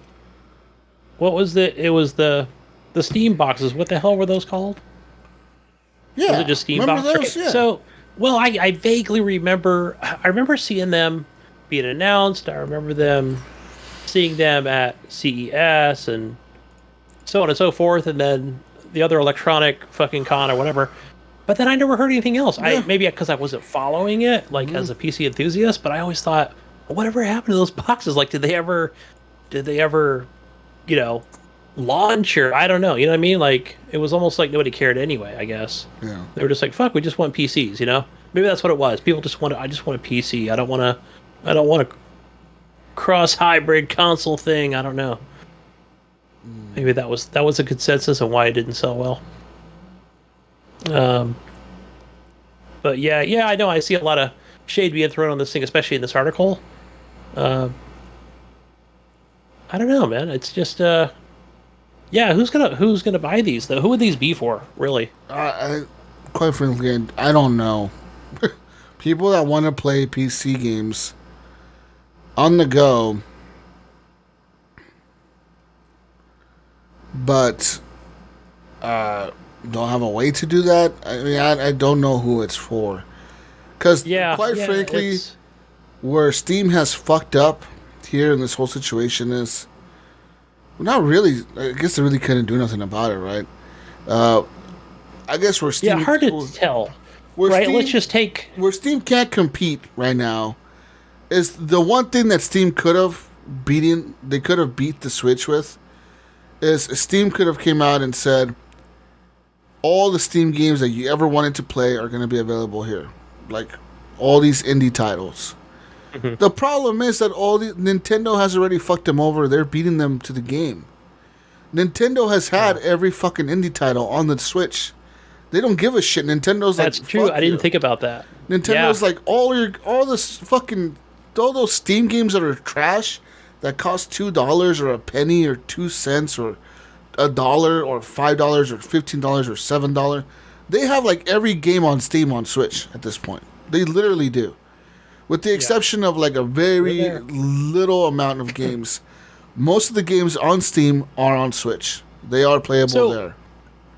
what was it was the Steam boxes? What the hell were those called? Yeah, was it just Steam boxes? Those? Yeah. So, well, I vaguely remember. I remember seeing them being announced. I remember seeing them at CES and so on and so forth, and then the other electronic fucking con or whatever. But then I never heard anything else. Yeah. Maybe because I wasn't following it, like, as a PC enthusiast. But I always thought, whatever happened to those boxes? Like, did they ever, you know, launch, or I don't know. You know what I mean? Like, it was almost like nobody cared anyway, I guess. Yeah. They were just like, fuck, we just want PCs. You know? Maybe that's what it was. People just I just want a PC. I don't want a cross hybrid console thing. I don't know. Maybe that was a consensus on why it didn't sell well. But yeah, I know. I see a lot of shade being thrown on this thing, especially in this article. I don't know, man. It's just, who's gonna buy these though? Who would these be for, really? Quite frankly, I don't know. People that want to play PC games on the go, but don't have a way to do that. I mean, I don't know who it's for. Because Yeah, quite yeah, frankly, it's- where Steam has fucked up here in this whole situation is, well, not really. I guess they really couldn't do nothing about it, right? I guess where Steam, hard to tell, where right? Steam, Let's just take. where Steam can't compete right now is the one thing that Steam could have beaten. They could have beat the Switch with is Steam could have came out and said all the Steam games that you ever wanted to play are going to be available here, like all these indie titles. Mm-hmm. The problem is that Nintendo has already fucked them over. They're beating them to the game. Nintendo has had every fucking indie title on the Switch. They don't give a shit. Nintendo's That's like, true. fuck I didn't you. think about that. Nintendo's Yeah. like all those Steam games that are trash that cost $2 or a penny or 2 cents or $1 or $5 or $15 or $7. They have like every game on Steam on Switch at this point. They literally do. With the exception of like a very little amount of games. Most of the games on Steam are on Switch. They are playable there.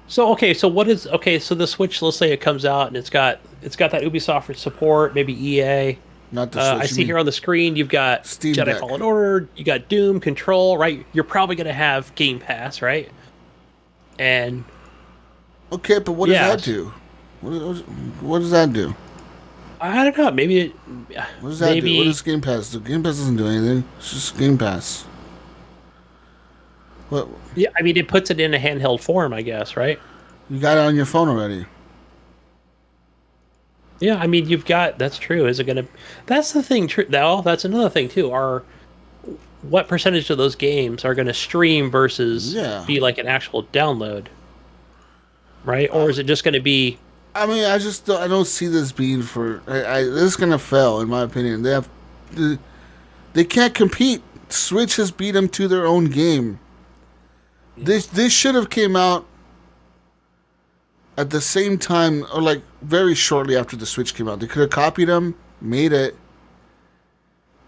So okay, so what is okay? So the Switch, let's say it comes out and it's got that Ubisoft support, maybe EA. Not the Switch. I see here on the screen you've got Steam Jedi Deck. Fallen Order, you got Doom, Control, right? You're probably going to have Game Pass, right? And Okay, but what does that do? What does that do? I don't know. Maybe What does that do? What does Game Pass do? Game Pass doesn't do anything. It's just Game Pass. What? Yeah, I mean, it puts it in a handheld form, I guess, right? You got it on your phone already. Yeah, I mean, you've got. That's true. Is it going to? That's the thing. Now, that's another thing too. What percentage of those games are going to stream versus be like an actual download? Right, or is it just going to be? I mean, I don't see this being for. This is gonna fail, in my opinion. They can't compete. Switch has beat them to their own game. This should have came out at the same time, or like very shortly after the Switch came out. They could have copied them, made it,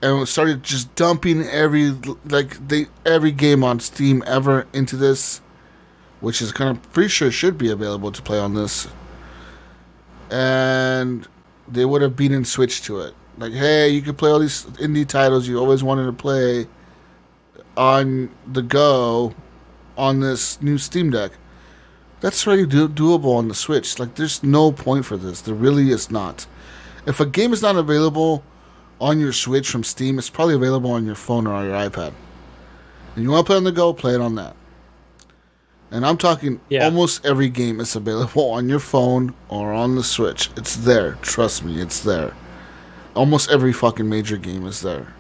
and started just dumping every game on Steam ever into this, which is kind of pretty sure should be available to play on this. And they would have beaten Switch to it. Like, hey, you can play all these indie titles you always wanted to play on the go on this new Steam Deck. That's already doable on the Switch. Like, there's no point for this. There really is not. If a game is not available on your Switch from Steam, it's probably available on your phone or on your iPad. And you want to play on the go, play it on that. And I'm talking almost every game is available on your phone or on the Switch. It's there. Trust me, it's there. Almost every fucking major game is there.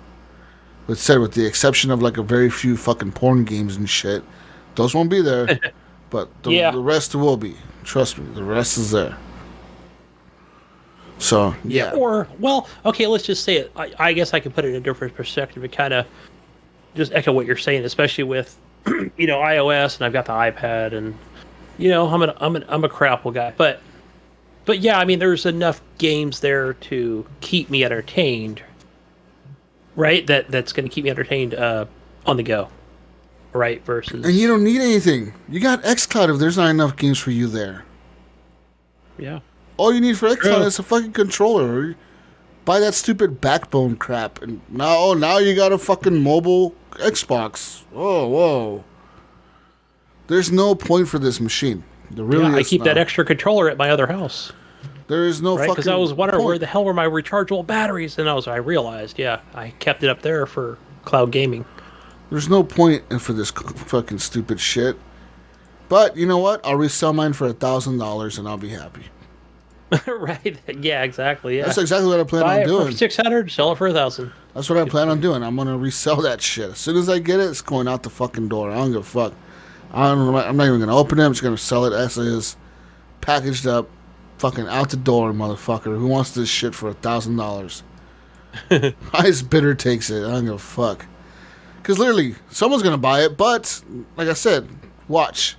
But said with the exception of like a very few fucking porn games and shit. Those won't be there. But the rest will be. Trust me, the rest is there. So, yeah. Or, well, okay, let's just say it. I guess I can put it in a different perspective and kind of just echo what you're saying, especially with iOS, and I've got the iPad, and I'm a crapple guy, but yeah, I mean, there's enough games there to keep me entertained, right? That's going to keep me entertained on the go, right? Versus, and you don't need anything. You got xCloud if there's not enough games for you there. Yeah. All you need for xCloud is a fucking controller. Buy that stupid Backbone crap, and now you got a fucking mobile Xbox. Oh, whoa. There's no point for this machine. There really is I keep that extra controller at my other house. There is no fucking because I was wondering point. where the hell were my rechargeable batteries, and I realized, I kept it up there for cloud gaming. There's no point for this fucking stupid shit. But you know what? I'll resell mine for $1,000 and I'll be happy. Right? Yeah, exactly. Yeah. That's exactly what I plan Buy on doing. Buy it for $600, sell it for $1,000. That's what I plan on doing. I'm gonna resell that shit. As soon as I get it, it's going out the fucking door. I don't give a fuck. I'm not even gonna open it. I'm just gonna sell it as is, packaged up, fucking out the door, motherfucker. Who wants this shit for $1,000? Highest bidder takes it. I don't give a fuck. Because literally, someone's gonna buy it. But like I said, watch.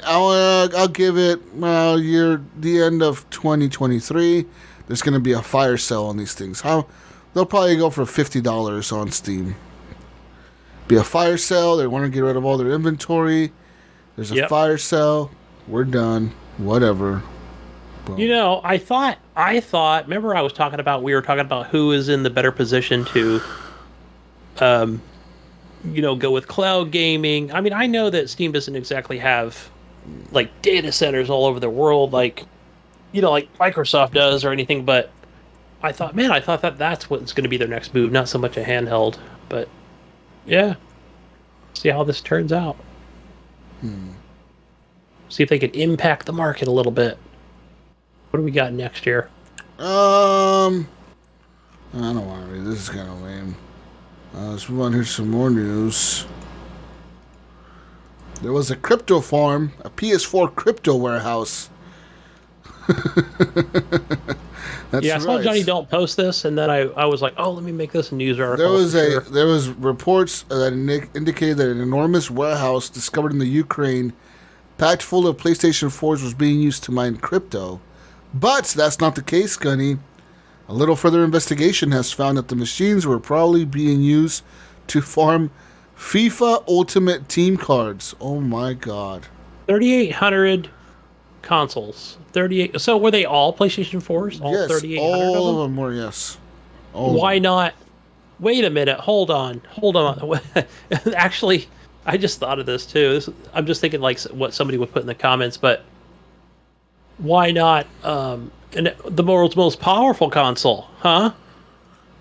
I'll give it the end of 2023. There's going to be a fire sale on these things. They'll probably go for $50 on Steam. Be a fire sale. They want to get rid of all their inventory. There's a fire sale. We're done. Whatever. Boom. I thought. Remember, we were talking about who is in the better position to, go with cloud gaming. I mean, I know that Steam doesn't exactly have like data centers all over the world, like like Microsoft does or anything. But I thought that that's what's going to be their next move, not so much a handheld. But yeah, see how this turns out. See if they can impact the market a little bit. What do we got next year? I don't want to read. This is kind of lame. Let's move on here to some more news. There was a crypto farm, a PS4 crypto warehouse. That's Yeah, I saw right. Johnny Don't post this, and then I was like, oh, let me make this a news article. There was reports that indicated that an enormous warehouse discovered in the Ukraine, packed full of PlayStation 4s, was being used to mine crypto. But that's not the case, Gunny. A little further investigation has found that the machines were probably being used to farm FIFA Ultimate Team cards. Oh my god. 3,800 consoles. 38. So were they all PlayStation 4s? All Yes, 3,800 all of of them? them were, yes. All Why of them. not? Wait a minute. Hold on. Actually, I just thought of this too. I'm just thinking like what somebody would put in the comments, but why not the world's most powerful console, huh?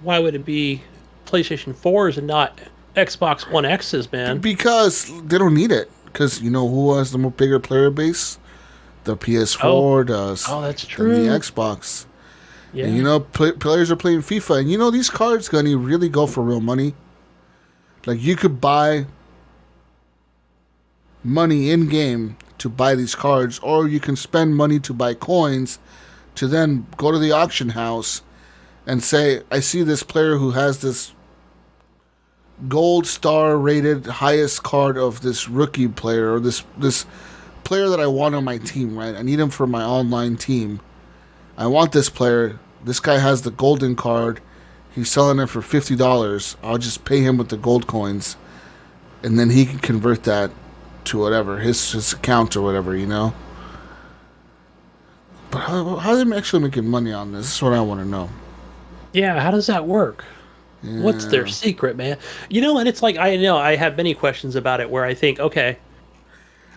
Why would it be PlayStation 4s and not Xbox One X's, man? Because they don't need it. Because you know who has the more bigger player base? The PS4 Oh, does. that's Than true. the Xbox. Yeah. And players are playing FIFA. And these cards, Gunny, really go for real money. Like, you could buy money in game to buy these cards, or you can spend money to buy coins to then go to the auction house and say, I see this player who has this gold star rated highest card of this rookie player, or this player that I want on my team, right? I need him for my online team. I want this player. This guy has the golden card. He's selling it for $50. I'll just pay him with the gold coins, and then he can convert that to whatever, his account or whatever, But how are they actually making money on this? This is what I want to know. Yeah, how does that work? What's their Yeah. secret, man? And it's like I have many questions about it where I think, okay,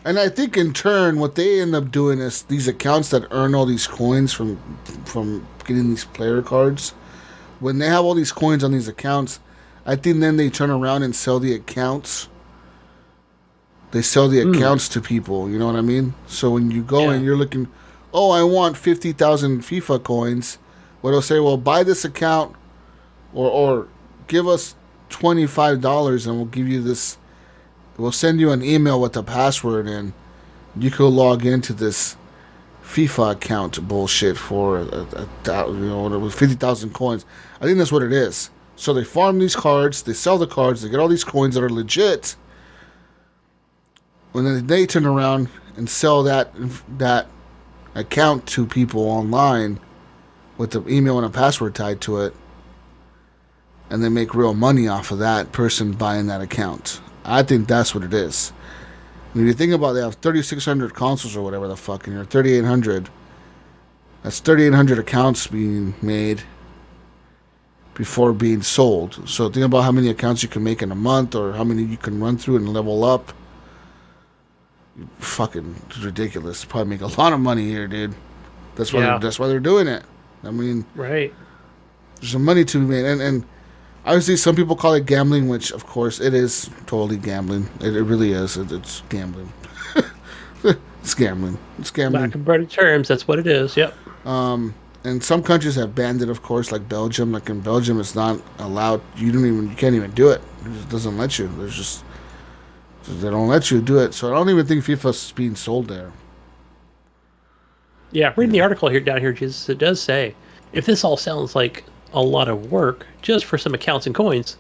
And I think in turn, what they end up doing is these accounts that earn all these coins from getting these player cards, when they have all these coins on these accounts, I think then they turn around and sell the accounts. They sell the accounts to people, you know what I mean? So when you go Yeah. and you're looking, oh, I want 50,000 FIFA coins, well, they'll say, well, buy this account or give us $25 and we'll give you this. We'll send you an email with the password, and you could log into this FIFA account bullshit for with 50,000 coins. I think that's what it is. So they farm these cards, they sell the cards, they get all these coins that are legit. When then they turn around and sell that account to people online with the email and a password tied to it, and they make real money off of that person buying that account. I think that's what it is. And if you think about it, they have 3,600 consoles or whatever the fuck, and you're 3,800. That's 3,800 accounts being made before being sold. So think about how many accounts you can make in a month, or how many you can run through and level up. Fucking ridiculous. Probably make a lot of money here, dude. That's why they're doing it. I mean, right. there's some money to be made, and obviously some people call it gambling, which of course it is totally gambling. It really is. It's gambling. It's gambling. It's gambling. Back in better terms, that's what it is. Yep. And some countries have banned it, of course, like Belgium. Like in Belgium, it's not allowed. You can't even do it. It just doesn't let you. They don't let you do it. So I don't even think FIFA's being sold there. Yeah, reading the article down here, Jesus, it does say, if this all sounds like a lot of work just for some accounts and coins,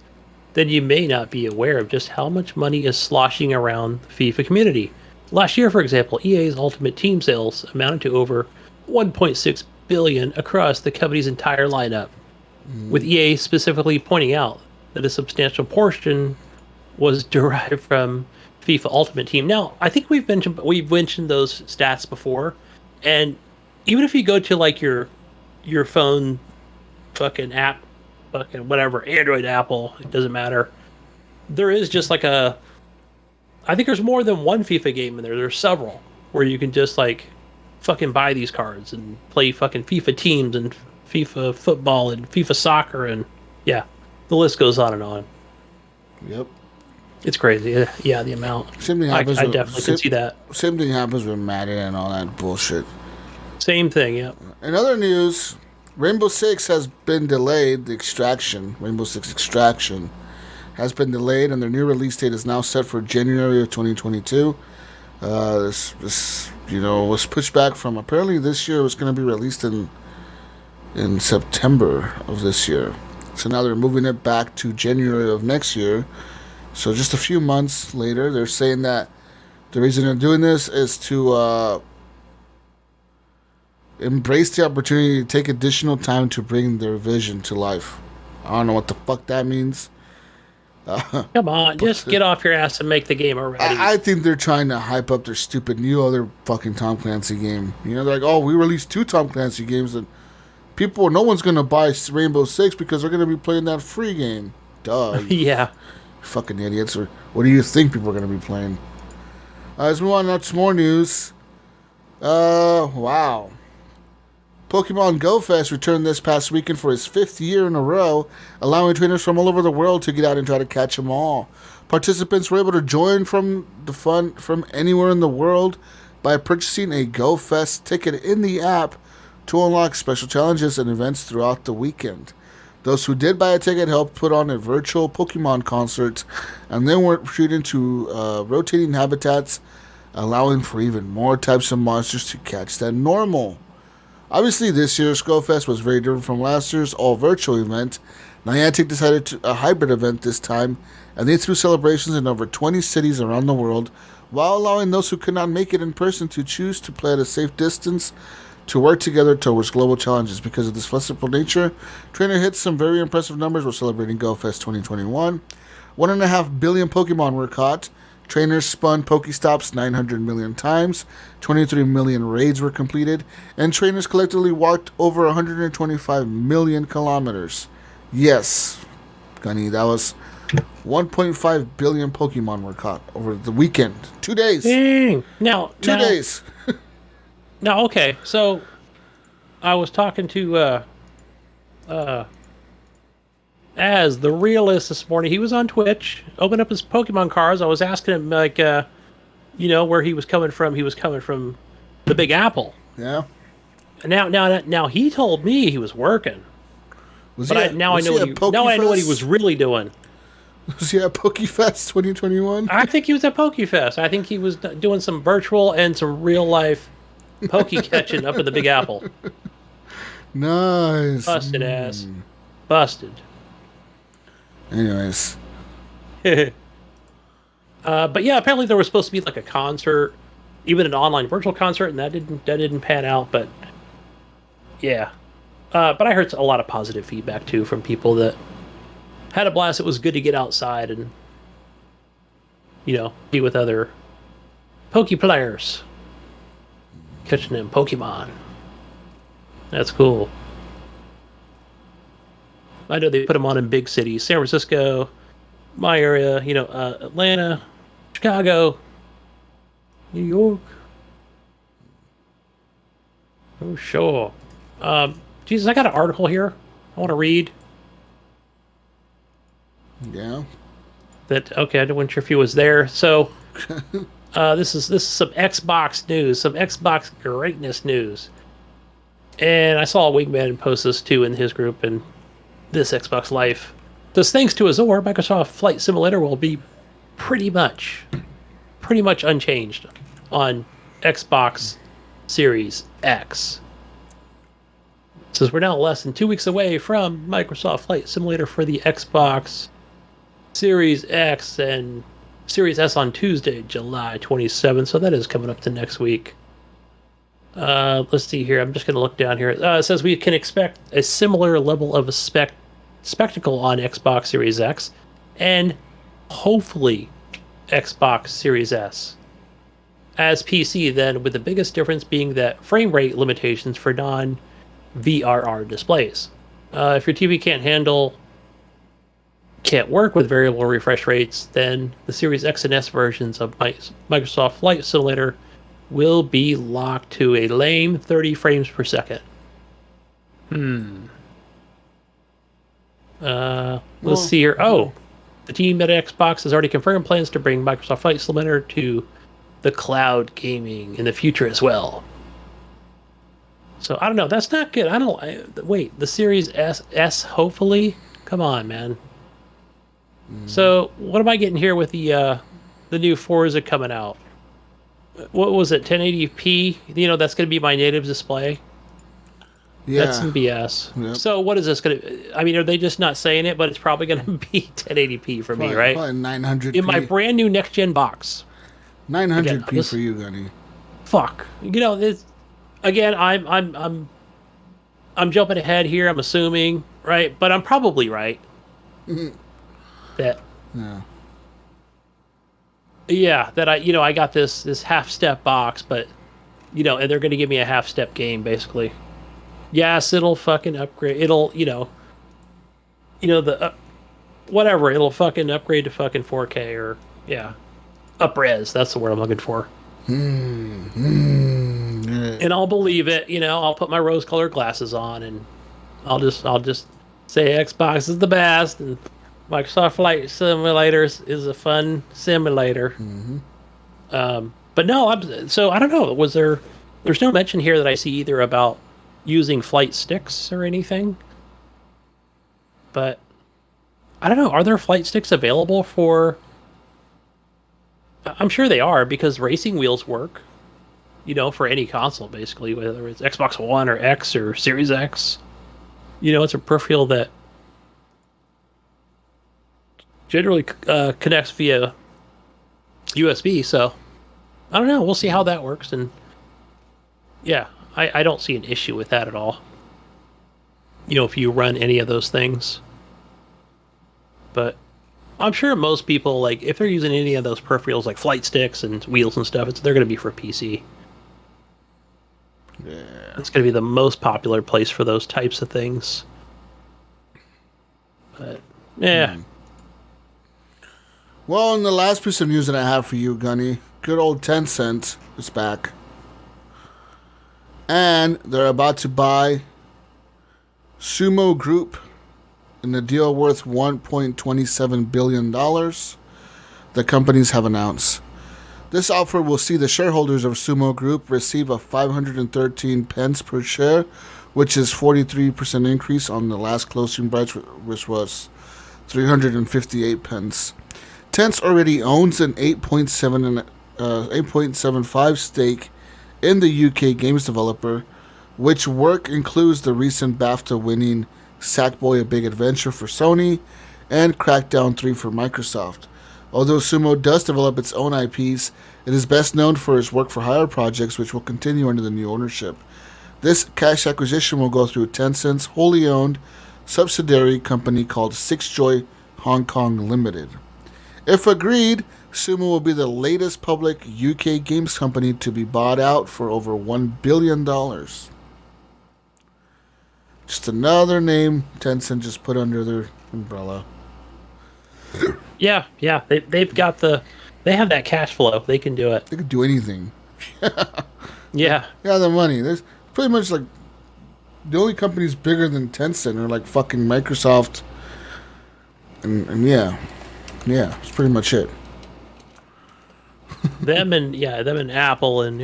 then you may not be aware of just how much money is sloshing around the FIFA community. Last year, for example, EA's Ultimate Team sales amounted to over $1.6 billion across the company's entire lineup, with EA specifically pointing out that a substantial portion was derived from FIFA Ultimate Team. Now, I think we've mentioned those stats before, and even if you go to like your phone fucking app, fucking whatever, Android, Apple, it doesn't matter. There is just like I think there's more than one FIFA game in there. There's several where you can just like fucking buy these cards and play fucking FIFA teams and FIFA football and FIFA soccer and yeah, the list goes on and on. Yep. It's crazy. Yeah, the amount. Same thing happens. I definitely can see that. Same thing happens with Madden and all that bullshit. Same thing. Yeah. In other news, Rainbow Six has been delayed. Rainbow Six Extraction, has been delayed, and their new release date is now set for January of 2022. This was pushed back from apparently this year. It was going to be released in September of this year. So now they're moving it back to January of next year. So just a few months later, they're saying that the reason they're doing this is to embrace the opportunity to take additional time to bring their vision to life. I don't know what the fuck that means. Come on, just get off your ass and make the game already. I think they're trying to hype up their stupid new other fucking Tom Clancy game. You know, they're like, oh, we released 2 Tom Clancy games, and no one's going to buy Rainbow Six because they're going to be playing that free game. Duh. Yeah. Fucking idiots. Or what do you think people are going to be playing? Let's move on to more news. Wow. Pokemon Go Fest returned this past weekend for its 5th year in a row, allowing trainers from all over the world to get out and try to catch them all. Participants were able to join from the fun from anywhere in the world by purchasing a Go Fest ticket in the app to unlock special challenges and events throughout the weekend. Those who did buy a ticket helped put on a virtual Pokemon concert and then were treated to rotating habitats, allowing for even more types of monsters to catch than normal. Obviously, this year's GoFest was very different from last year's all-virtual event. Niantic decided to a hybrid event this time, and they threw celebrations in over 20 cities around the world, while allowing those who could not make it in person to choose to play at a safe distance to work together towards global challenges. Because of this flexible nature, Trainer hit some very impressive numbers while celebrating GoFest 2021. 1.5 billion Pokemon were caught. Trainers spun Pokestops 900 million times. 23 million raids were completed. And trainers collectively walked over 125 million kilometers. Yes, Gunny, that was 1.5 billion Pokemon were caught over the weekend. 2 days. Dang. Now, 2 days. Now, okay, so I was talking to Az the Realist this morning. He was on Twitch, opened up his Pokemon cards. I was asking him, like, where he was coming from. He was coming from the Big Apple. Yeah. Now he told me he was working. I know what he was really doing. Was he at Pokefest 2021? I think he was at Pokefest. I think he was doing some virtual and some real life Poke catching up at the Big Apple. Nice. Busted ass. Busted. Anyways. But yeah, apparently there was supposed to be like a concert, even an online virtual concert, and that didn't pan out. But yeah, but I heard a lot of positive feedback too from people that had a blast. It was good to get outside and be with other Poke players, catching them Pokemon. That's cool. I know they put them on in big cities, San Francisco, my area, Atlanta, Chicago, New York. Oh, sure. Jesus, I got an article here I want to read. Yeah. I wasn't sure if he was there. So, this is some Xbox news, some Xbox greatness news. And I saw Wingman post this too in his group, and this Xbox Life. Thus, thanks to Azure, Microsoft Flight Simulator will be pretty much unchanged on Xbox Series X. It says we're now less than 2 weeks away from Microsoft Flight Simulator for the Xbox Series X and Series S on Tuesday, July 27th. So that is coming up to next week. Let's see here. I'm just going to look down here. It says we can expect a similar level of spectacle on Xbox Series X and hopefully Xbox Series S. as PC, then with the biggest difference being that frame rate limitations for non-VRR displays. If your TV can't work with variable refresh rates, then the Series X and S versions of Microsoft Flight Simulator will be locked to a lame 30 frames per second. Let's see here. Oh, the team at Xbox has already confirmed plans to bring Microsoft Flight Simulator to the cloud gaming in the future as well. So I don't know. That's not good. Wait. The Series S hopefully. Come on, man. So what am I getting here with the new Forza coming out? What was it? 1080p? That's going to be my native display. Yeah. That's some BS. Yep. So what is this going to... I mean, are they just not saying it, but it's probably going to be 1080p for me, right? Probably 900p. In my brand new next-gen box. 900p for you, Gunny. Fuck. Again, I'm jumping ahead here, I'm assuming, right? But I'm probably right. That... Yeah, that I got this half-step box, but, and they're going to give me a half-step game, basically. Yes, it'll fucking upgrade. It'll, whatever. It'll fucking upgrade to fucking 4K or, up-res. That's the word I'm looking for. And I'll believe it. I'll put my rose-colored glasses on and I'll just say Xbox is the best and Microsoft Flight Simulators is a fun simulator. But no, so I don't know. There's no mention here that I see either about using flight sticks or anything. But I don't know. Are there flight sticks available for... I'm sure they are because racing wheels work, for any console, basically, whether it's Xbox One or X or Series X. It's a peripheral that generally connects via USB, so I don't know. We'll see how that works, and yeah, I don't see an issue with that at all. If you run any of those things. But I'm sure most people, like, if they're using any of those peripherals, like flight sticks and wheels and stuff, they're going to be for PC. Yeah. It's going to be the most popular place for those types of things. But, yeah. Well, and the last piece of news that I have for you, Gunny, good old Tencent is back. And they're about to buy Sumo Group in a deal worth $1.27 billion. The companies have announced. This offer will see the shareholders of Sumo Group receive a 513 pence per share, which is 43% increase on the last closing price, which was 358 pence. Tencent already owns an 8.75 stake in the UK games developer, which work includes the recent BAFTA-winning Sackboy: A Big Adventure for Sony and Crackdown 3 for Microsoft. Although Sumo does develop its own IPs, it is best known for its work-for-hire projects, which will continue under the new ownership. This cash acquisition will go through Tencent's wholly owned subsidiary company called Sixjoy Hong Kong Limited. If agreed, Sumo will be the latest public UK games company to be bought out for over $1 billion. Just another name Tencent just put under their umbrella. Yeah. They've got they have that cash flow. They can do it. They could do anything. Yeah. Yeah, the money. There's pretty much like the only companies bigger than Tencent are like fucking Microsoft. And yeah, it's pretty much it. them and Apple and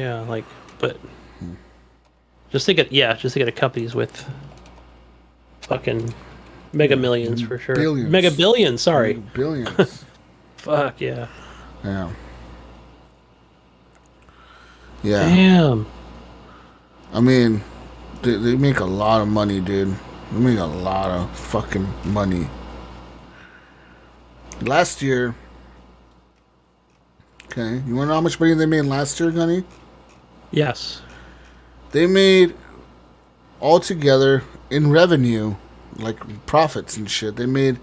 but just think of companies with fucking mega millions for sure. Billions. Mega billions, sorry. Mega billions. Fuck yeah. Yeah. Damn. I mean, they make a lot of money, dude. They make a lot of fucking money. Last year... Okay, you want to know how much money they made last year, Gunny? Yes. They made, altogether, in revenue, like profits and shit, they made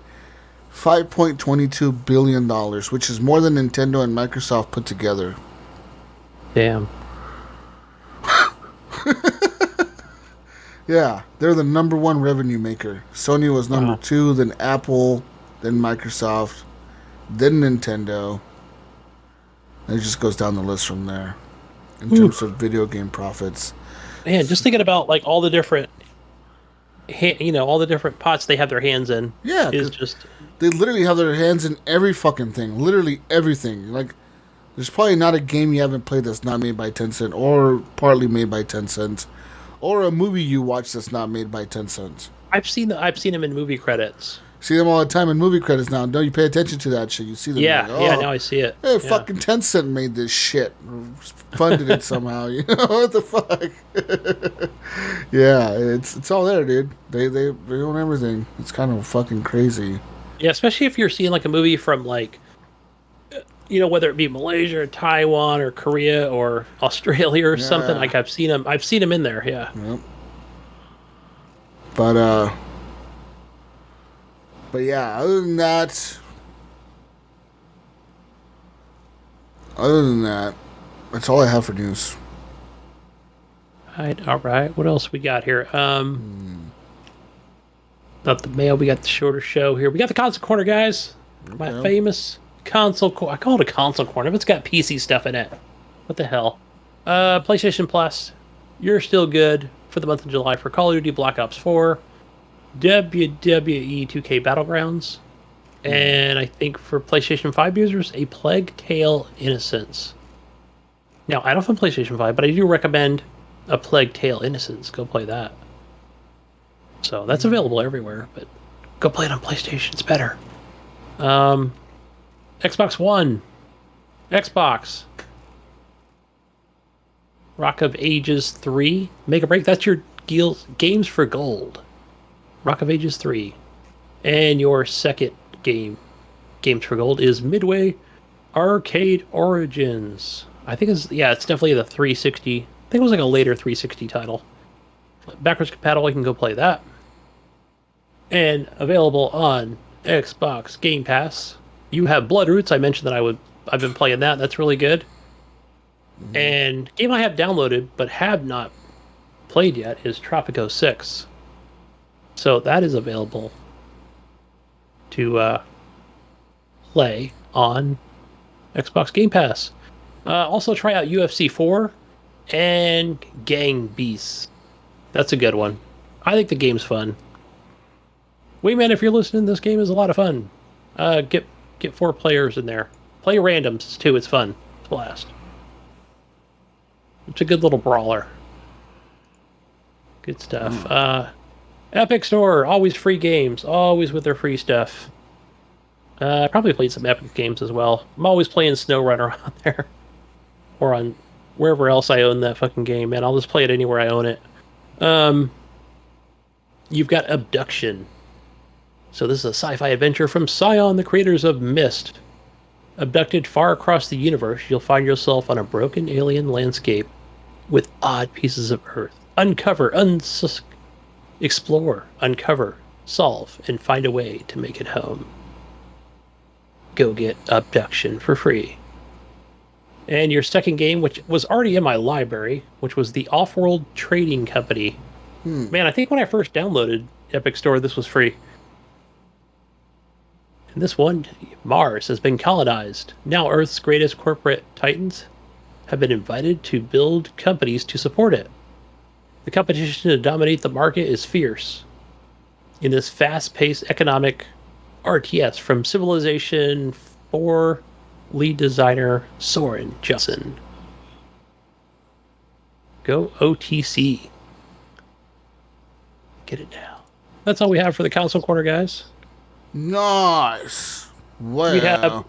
$5.22 billion, which is more than Nintendo and Microsoft put together. Damn. Yeah, they're the number one revenue maker. Sony was number 2, then Apple, then Microsoft, then Nintendo. And it just goes down the list from there in terms of video game profits. Man, just thinking about like all the different, all the different pots they have their hands in. Yeah, is just they literally have their hands in every fucking thing. Literally everything. Like, there's probably not a game you haven't played that's not made by Tencent or partly made by Tencent, or a movie you watch that's not made by Tencent. I've seen them in movie credits. See them all the time in movie credits now. Don't you pay attention to that shit? You see them. Yeah, like, yeah. Now I see it. Hey, fucking Tencent made this shit, or funded it somehow. You know what the fuck? Yeah, it's all there, dude. They own everything. It's kind of fucking crazy. Yeah, especially if you're seeing like a movie from like, whether it be Malaysia or Taiwan or Korea or Australia or something. Like I've seen them in there. Yeah. Yep. But yeah, other than that, that's all I have for news. All right. What else we got here? Not the mail. We got the shorter show here. We got the console corner, guys. Okay. My famous console corner. I call it a console corner, but it's got PC stuff in it. What the hell? PlayStation Plus. You're still good for the month of July for Call of Duty Black Ops 4. WWE 2K Battlegrounds, and I think for PlayStation 5 users, A Plague Tale: Innocence. Now, I don't have PlayStation 5, but I do recommend A Plague Tale: Innocence. Go play that. So that's available everywhere, but go play it on PlayStation. It's better. Xbox One, Xbox, Rock of Ages 3, Make a Break. That's your games for gold. Rock of Ages 3. And your second game, Games for Gold, is Midway Arcade Origins. I think it's definitely the 360. I think it was like a later 360 title. Backwards compatible, you can go play that. And available on Xbox Game Pass. You have Bloodroots. I mentioned that I've been playing that. That's really good. Mm-hmm. And game I have downloaded but have not played yet is Tropico 6. So that is available to play on Xbox Game Pass. Also try out UFC 4 and Gang Beasts. That's a good one. I think the game's fun. Wayman, if you're listening, this game is a lot of fun. Get 4 players in there. Play randoms too. It's fun. It's a blast. It's a good little brawler. Good stuff. Epic Store, always free games, always with their free stuff. Probably played some Epic games as well. I'm always playing SnowRunner on there. Or on wherever else I own that fucking game, man. I'll just play it anywhere I own it. You've got Abduction. So this is a sci-fi adventure from Scion, the creators of Myst. Abducted far across the universe, you'll find yourself on a broken alien landscape with odd pieces of Earth. Explore, uncover, solve, and find a way to make it home. Go get Abduction for free. And your second game, which was already in my library, which was the Off-World Trading Company. Man, I think when I first downloaded Epic Store, this was free. And this one, Mars, has been colonized. Now Earth's greatest corporate titans have been invited to build companies to support it. The competition to dominate the market is fierce. In this fast-paced economic RTS from Civilization 4 lead designer Soren Johnson. Go OTC. Get it now. That's all we have for the console corner, guys. Nice. Well, we have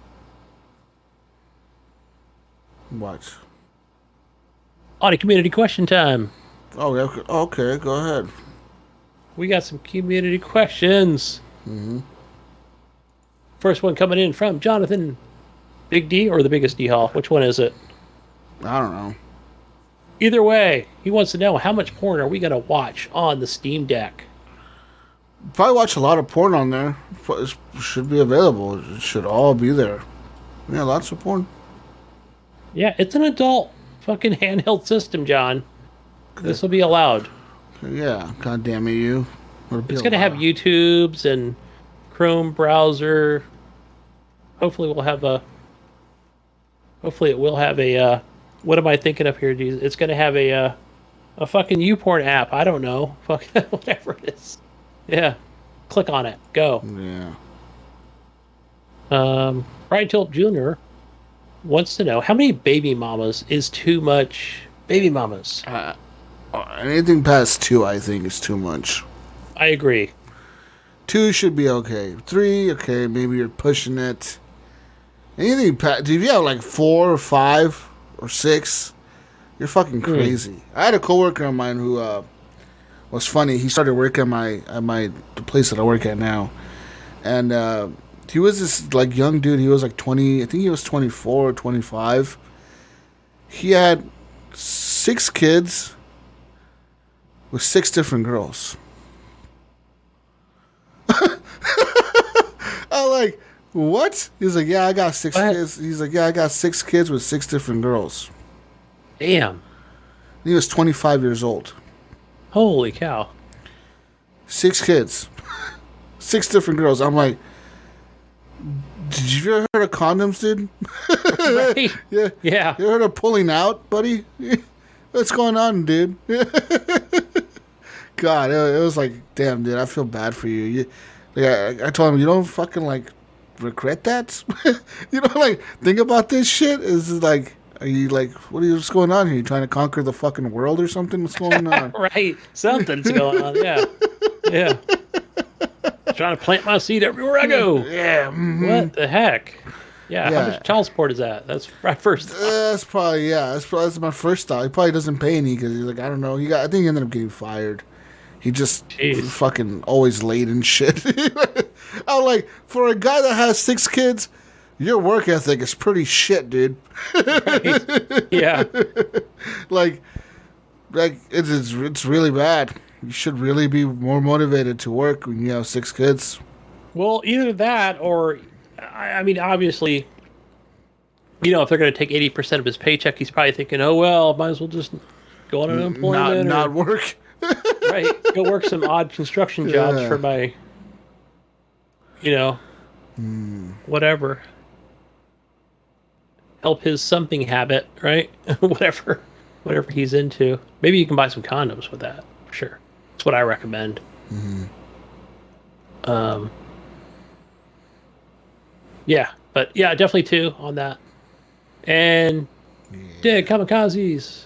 what? Audit community question time. Oh, okay. Go ahead. We got some community questions. Mm-hmm. First one coming in from Jonathan. Big D or the biggest D Hall? Which one is it? I don't know. Either way, he wants to know how much porn are we going to watch on the Steam Deck? Probably watch a lot of porn on there. It should be available. It should all be there. Yeah, lots of porn. Yeah, it's an adult fucking handheld system, John. This will be allowed. Yeah, god damn it, you. It's going to have YouTubes and Chrome browser. Hopefully we'll have a... Hopefully it will have a... what am I thinking of here? It's going to have a fucking YouPorn app. I don't know. Fuck, whatever it is. Yeah. Click on it. Go. Yeah. Brian Tilp Jr. wants to know, how many baby mamas is too much baby mamas? Anything past 2, I think, is too much. I agree. 2 should be okay. 3, okay, maybe you're pushing it. Anything past... If you have like 4 or 5 or 6, you're fucking crazy. I had a coworker of mine who was funny. He started working at the place that I work at now. And he was this like young dude. He was like 20, I think he was 24 or 25. He had 6 kids with 6 different girls. I'm like, what? He's like, yeah, I got 6 kids. He's like, yeah, I got 6 kids with 6 different girls. Damn. He was 25 years old. Holy cow. 6 kids. 6 different girls. I'm like, did you ever heard of condoms, dude? Right. Yeah. Yeah. You ever heard of pulling out, buddy? What's going on, dude? God, it was like, damn, dude, I feel bad for you. I told him, you don't fucking, like, regret that? You don't, like, think about this shit? Is it like, are you, like, what's going on here? You trying to conquer the fucking world or something? What's going on? Right. Something's going on, yeah. Yeah. Trying to plant my seed everywhere I go. Yeah. Mm-hmm. What the heck? Yeah, how much child support is that? That's my first thought. That's probably, that's my first thought. He probably doesn't pay any because he's like, I don't know. I think he ended up getting fired. He just fucking always late and shit. I'm like, for a guy that has 6 kids, your work ethic is pretty shit, dude. Right. Yeah. like it's really bad. You should really be more motivated to work when you have 6 kids. Well, either that or, I mean, obviously, you know, if they're going to take 80% of his paycheck, he's probably thinking, oh, well, might as well just go on unemployment. Not work. Right. Go work some odd construction jobs for my, you know, whatever. Help his something habit, right? Whatever he's into. Maybe you can buy some condoms with that. Sure. That's what I recommend. Yeah, but yeah, definitely 2 on that. And Dead Kamikazes.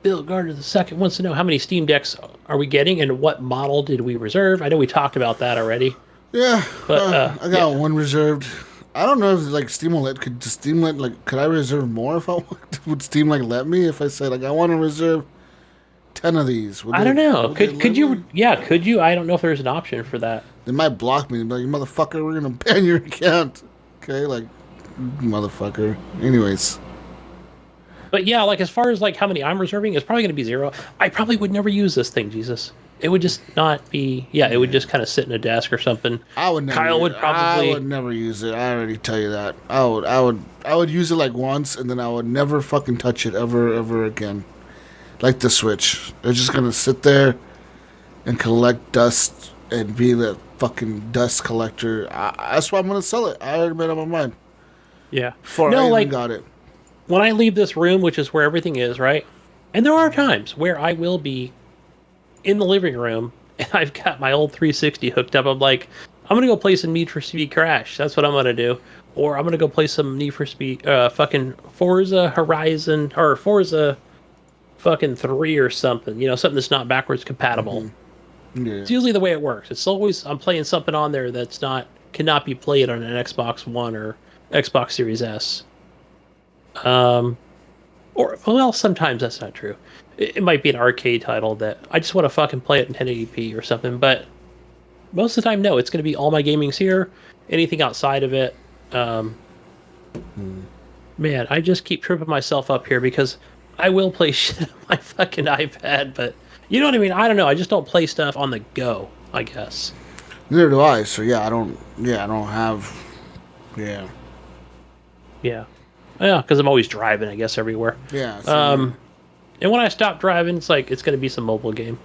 Bill Gardner II wants to know, how many Steam Decks are we getting and what model did we reserve? I know we talked about that already. Yeah, but I got one reserved. I don't know if like Steam will could I reserve more if I want? Would Steam let me if I said I want to reserve 10 of these? I don't know. Could you? Yeah, could you? I don't know if there's an option for that. They might block me. Like, motherfucker, we're gonna ban your account. Okay, motherfucker. Anyways. But yeah, as far as how many I'm reserving, it's probably going to be 0. I probably would never use this thing, Jesus. It would just not be. Yeah, it would just kind of sit in a desk or something. I would never. I would never use it. I already tell you that. I would use it once, and then I would never fucking touch it ever again. Like the Switch, it's just gonna sit there and collect dust and be the fucking dust collector. That's why I'm gonna sell it. I already made up my mind. Yeah. Before I even got it. When I leave this room, which is where everything is, right? And there are times where I will be in the living room and I've got my old 360 hooked up. I'm like, I'm going to go play some Need for Speed Crash. That's what I'm going to do. Or I'm going to go play some Need for Speed, fucking Forza Horizon, or Forza fucking 3 or something. You know, something that's not backwards compatible. Mm-hmm. Yeah. It's usually the way it works. It's always, I'm playing something on there that's cannot be played on an Xbox One or Xbox Series S. Or, well, sometimes that's not true. It might be an arcade title that I just want to fucking play it in 1080p or something, but most of the time, no, it's going to be all my gaming's here. Anything outside of it, man, I just keep tripping myself up here because I will play shit on my fucking iPad, but you know what I mean? I don't know. I just don't play stuff on the go, I guess. Neither do I, so I don't have, Yeah. Yeah, because I'm always driving, I guess, everywhere. Yeah. And when I stop driving, it's like it's going to be some mobile game.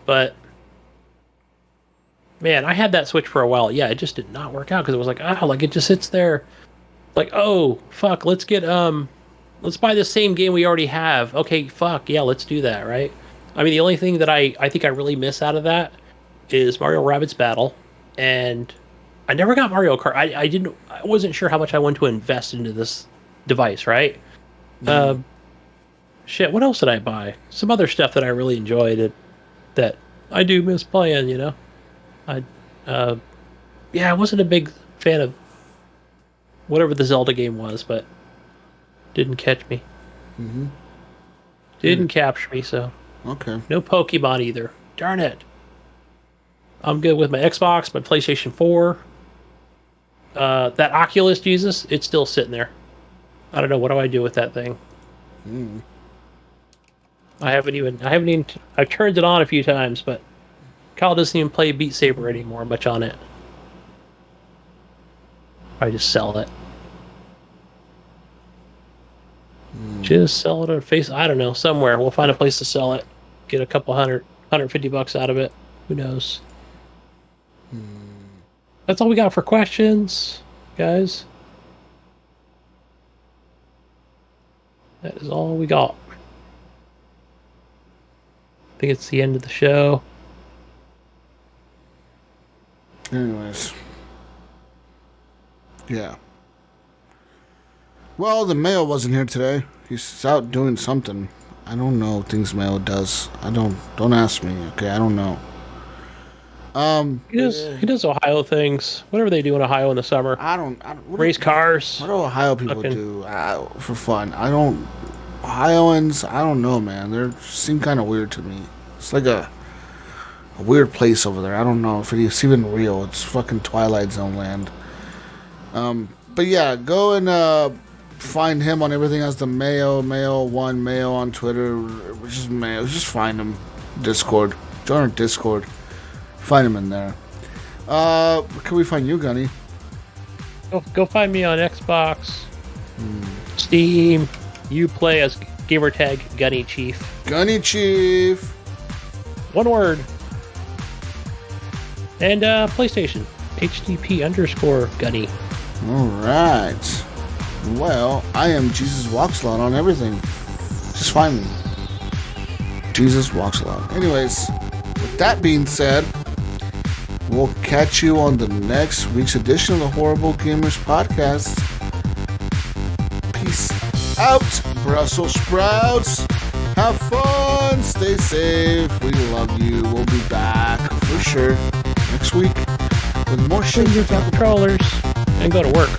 But man, I had that Switch for a while. Yeah, it just did not work out because it was like, like it just sits there. Like, oh fuck, let's buy the same game we already have. Okay, fuck yeah, let's do that, right? I mean, the only thing that I think I really miss out of that is Mario Rabbids Battle, and I never got Mario Kart. I wasn't sure how much I wanted to invest into this device, right? Shit, what else did I buy? Some other stuff that I really enjoyed that I do miss playing, you know? I wasn't a big fan of whatever the Zelda game was, but didn't catch me. Mm-hmm. Didn't capture me, so. Okay. No Pokemon either. Darn it. I'm good with my Xbox, my PlayStation 4. That Oculus, Jesus, it's still sitting there. I don't know, what do I do with that thing? I've turned it on a few times, but Kyle doesn't even play Beat Saber anymore much on it. I just sell it. Just sell it on face. I don't know, somewhere. We'll find a place to sell it. Get a couple $150 out of it. Who knows? That's all we got for questions, guys. That is all we got. I think it's the end of the show. Anyways. Yeah. Well, the mail wasn't here today. He's out doing something. I don't know things mail does. Don't ask me, okay? I don't know. He does Ohio things. Whatever they do in Ohio in the summer. I don't race cars. What do Ohio people do for fun? Ohioans, I don't know, man. They seem kind of weird to me. It's like a weird place over there. I don't know if it's even real. It's fucking Twilight Zone land. But yeah, go and find him on everything as the Mayo on Twitter. Just Mayo. Just find him. Discord. Join our Discord. Find him in there. Where can we find you, Gunny? Go find me on Xbox, Steam. You play as gamertag Gunny Chief. Gunny Chief. One word. And PlayStation. HGP _Gunny. Alright. Well, I am JesusWalksAlot on everything. Just find me. JesusWalksAlot. Anyways, with that being said, we'll catch you on the next week's edition of the Horrible Gamers Podcast. Peace out, Brussels sprouts. Have fun. Stay safe. We love you. We'll be back for sure next week with more shit. Your controllers and go to work.